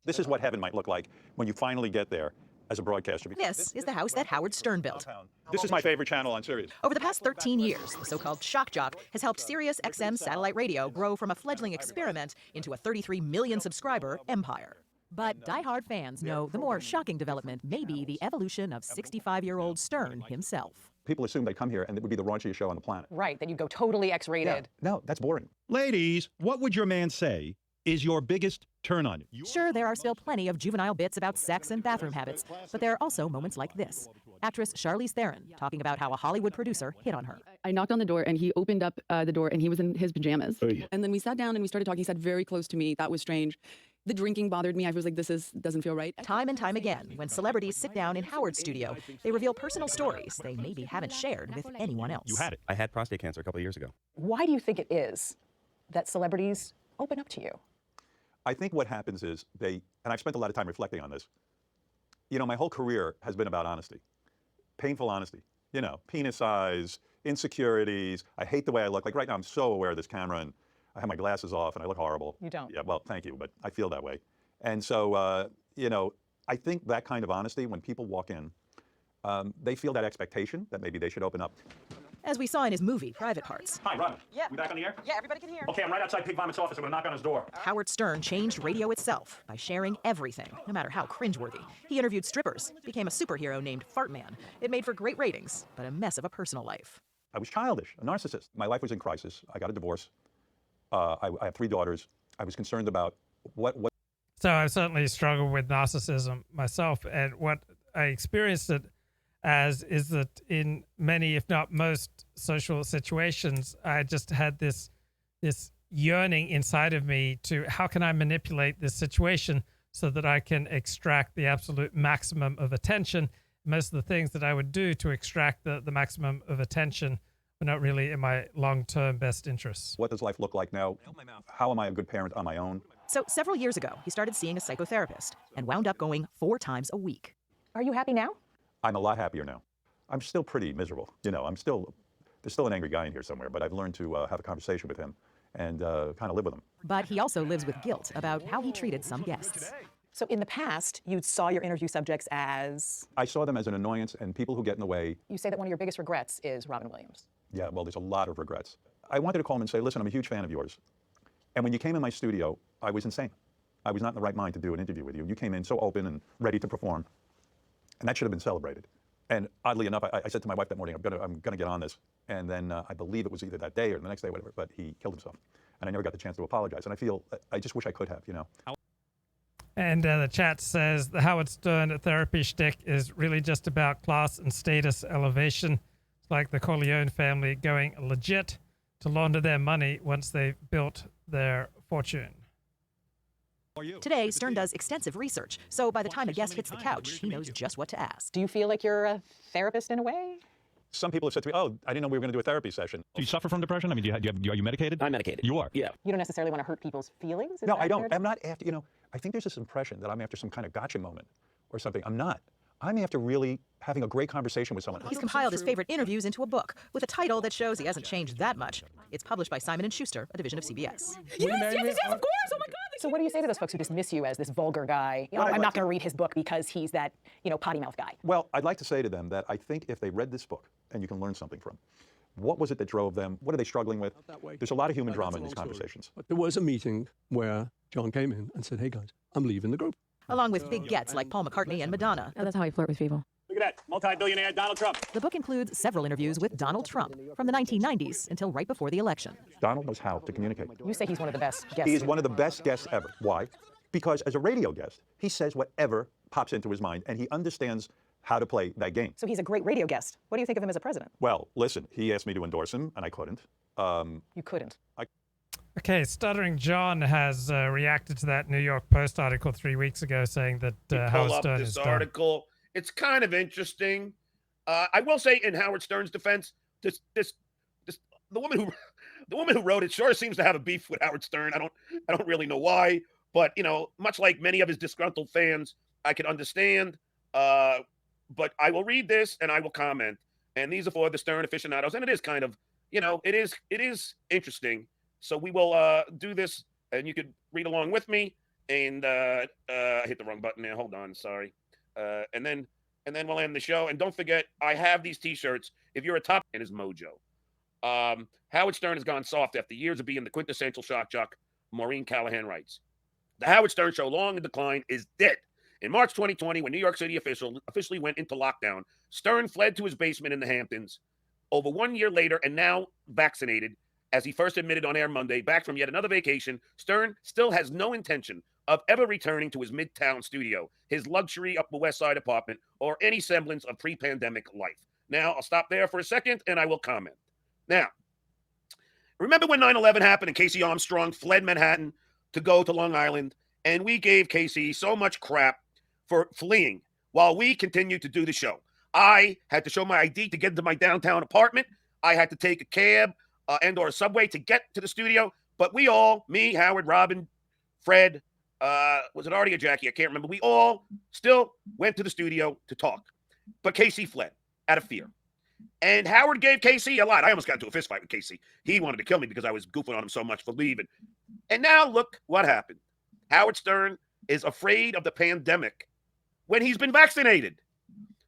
This is what heaven might look like when you finally get there as a broadcaster. This is the house that Howard Stern built. This is my favorite channel on Sirius. Over the past 13 years, the so-called shock jock has helped Sirius XM satellite radio grow from a fledgling experiment into a 33 million subscriber empire. But diehard fans know the more shocking development may be the evolution of 65-year-old Stern himself. People assume they come here and it would be the raunchiest show on the planet. Right, that you go totally X-rated. Yeah. No, that's boring. Ladies, what would your man say is your biggest turn on? Sure, there are still plenty of juvenile bits about sex and bathroom habits, but there are also moments like this. Actress Charlize Theron talking about how a Hollywood producer hit on her. I knocked on the door and he opened up the door and he was in his pajamas. Oy. And then we sat down and we started talking. He sat very close to me. That was strange. The drinking bothered me. I was like, doesn't feel right. Time and time again, when celebrities sit down in Howard's studio, they reveal personal stories they maybe haven't shared with anyone else. You had it. I had prostate cancer a couple of years ago. Why do you think it is that celebrities open up to you? I think what happens is and I've spent a lot of time reflecting on this. You know, my whole career has been about honesty, painful honesty. You know, penis size, insecurities. I hate the way I look. Like right now, I'm so aware of this camera and I have my glasses off and I look horrible. You don't. Yeah, well, thank you, but I feel that way. And so, you know, I think that kind of honesty, when people walk in, they feel that expectation that maybe they should open up. As we saw in his movie, Private Parts. Hi, Robin. Yeah. We back on the air? Yeah, everybody can hear. Okay, I'm right outside Pig Vomit's office. I'm going to knock on his door. Howard Stern changed radio itself by sharing everything, no matter how cringeworthy. He interviewed strippers, became a superhero named Fart Man. It made for great ratings, but a mess of a personal life. I was childish, a narcissist. My life was in crisis. I got a divorce. I have 3 daughters. I was concerned about what. So I've certainly struggled with narcissism myself, and what I experienced it as is that in many, if not most, social situations, I just had this yearning inside of me to how can I manipulate this situation so that I can extract the absolute maximum of attention. Most of the things that I would do to extract the maximum of attention were not really in my long-term best interests. What does life look like now? How am I a good parent on my own? So several years ago, he started seeing a psychotherapist and wound up going 4 times a week. Are you happy now? I'm a lot happier now. I'm still pretty miserable. You know, there's still an angry guy in here somewhere, but I've learned to have a conversation with him and kind of live with him. But he also lives with guilt about how he treated some guests. So in the past, you saw your interview subjects as? I saw them as an annoyance and people who get in the way. You say that one of your biggest regrets is Robin Williams. Yeah, well, there's a lot of regrets. I wanted to call him and say, listen, I'm a huge fan of yours. And when you came in my studio, I was insane. I was not in the right mind to do an interview with you. You came in so open and ready to perform, and that should have been celebrated. And oddly enough, I said to my wife that morning, I'm gonna get on this. And then I believe it was either that day or the next day, whatever, but he killed himself. And I never got the chance to apologize. And I just wish I could have, you know. And the chat says the Howard Stern therapy shtick is really just about class and status elevation. It's like the Corleone family going legit to launder their money once they've built their fortune. Today, Stern does extensive research, so by the time a guest hits the couch, he knows just what to ask. Do you feel like you're a therapist in a way? Some people have said to me, "Oh, I didn't know we were going to do a therapy session." Do you suffer from depression? I mean, are you medicated? I'm medicated. You are? Yeah. You don't necessarily want to hurt people's feelings? No, I don't. I'm not after, you know, I think there's this impression that I'm after some kind of gotcha moment or something. I'm not. I'm after really having a great conversation with someone. He's compiled his favorite interviews into a book with a title that shows he hasn't changed that much. It's published by Simon & Schuster, a division of CBS. Yes, of course! Oh my God! So what do you say to those folks who dismiss you as this vulgar guy? You know, I'm not going to read his book because he's that, you know, potty mouth guy. Well, I'd like to say to them that I think if they read this book, and you can learn something from, what was it that drove them? What are they struggling with? There's a lot of human drama in these conversations. But there was a meeting where John came in and said, "Hey guys, I'm leaving the group." Along with big gets like Paul McCartney and Madonna. Oh, that's how I flirt with people. Look at that, multi-billionaire Donald Trump. The book includes several interviews with Donald Trump from the 1990s until right before the election. Donald knows how to communicate. You say he's one of the best guests. He is one of the best guests ever. Why? Because as a radio guest, he says whatever pops into his mind, and he understands how to play that game. So he's a great radio guest. What do you think of him as a president? Well, listen, he asked me to endorse him, and I couldn't. You couldn't? Okay, Stuttering John has reacted to that New York Post article 3 weeks ago saying that Howard Stern is this article. It's kind of interesting. I will say, in Howard Stern's defense, the woman who wrote it sure seems to have a beef with Howard Stern. I don't really know why, but you know, much like many of his disgruntled fans, I can understand. But I will read this and I will comment. And these are for the Stern aficionados, and it is kind of, you know, it is interesting. So we will do this, and you could read along with me. And I hit the wrong button there. Hold on, sorry. And then we'll end the show. And don't forget, I have these T-shirts. If you're a top in his mojo, Howard Stern has gone soft after years of being the quintessential shock jock. Maureen Callahan writes, "The Howard Stern Show, long in decline, is dead. In March 2020, when New York City officially went into lockdown, Stern fled to his basement in the Hamptons. Over 1 year later, and now vaccinated, as he first admitted on air Monday, back from yet another vacation, Stern still has no intention of ever returning to his Midtown studio, his luxury Upper West Side apartment, or any semblance of pre-pandemic life." Now, I'll stop there for a second, and I will comment. Now, remember when 9/11 happened and Casey Armstrong fled Manhattan to go to Long Island, and we gave Casey so much crap for fleeing while we continued to do the show. I had to show my ID to get into my downtown apartment. I had to take a cab and or a subway to get to the studio. But we all, me, Howard, Robin, Fred, was it Artie or Jackie? I can't remember. We all still went to the studio to talk. But Casey fled out of fear. And Howard gave Casey a lot. I almost got into a fist fight with Casey. He wanted to kill me because I was goofing on him so much for leaving. And now look what happened. Howard Stern is afraid of the pandemic when he's been vaccinated.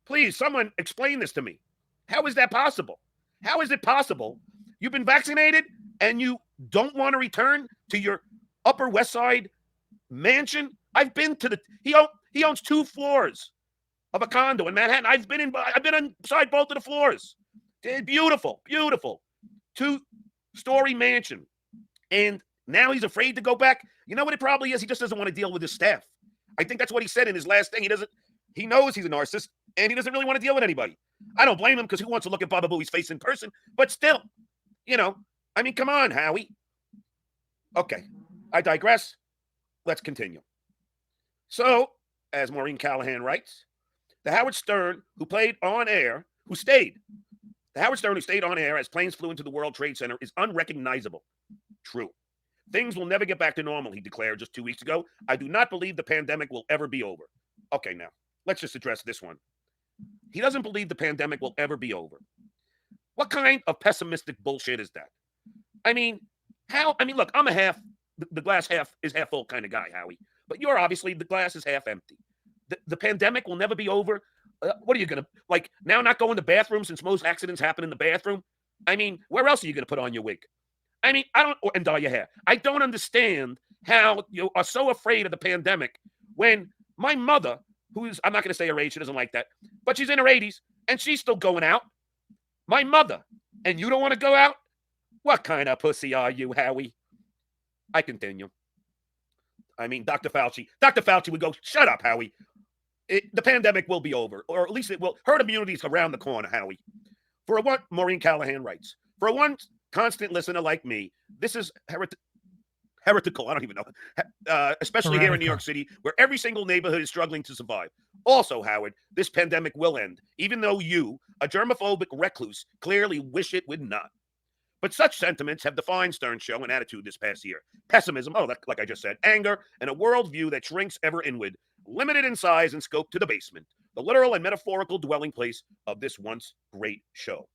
Please, someone explain this to me. How is that possible? How is it possible you've been vaccinated and you don't want to return to your Upper West Side mansion? I've been to he owns 2 floors of a condo in Manhattan. I've been inside both of the floors. Beautiful, beautiful 2-story mansion. And now he's afraid to go back. You know what it probably is? He just doesn't want to deal with his staff. I think that's what he said in his last thing. He knows he's a narcissist, and he doesn't really want to deal with anybody. I don't blame him, because who wants to look at Baba Booey's face in person? But still, you know, I mean, come on, Howie. Okay, I digress. Let's continue. So, as Maureen Callahan writes, the Howard Stern who stayed on air as planes flew into the World Trade Center is unrecognizable. True. Things will never get back to normal, he declared just 2 weeks ago. I do not believe the pandemic will ever be over. Okay, now, let's just address this one. He doesn't believe the pandemic will ever be over. What kind of pessimistic bullshit is that? I mean, look, I'm the glass is half full kind of guy, Howie. But you're obviously the glass is half empty. The pandemic will never be over. What are you going to, now not go in the bathroom since most accidents happen in the bathroom? I mean, where else are you going to put on your wig? I mean, and dye your hair. I don't understand how you are so afraid of the pandemic when my mother, who's, I'm not going to say her age, she doesn't like that, but she's in her 80s and she's still going out. My mother, and you don't want to go out? What kind of pussy are you, Howie? I continue. I mean, Dr. Fauci would go, shut up, Howie. The pandemic will be over, or at least it will. Herd immunity is around the corner, Howie. For one, Maureen Callahan writes, for one constant listener like me, this is heretical. I don't even know. Especially here in New York City, where every single neighborhood is struggling to survive. Also, Howard, this pandemic will end, even though you, a germophobic recluse, clearly wish it would not. But such sentiments have defined Stern's show and attitude this past year. Pessimism, like I just said, anger, and a worldview that shrinks ever inward, limited in size and scope to the basement, the literal and metaphorical dwelling place of this once great show.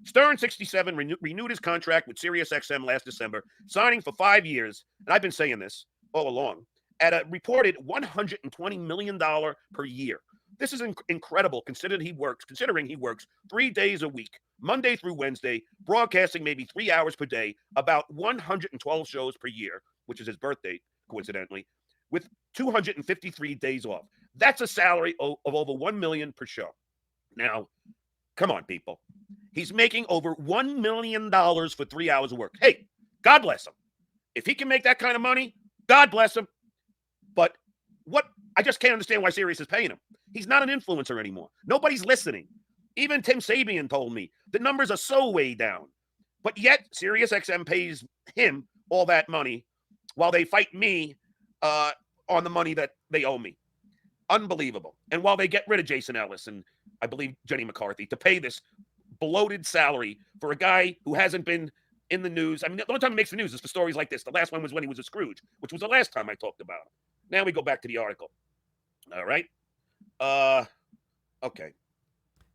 Stern, 67, renewed his contract with SiriusXM last December, signing for 5 years, and I've been saying this all along, at a reported $120 million per year. This is incredible considering he works 3 days a week, Monday through Wednesday, broadcasting maybe 3 hours per day, about 112 shows per year, which is his birthday, coincidentally, with 253 days off. That's a salary of over $1 million per show. Now, come on, people. He's making over $1 million for 3 hours of work. Hey, God bless him. If he can make that kind of money, God bless him. But I just can't understand why Sirius is paying him. He's not an influencer anymore. Nobody's listening. Even Tim Sabian told me the numbers are so way down. But yet, SiriusXM pays him all that money while they fight me on the money that they owe me. Unbelievable. And while they get rid of Jason Ellis and I believe Jenny McCarthy to pay this bloated salary for a guy who hasn't been in the news. I mean, the only time he makes the news is for stories like this. The last one was when he was a Scrooge, which was the last time I talked about him. Now we go back to the article. All right. Okay.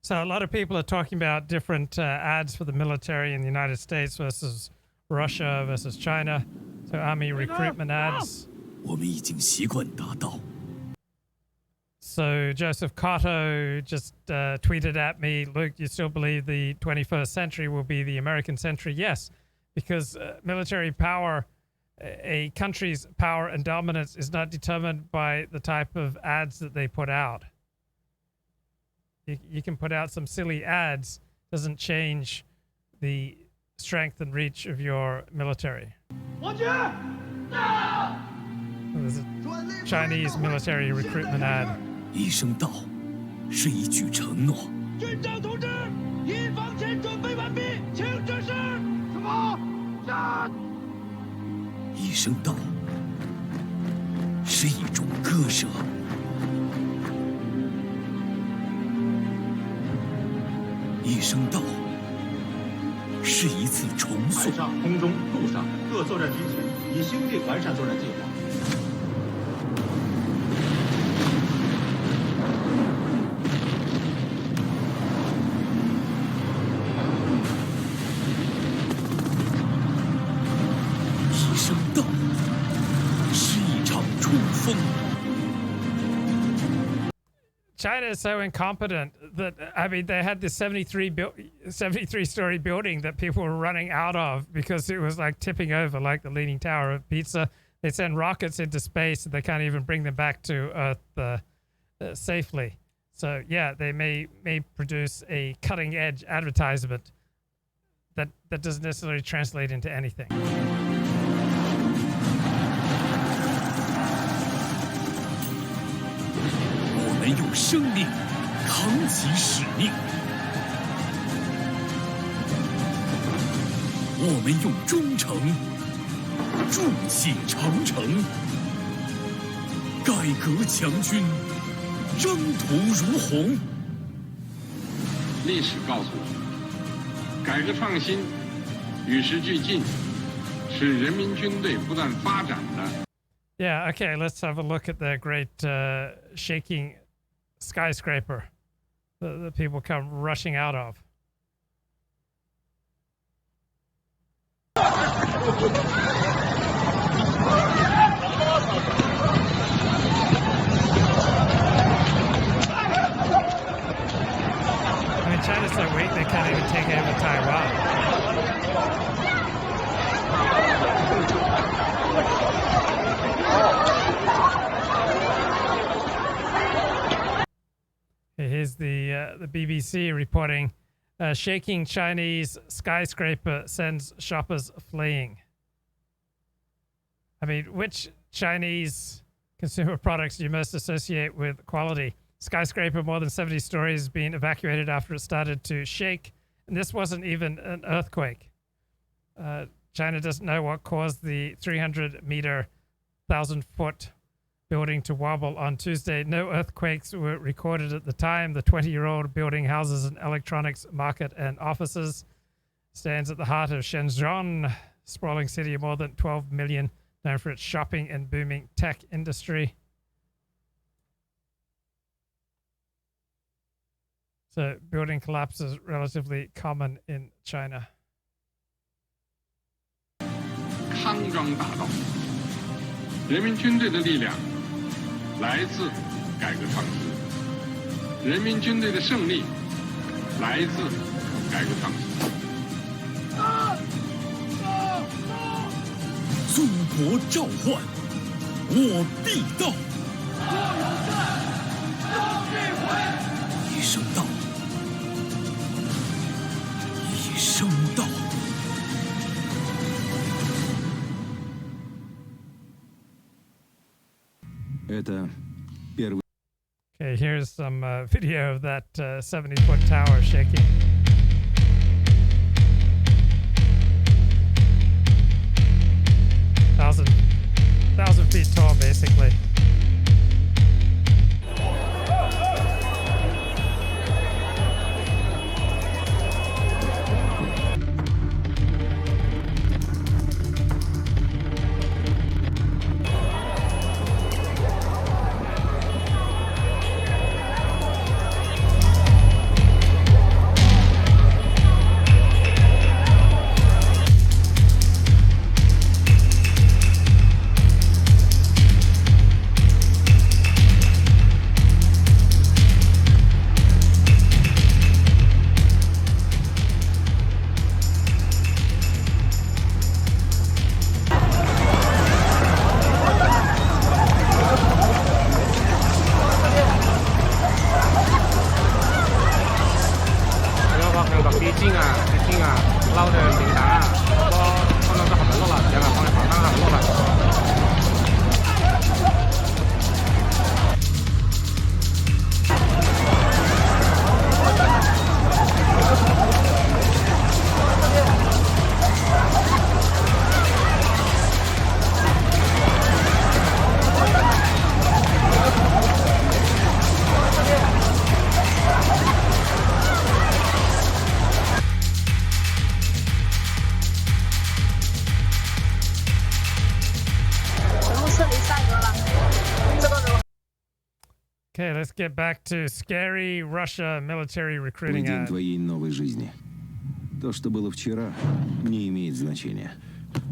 So a lot of people are talking about different ads for the military in the United States versus Russia versus China. So Army recruitment ads. So Joseph Cotto just tweeted at me, Luke, you still believe the 21st century will be the American century? Yes, because military power, a country's power and dominance is not determined by the type of ads that they put out. You can put out some silly ads, doesn't change the strength and reach of your military. There's a Chinese military recruitment ad. 一声道，是一句承诺。军长同志，营房前准备完毕，请指示。什么？战。一声道，是一种割舍。一声道，是一次重塑。海上、空中、陆上各作战军群已修订完善作战计划。 China is so incompetent that, I mean, they had this 73-story building that people were running out of because it was like tipping over like the Leaning Tower of Pisa. They send rockets into space and they can't even bring them back to Earth safely. So, yeah, they may produce a cutting-edge advertisement that doesn't necessarily translate into anything. 我们用生命扛起使命，我们用忠诚筑起长城，改革强军，征途如虹。历史告诉我们，改革创新与时俱进，是人民军队不断发展的。 Yeah, okay, let's have a look at the great shaking skyscraper that people come rushing out of. I mean, China's so weak they can't even take over Taiwan. the BBC reporting, shaking Chinese skyscraper sends shoppers fleeing. I mean, which Chinese consumer products do you most associate with quality? Skyscraper more than 70 stories being evacuated after it started to shake. And this wasn't even an earthquake. China doesn't know what caused the 300-meter, 1,000-foot building to wobble on Tuesday. No earthquakes were recorded at the time. The 20-year-old building houses an electronics market and offices. Stands at the heart of Shenzhen, sprawling city of more than 12 million, known for its shopping and booming tech industry. So building collapse is relatively common in China. 康庄大道，人民军队的力量来自改革创新，人民军队的胜利来自改革创新。祖国召唤，我必到。我有战，终必回。一生到，一生到。Это первый. Okay, here's some video of that 70-foot tower shaking. Thousand feet tall, basically. Okay, let's get back to scary Russia military recruiting День ad. твоей новой жизни. То, что было вчера, не имеет значения.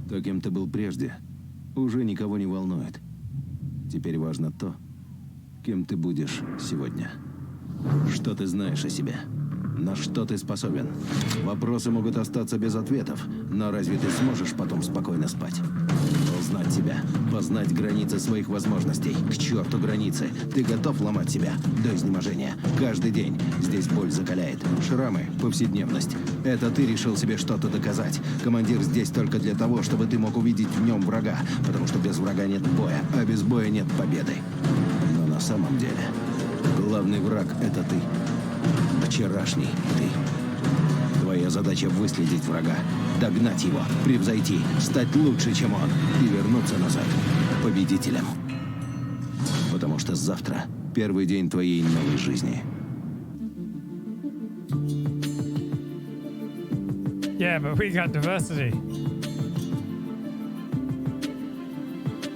То, кем ты был прежде, уже никого не волнует. Теперь важно то, кем ты будешь сегодня. Что ты знаешь о себе? На что ты способен? Вопросы могут остаться без ответов, но разве ты сможешь потом спокойно спать? Узнать себя, познать границы своих возможностей. К черту границы. Ты готов ломать себя до изнеможения. Каждый день здесь боль закаляет. Шрамы, повседневность. Это ты решил себе что-то доказать. Командир здесь только для того, чтобы ты мог увидеть в нем врага. Потому что без врага нет боя, а без боя нет победы. Но на самом деле главный враг — это ты. Вчерашний ты. Твоя задача — выследить врага, догнать его, превзойти, стать лучше, чем он, и вернуться назад победителем. Потому что завтра первый день твоей новой жизни. Yeah, but we got diversity.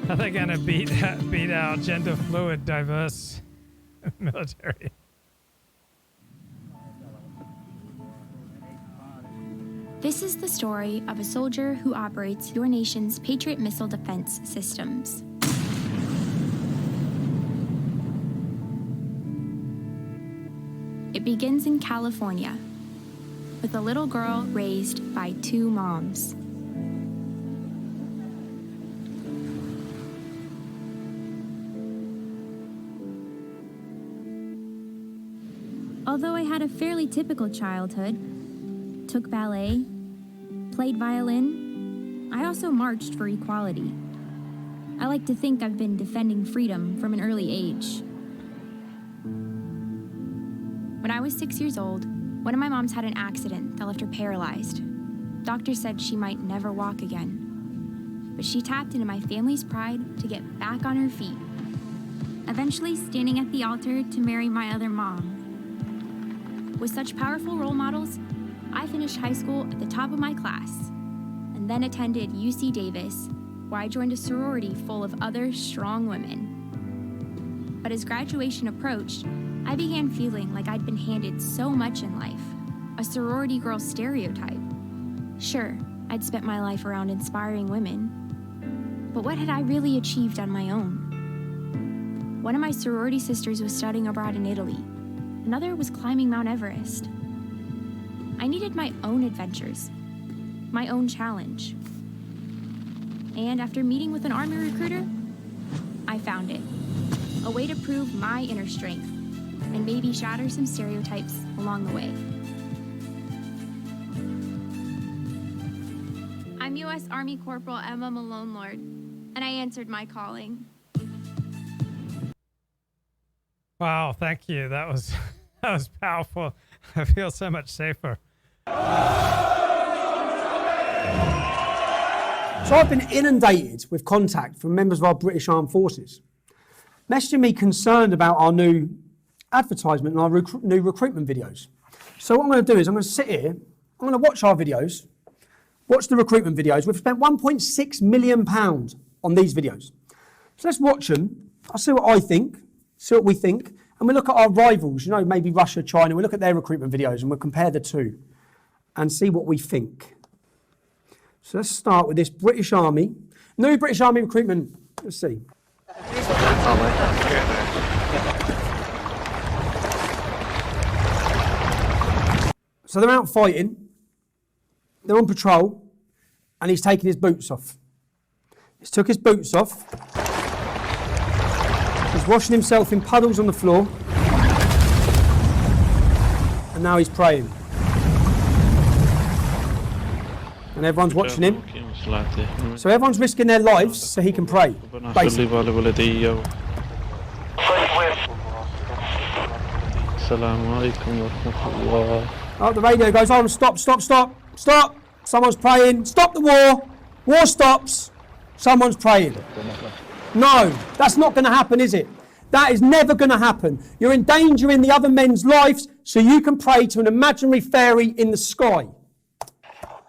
How are they gonna beat our gender fluid, diverse military? This is the story of a soldier who operates your nation's Patriot missile defense systems. It begins in California, with a little girl raised by two moms. Although I had a fairly typical childhood, took ballet, played violin, I also marched for equality. I like to think I've been defending freedom from an early age. When I was 6 years old, one of my moms had an accident that left her paralyzed. Doctors said she might never walk again. But she tapped into my family's pride to get back on her feet, eventually standing at the altar to marry my other mom. With such powerful role models, I finished high school at the top of my class, and then attended UC Davis, where I joined a sorority full of other strong women. But as graduation approached, I began feeling like I'd been handed so much in life, a sorority girl stereotype. Sure, I'd spent my life around inspiring women, but what had I really achieved on my own? One of my sorority sisters was studying abroad in Italy. Another was climbing Mount Everest. I needed my own adventures, my own challenge. And after meeting with an army recruiter, I found it. A way to prove my inner strength and maybe shatter some stereotypes along the way. I'm U.S. Army Corporal Emma Malone Lord, and I answered my calling. Wow, thank you. That was powerful. I feel so much safer. So I've been inundated with contact from members of our British Armed Forces, messaging me concerned about our new advertisement and our new recruitment videos. So what I'm going to do is I'm going to sit here, I'm going to watch our videos, watch the recruitment videos. We've spent £1.6 million on these videos. So let's watch them. I'll see what I think, see what we think, and we'll look at our rivals, you know, maybe Russia, China. We'll look at their recruitment videos and we'll compare the two and see what we think. So let's start with this British Army. New British Army recruitment. Let's see. So they're out fighting. They're on patrol. And he's taken his boots off. He's took his boots off. He's washing himself in puddles on the floor. And now he's praying. And everyone's watching him. So everyone's risking their lives so he can pray, basically. Oh, the radio goes on, stop. Someone's praying, stop the war. War stops, someone's praying. No, that's not going to happen, is it? That is never going to happen. You're endangering the other men's lives so you can pray to an imaginary fairy in the sky.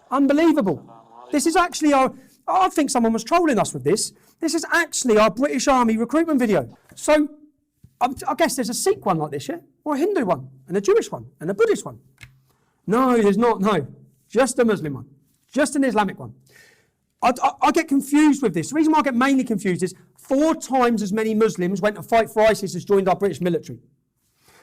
Unbelievable. This is actually I think someone was trolling us with this. This is actually our British Army recruitment video. So, I guess there's a Sikh one like this, yeah? Or a Hindu one, and a Jewish one, and a Buddhist one. No, there's not, no. Just a Muslim one. Just an Islamic one. I get confused with this. The reason why I get mainly confused is 4 times as many Muslims went to fight for ISIS as joined our British military.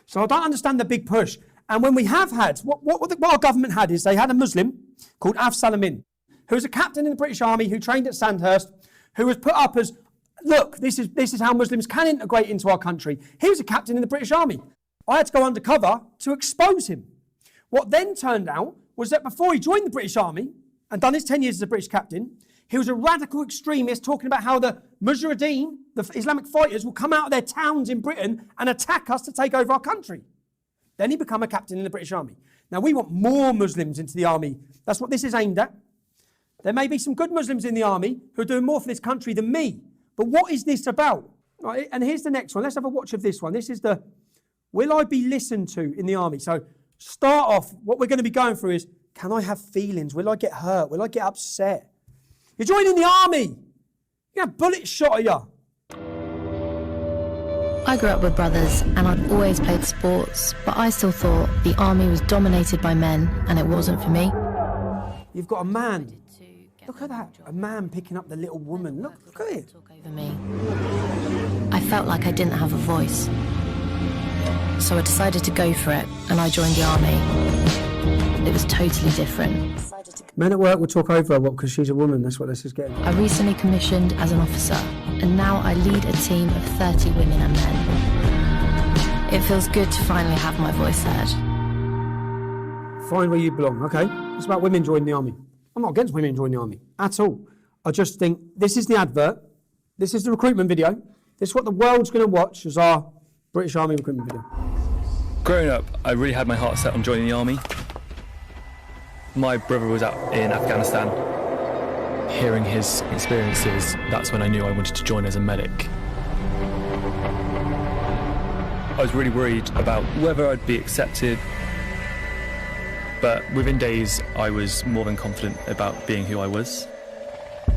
So I don't understand the big push. And when we have had, what our government had is they had a Muslim called Afzal Amin, who was a captain in the British Army, who trained at Sandhurst, who was put up as, look, this is how Muslims can integrate into our country. He was a captain in the British Army. I had to go undercover to expose him. What then turned out was that before he joined the British Army and done his 10 years as a British captain, he was a radical extremist talking about how the Mujahideen, the Islamic fighters, will come out of their towns in Britain and attack us to take over our country. Then he became a captain in the British Army. Now, we want more Muslims into the army. That's what this is aimed at. There may be some good Muslims in the army who are doing more for this country than me. But what is this about? Right, and here's the next one. Let's have a watch of this one. This is the, will I be listened to in the army? So start off, what we're going to be going through is, can I have feelings? Will I get hurt? Will I get upset? You're joining the army. You have bullets shot at you. I grew up with brothers and I'd always played sports, but I still thought the army was dominated by men and it wasn't for me. You've got a man. Look at that. A man picking up the little woman. Look at it. Over me. I felt like I didn't have a voice. So I decided to go for it and I joined the army. It was totally different. Men at work will talk over her because she's a woman. That's what this is getting. I recently commissioned as an officer, and now I lead a team of 30 women and men. It feels good to finally have my voice heard. Find where you belong. Okay, it's about women joining the army. I'm not against women joining the army at all. I just think this is the advert. This is the recruitment video. This is what the world's going to watch as our British Army recruitment video. Growing up, I really had my heart set on joining the army. My brother was out in Afghanistan. Hearing his experiences, that's when I knew I wanted to join as a medic. I was really worried about whether I'd be accepted, but within days I was more than confident about being who I was.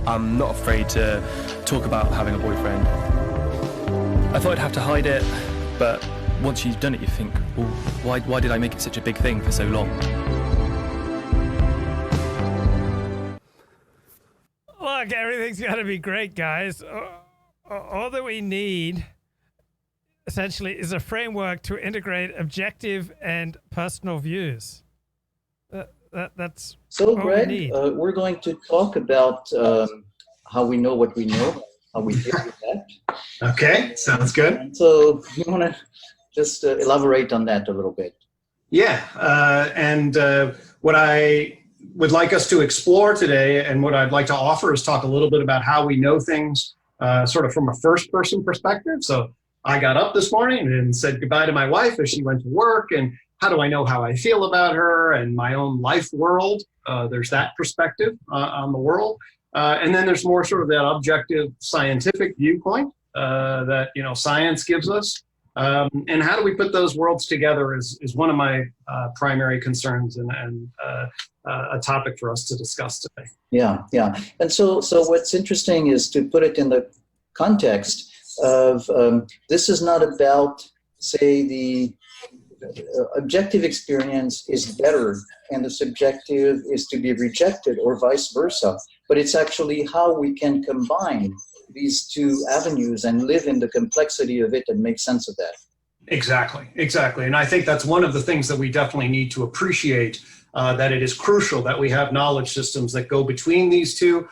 I'm not afraid to talk about having a boyfriend. I thought I'd have to hide it, but once you've done it you think, well, why did I make it such a big thing for so long? Look, everything's got to be great, guys. All that we need essentially is a framework to integrate objective and personal views. That's so, all Greg, we need. We're going to talk about how we know what we know, how we deal with that. Okay, sounds good. And so you want to just elaborate on that a little bit? Yeah, and what I would like us to explore today and what I'd like to offer is talk a little bit about how we know things sort of from a first-person perspective. So I got up this morning and said goodbye to my wife as she went to work, and how do I know how I feel about her and my own life world? There's that perspective on the world. And then there's more sort of that objective scientific viewpoint that, science gives us. And how do we put those worlds together is one of my primary concerns and a topic for us to discuss today. Yeah. And so what's interesting is to put it in the context of this is not about, say, the objective experience is better and the subjective is to be rejected or vice versa, but it's actually how we can combine these two avenues and live in the complexity of it and make sense of that. Exactly. And I think that's one of the things that we definitely need to appreciate, that it is crucial that we have knowledge systems that go between these two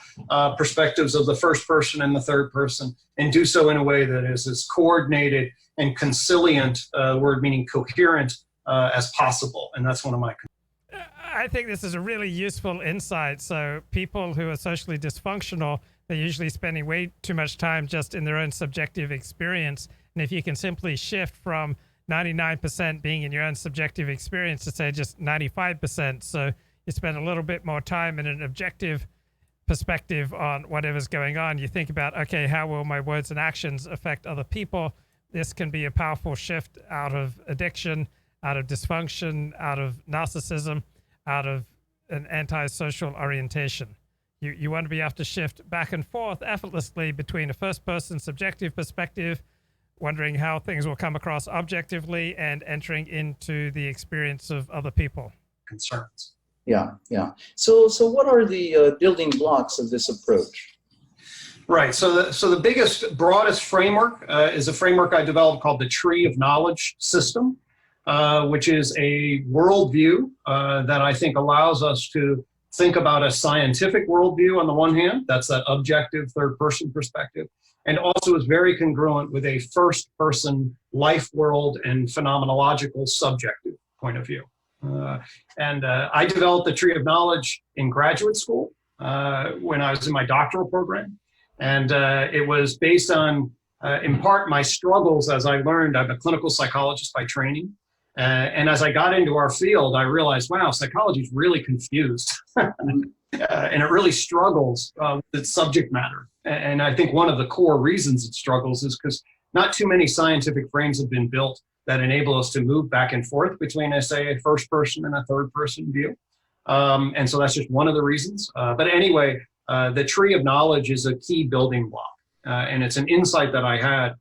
perspectives of the first person and the third person, and do so in a way that is as coordinated and conciliant, word meaning coherent, as possible. And that's one of my concerns. I think this is a really useful insight. So people who are socially dysfunctional, they're usually spending way too much time just in their own subjective experience. And if you can simply shift from 99% being in your own subjective experience to say just 95%, so you spend a little bit more time in an objective perspective on whatever's going on, you think about, okay, how will my words and actions affect other people? This can be a powerful shift out of addiction, out of dysfunction, out of narcissism, out of an antisocial orientation. You want to be able to shift back and forth effortlessly between a first-person subjective perspective, wondering how things will come across objectively, and entering into the experience of other people. Concerns. Yeah. So what are the building blocks of this approach? Right. So the biggest, broadest framework is a framework I developed called the Tree of Knowledge system, which is a worldview that I think allows us to think about a scientific worldview on the one hand, that's that objective third-person perspective, and also is very congruent with a first-person life world and phenomenological subjective point of view. And I developed the Tree of Knowledge in graduate school when I was in my doctoral program. And it was based on, in part, my struggles as I learned. I'm a clinical psychologist by training. And as I got into our field, I realized, wow, psychology is really confused. And it really struggles with its subject matter. And I think one of the core reasons it struggles is because not too many scientific frames have been built that enable us to move back and forth between, say, a first person and a third person view. And so that's just one of the reasons. But anyway, the Tree of Knowledge is a key building block. And it's an insight that I had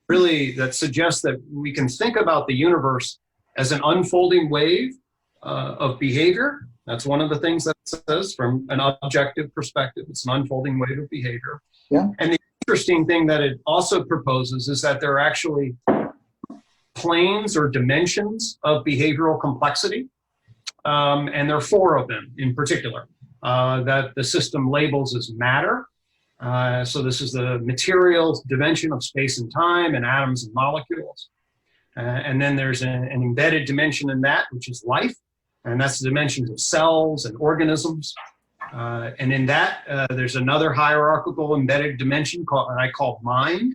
really that suggests that we can think about the universe as an unfolding wave of behavior. That's one of the things that it says from an objective perspective. It's an unfolding wave of behavior. Yeah. And the interesting thing that it also proposes is that there are actually planes or dimensions of behavioral complexity. And there are 4 of them in particular that the system labels as matter. So this is the material dimension of space and time and atoms and molecules. And then there's an embedded dimension in that, which is life. And that's the dimensions of cells and organisms. And in that, there's another hierarchical embedded dimension that I call mind.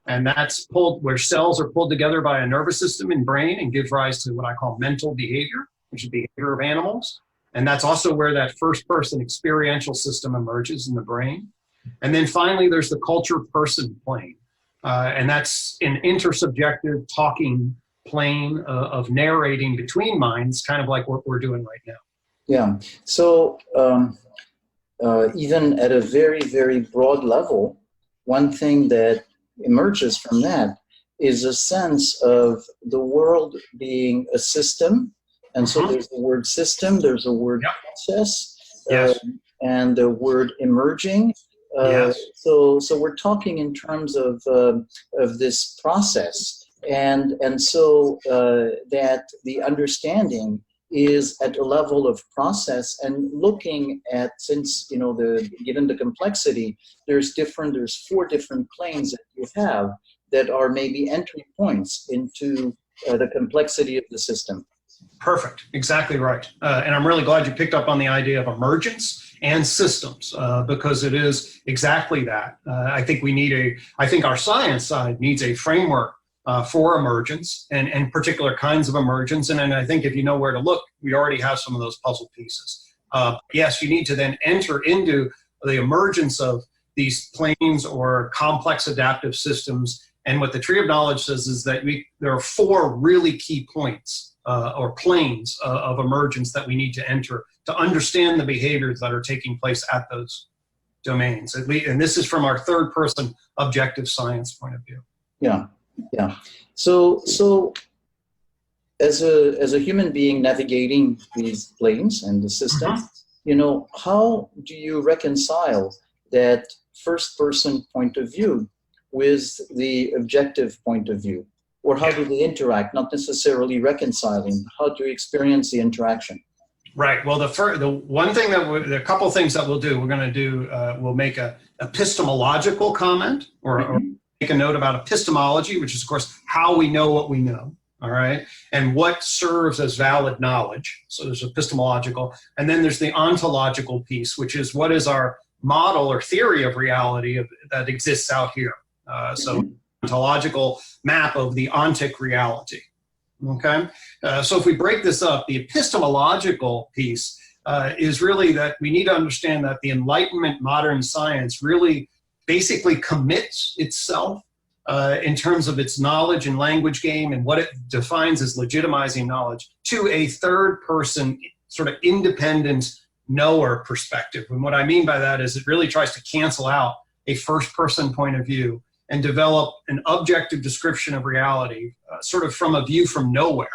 And that's where cells are pulled together by a nervous system and brain and gives rise to what I call mental behavior, which is behavior of animals. And that's also where that first person experiential system emerges in the brain. And then finally, there's the culture person plane. And that's an intersubjective talking plane of narrating between minds, kind of like what we're doing right now. Yeah. So even at a very, very broad level, one thing that emerges from that is a sense of the world being a system. And so there's the word system, there's a word process, and the word emerging. So we're talking in terms of this process, and so that the understanding is at a level of process, and looking at, since given the complexity, there's 4 different planes that you have that are maybe entry points into the complexity of the system. Perfect. Exactly right. And I'm really glad you picked up on the idea of emergence and systems, because it is exactly that. I think our science side needs a framework for emergence and particular kinds of emergence. And I think if you know where to look, we already have some of those puzzle pieces. Yes, you need to then enter into the emergence of these planes or complex adaptive systems. And what the Tree of Knowledge says is that there are 4 really key points or planes of emergence that we need to enter to understand the behaviors that are taking place at those domains. And this is from our third person objective science point of view. Yeah. So as a human being navigating these planes and the system, how do you reconcile that first person point of view with the objective point of view? Or how do they interact? Not necessarily reconciling. How do you experience the interaction? Right. Well, the one thing the couple things that we'll do, we're going to do, we'll make a epistemological comment or make a note about epistemology, which is, of course, how we know what we know. All right. And what serves as valid knowledge. So there's epistemological. And then there's the ontological piece, which is what is our model or theory of reality that exists out here. So ontological map of the ontic reality. Okay, so if we break this up, the epistemological piece is really that we need to understand that the Enlightenment modern science really basically commits itself in terms of its knowledge and language game and what it defines as legitimizing knowledge to a third person sort of independent knower perspective. And what I mean by that is it really tries to cancel out a first person point of view and develop an objective description of reality, sort of from a view from nowhere,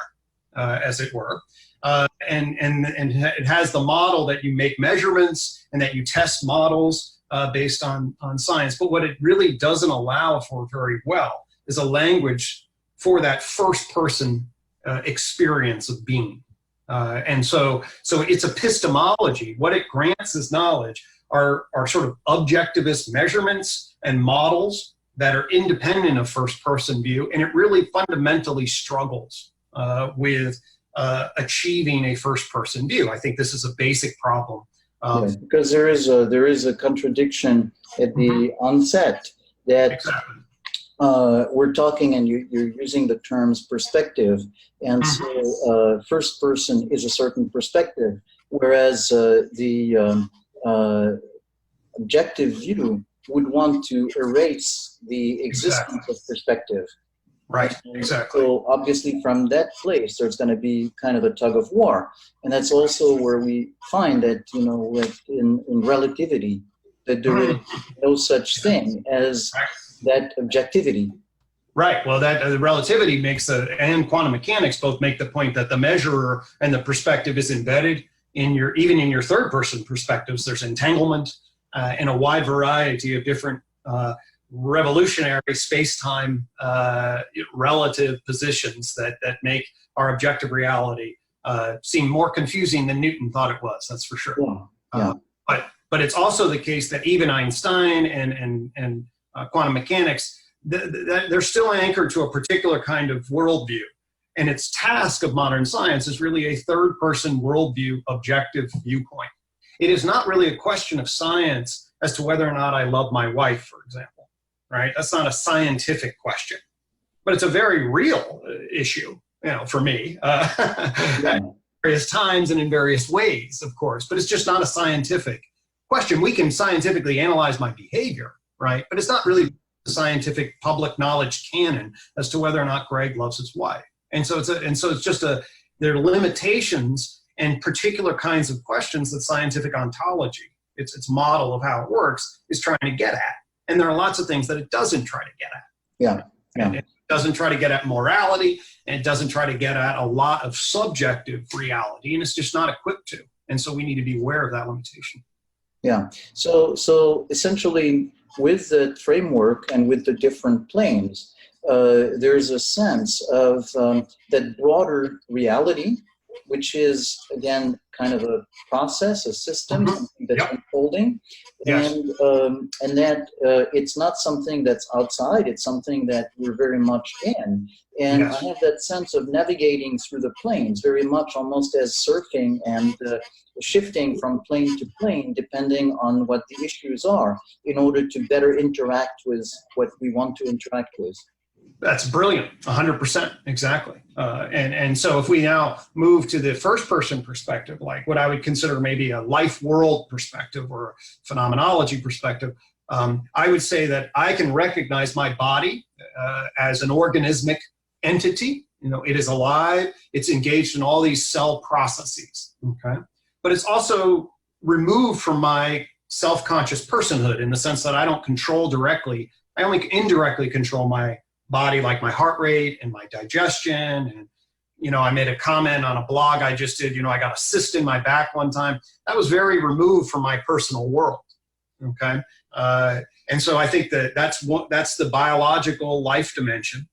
as it were. And it has the model that you make measurements and that you test models based on science. But what it really doesn't allow for very well is a language for that first person experience of being. And so its epistemology, what it grants as knowledge are sort of objectivist measurements and models that are independent of first-person view, and it really fundamentally struggles with achieving a first-person view. I think this is a basic problem. Because there is a contradiction at the onset that we're talking, and you're using the terms perspective, and so first person is a certain perspective, whereas the objective view would want to erase the existence of perspective. Right, exactly. So obviously from that place, there's going to be kind of a tug of war. And that's also where we find that, like in relativity, that there is no such thing as that objectivity. Right. Well, that the relativity makes and quantum mechanics both make the point that the measurer and the perspective is embedded in even in your third person perspectives. There's entanglement in a wide variety of different revolutionary space-time relative positions that make our objective reality seem more confusing than Newton thought it was. That's for sure. But it's also the case that even Einstein and quantum mechanics they're still anchored to a particular kind of worldview. And its task of modern science is really a third-person worldview, objective viewpoint. It is not really a question of science as to whether or not I love my wife, for example, right? That's not a scientific question, but it's a very real issue, for me, at various times and in various ways, of course, but it's just not a scientific question. We can scientifically analyze my behavior, right? But it's not really the scientific public knowledge canon as to whether or not Gregg loves his wife. And so it's just there are limitations and particular kinds of questions that scientific ontology, its model of how it works, is trying to get at. And there are lots of things that it doesn't try to get at. Yeah. And it doesn't try to get at morality, and it doesn't try to get at a lot of subjective reality, and it's just not equipped to. And so we need to be aware of that limitation. Yeah. So essentially, with the framework and with the different planes, there's a sense of that broader reality, which is, again, kind of a process, a system, something that's unfolding, and that it's not something that's outside, it's something that we're very much in. And I have that sense of navigating through the planes, very much almost as surfing and shifting from plane to plane, depending on what the issues are, in order to better interact with what we want to interact with. That's brilliant, 100%, exactly. And so if we now move to the first person perspective, like what I would consider maybe a life world perspective or a phenomenology perspective, I would say that I can recognize my body as an organismic entity. It is alive, it's engaged in all these cell processes, okay? But it's also removed from my self-conscious personhood in the sense that I don't control directly, I only indirectly control my body, like my heart rate and my digestion. And, I made a comment on a blog I just did, I got a cyst in my back one time. That was very removed from my personal world, okay? And so I think that's the biological life dimension.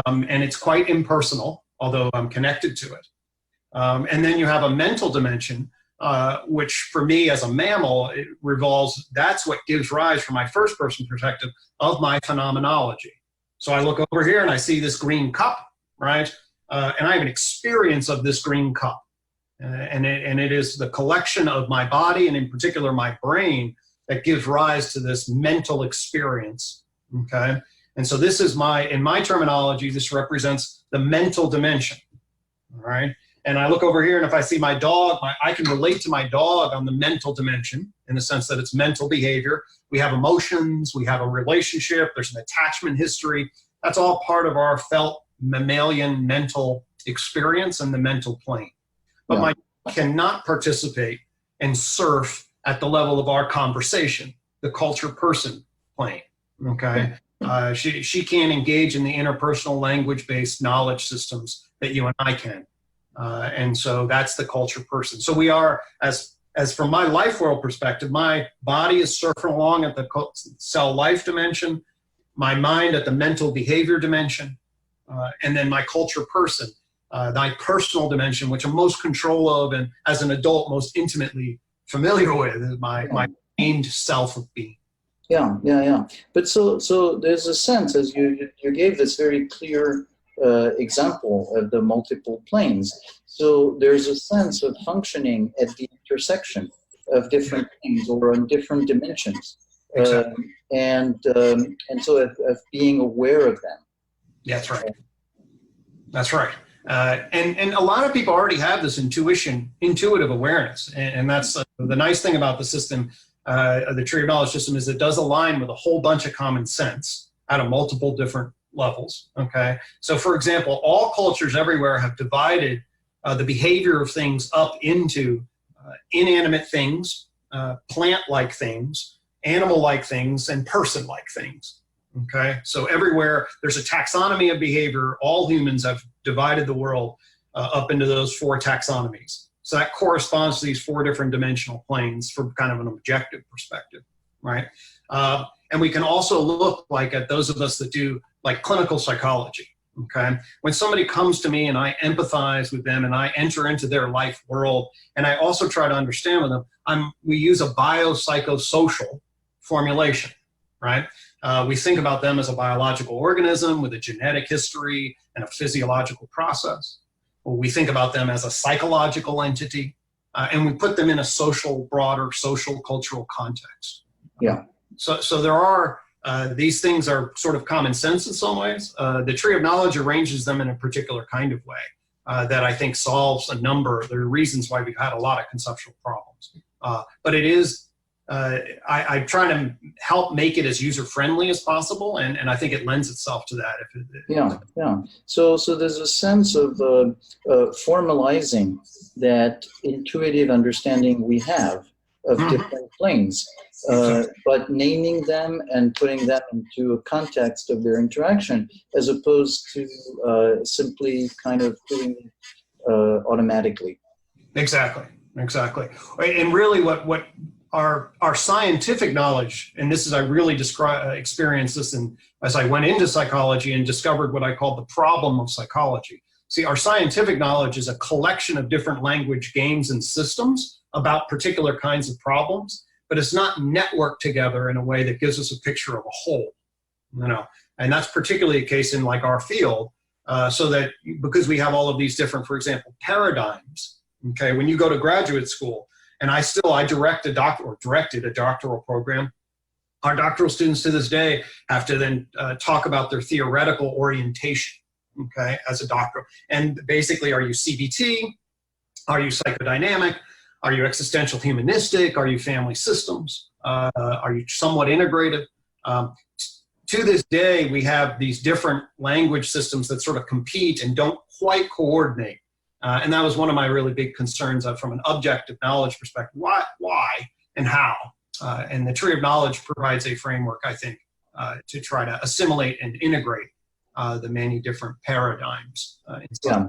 And it's quite impersonal, although I'm connected to it. And then you have a mental dimension, which for me as a mammal, that's what gives rise, from my first person perspective, of my phenomenology. So I look over here and I see this green cup, right? And I have an experience of this green cup. And it is the collection of my body, and in particular my brain, that gives rise to this mental experience, okay? And so this is in my terminology, this represents the mental dimension, all right? And I look over here, and if I see my dog, I can relate to my dog on the mental dimension, in the sense that it's mental behavior. We have emotions, we have a relationship, there's an attachment history. That's all part of our felt mammalian mental experience in the mental plane. But my dog cannot participate and surf at the level of our conversation, the culture person plane, okay? She can't engage in the interpersonal language-based knowledge systems that you and I can. And so that's the culture person. So we are, as from my life world perspective, my body is surfing along at the cell life dimension, my mind at the mental behavior dimension, and then my culture person, my personal dimension, which I'm most control of and as an adult most intimately familiar with, is my aimed self of being. Yeah. But so there's a sense, as you gave this very clear example of the multiple planes. So there's a sense of functioning at the intersection of different planes or on different dimensions, exactly. And so of being aware of them. That's right. That's right. And a lot of people already have this intuitive awareness, and that's the nice thing about the system, the tree of knowledge system, is it does align with a whole bunch of common sense out of multiple different levels, okay? So for example, all cultures everywhere have divided the behavior of things up into inanimate things, plant-like things, animal-like things, and person-like things, okay? So everywhere there's a taxonomy of behavior. All humans have divided the world up into those 4 taxonomies. So that corresponds to these 4 different dimensional planes from kind of an objective perspective, right? And we can also look like at those of us that do like clinical psychology, okay? When somebody comes to me and I empathize with them and I enter into their life world and I also try to understand with them, we use a biopsychosocial formulation, right? We think about them as a biological organism with a genetic history and a physiological process. Or we think about them as a psychological entity, and we put them in a broader social, cultural context. Yeah. So there are, these things are sort of common sense in some ways. The tree of knowledge arranges them in a particular kind of way that I think solves there are reasons why we've had a lot of conceptual problems. But it is, I try to help make it as user-friendly as possible, and I think it lends itself to that. Yeah. So there's a sense of formalizing that intuitive understanding we have of different planes, but naming them and putting them into a context of their interaction, as opposed to simply kind of doing it automatically. Exactly. And really what our scientific knowledge, and this is, I really experienced this as I went into psychology and discovered what I call the problem of psychology. See, our scientific knowledge is a collection of different language games and systems about particular kinds of problems, but it's not networked together in a way that gives us a picture of a whole, and that's particularly a case in like our field, so that because we have all of these different, for example, paradigms, okay, when you go to graduate school, and I directed a doctoral program. Our doctoral students to this day have to then talk about their theoretical orientation, okay, as a doctoral. And basically, are you CBT? Are you psychodynamic? Are you existential humanistic? Are you family systems? Are you somewhat integrative? To this day, we have these different language systems that sort of compete and don't quite coordinate. And that was one of my really big concerns from an objective knowledge perspective. Why and how? And the tree of knowledge provides a framework, I think, to try to assimilate and integrate the many different paradigms. Yeah.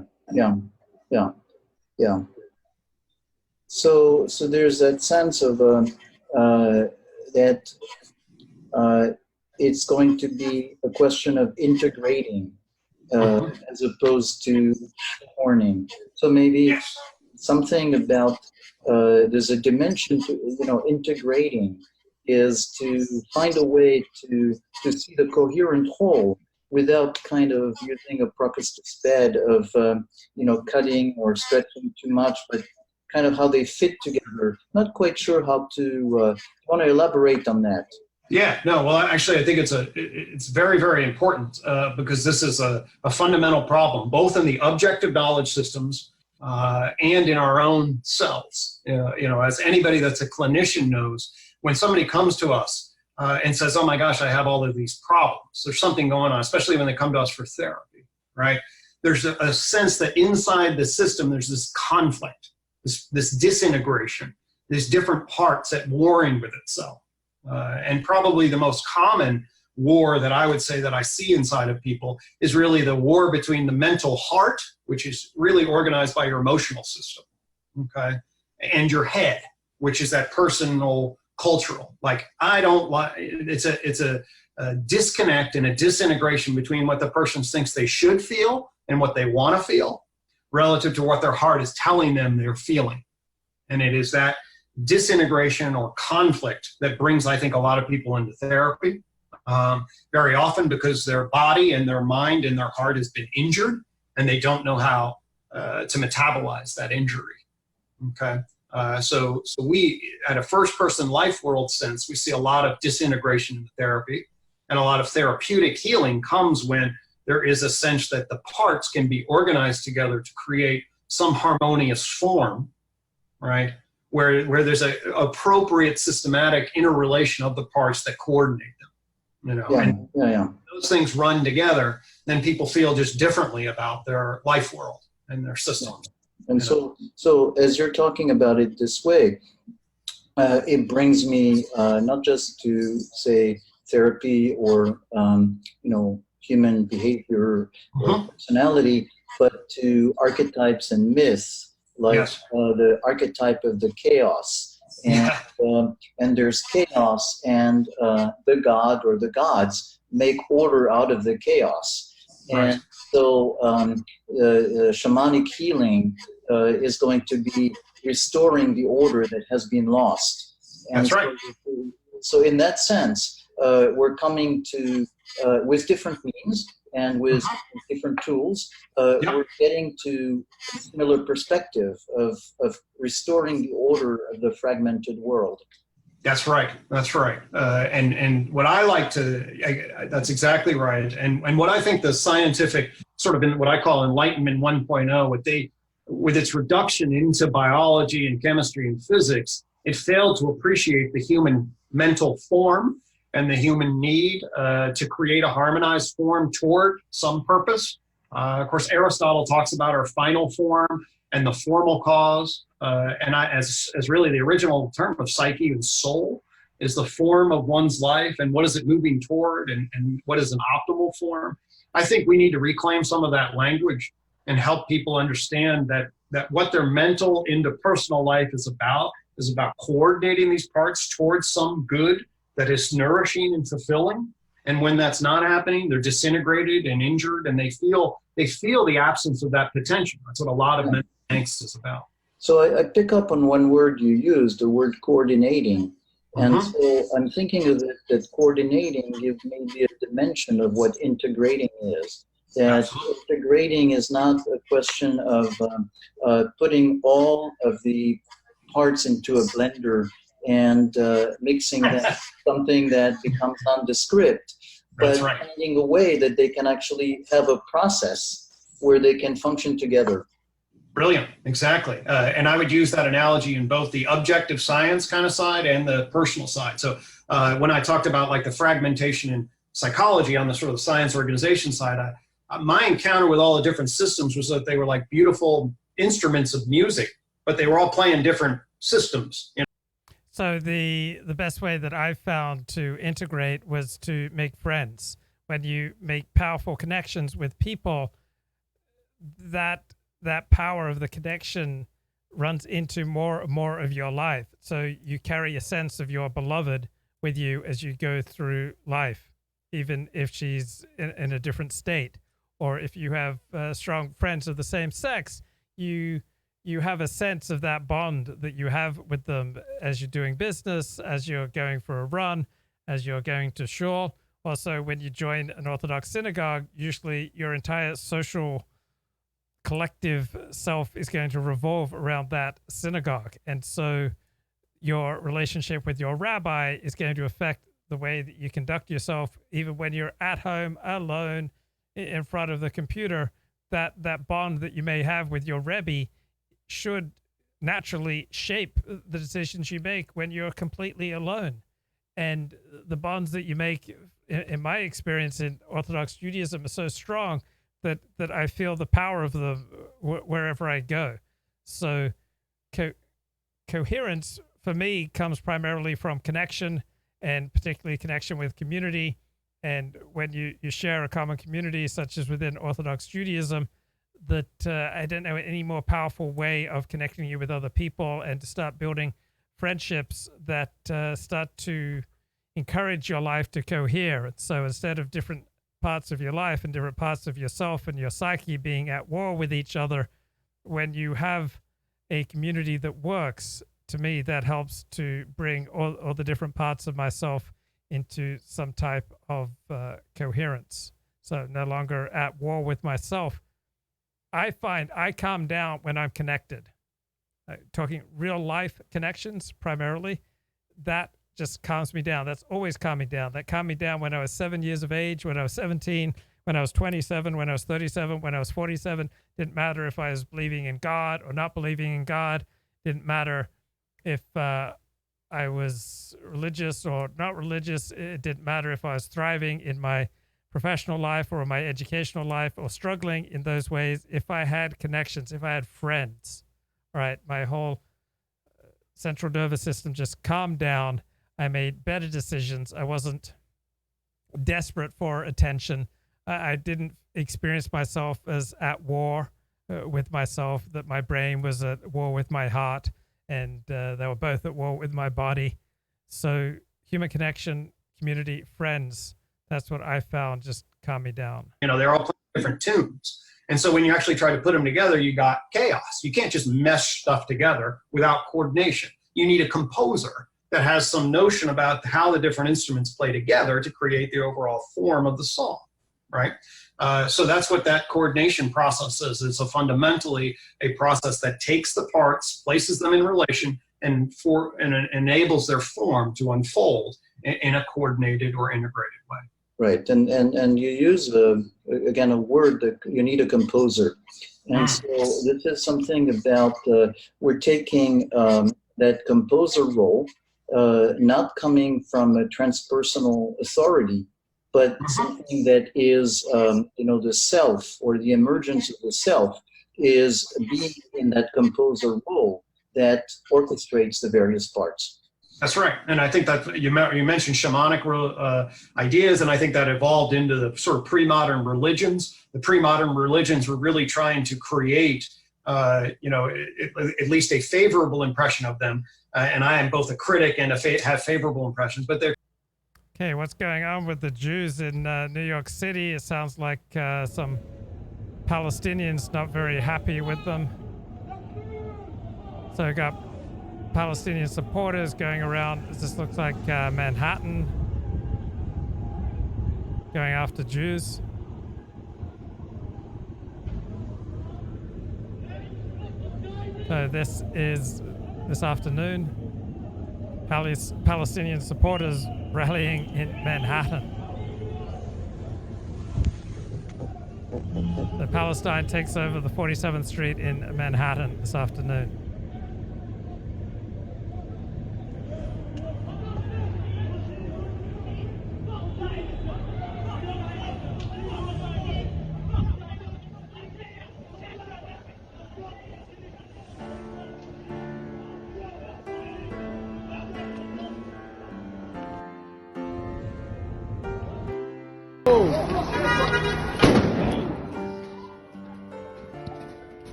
So there's that sense of that it's going to be a question of integrating as opposed to horning. So maybe something about there's a dimension to integrating is to find a way to see the coherent whole without kind of using a Procrustes bed of cutting or stretching too much, but kind of how they fit together. Not quite sure how to want to elaborate on that. Yeah, no, well, actually, I think it's very, very important because this is a fundamental problem, both in the objective knowledge systems and in our own selves. As anybody that's a clinician knows, when somebody comes to us and says, oh my gosh, I have all of these problems, there's something going on, especially when they come to us for therapy, right? There's a sense that inside the system, there's this conflict, this disintegration, these different parts at warring with itself. And probably the most common war that I would say that I see inside of people is really the war between the mental heart, which is really organized by your emotional system, okay, and your head, which is that personal, cultural. Like, I don't like, it's a disconnect and a disintegration between what the person thinks they should feel and what they want to feel relative to what their heart is telling them they're feeling. And it is that disintegration or conflict that brings, I think, a lot of people into therapy, very often because their body and their mind and their heart has been injured and they don't know how to metabolize that injury. Okay, so we, at a first-person life world sense, we see a lot of disintegration in therapy, and a lot of therapeutic healing comes when there is a sense that the parts can be organized together to create some harmonious form, right? Where there's an appropriate systematic interrelation of the parts that coordinate them, and those things run together, then people feel just differently about their life world and their systems. And so as you're talking about it this way, it brings me not just to say therapy or human behavior or personality, but to archetypes and myths. Like the archetype of the chaos, and there's chaos, and the god or the gods make order out of the chaos. And so shamanic healing is going to be restoring the order that has been lost. And so in that sense, we're coming to, with different means and with different tools, we're getting to a similar perspective of restoring the order of the fragmented world. That's right. That's right. And what I like to, that's exactly right. And what I think the scientific sort of what I call Enlightenment 1.0, with its reduction into biology and chemistry and physics, it failed to appreciate the human mental form and the human need to create a harmonized form toward some purpose. Of course, Aristotle talks about our final form and the formal cause. And as really the original term of psyche and soul is the form of one's life and what is it moving toward and what is an optimal form. I think we need to reclaim some of that language and help people understand that what their mental interpersonal life is about coordinating these parts towards some good that is nourishing and fulfilling. And when that's not happening, they're disintegrated and injured, and they feel the absence of that potential. That's what a lot of mental angst is about. So I pick up on one word you used, the word coordinating. And so I'm thinking of it that coordinating gives maybe a dimension of what integrating is. That integrating is not a question of putting all of the parts into a blender and mixing that something that becomes nondescript, but finding a way that they can actually have a process where they can function together. Brilliant, exactly. And I would use that analogy in both the objective science kind of side and the personal side. So when I talked about like the fragmentation in psychology on the sort of science organization side, my encounter with all the different systems was that they were like beautiful instruments of music, but they were all playing different systems. You know? So the best way that I've found to integrate was to make friends. When you make powerful connections with people, that power of the connection runs into more of your life. So you carry a sense of your beloved with you as you go through life, even if she's in a different state. Or if you have strong friends of the same sex, you have a sense of that bond that you have with them as you're doing business, as you're going for a run, as you're going to shul. Also, when you join an Orthodox synagogue, usually your entire social collective self is going to revolve around that synagogue. And so your relationship with your rabbi is going to affect the way that you conduct yourself, even when you're at home alone in front of the computer. That bond that you may have with your Rebbe should naturally shape the decisions you make when you're completely alone. And the bonds that you make, in my experience in Orthodox Judaism, are so strong that I feel the power of them wherever I go. So coherence for me comes primarily from connection, and particularly connection with community. And when you share a common community, such as within Orthodox Judaism, that I don't know any more powerful way of connecting you with other people and to start building friendships that start to encourage your life to cohere. So instead of different parts of your life and different parts of yourself and your psyche being at war with each other, when you have a community that works, to me, that helps to bring all the different parts of myself into some type of coherence. So no longer at war with myself. I find I calm down when I'm connected. Talking real life connections primarily, that just calms me down. That's always calming down. That calmed me down when I was 7 years of age, when I was 17, when I was 27, when I was 37, when I was 47. Didn't matter if I was believing in God or not believing in God. Didn't matter if I was religious or not religious. It didn't matter if I was thriving in my professional life or my educational life or struggling in those ways. If I had connections, if I had friends, right, my whole central nervous system just calmed down. I made better decisions. I wasn't desperate for attention. I didn't experience myself as at war with myself, that my brain was at war with my heart, and they were both at war with my body. So human connection, community, friends, that's what I found just calm me down. You know, they're all playing different tunes. And so when you actually try to put them together, you got chaos. You can't just mesh stuff together without coordination. You need a composer that has some notion about how the different instruments play together to create the overall form of the song, right? So that's what that coordination process is. It's fundamentally a process that takes the parts, places them in relation, and enables their form to unfold in a coordinated or integrated way. Right, and you use again a word that you need a composer, and so this is something about we're taking that composer role, not coming from a transpersonal authority, but something that is the self or the emergence of the self is being in that composer role that orchestrates the various parts. That's right, and I think that you mentioned shamanic ideas, and I think that evolved into the sort of pre-modern religions. The pre-modern religions were really trying to create, at least a favorable impression of them. And I am both a critic and have favorable impressions, but they're. Okay, what's going on with the Jews in New York City? It sounds like some Palestinians not very happy with them. So we got Palestinian supporters going around. This looks like Manhattan going after Jews. So this is this afternoon. Palestinian supporters rallying in Manhattan. So Palestine takes over the 47th Street in Manhattan this afternoon.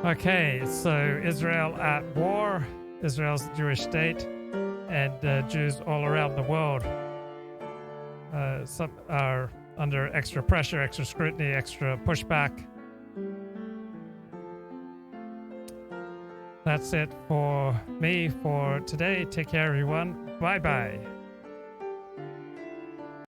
Okay, so Israel at war, Israel's a Jewish state, and Jews all around the world some are under extra pressure, extra scrutiny, extra pushback. That's it for me for today. Take care, everyone. Bye-bye.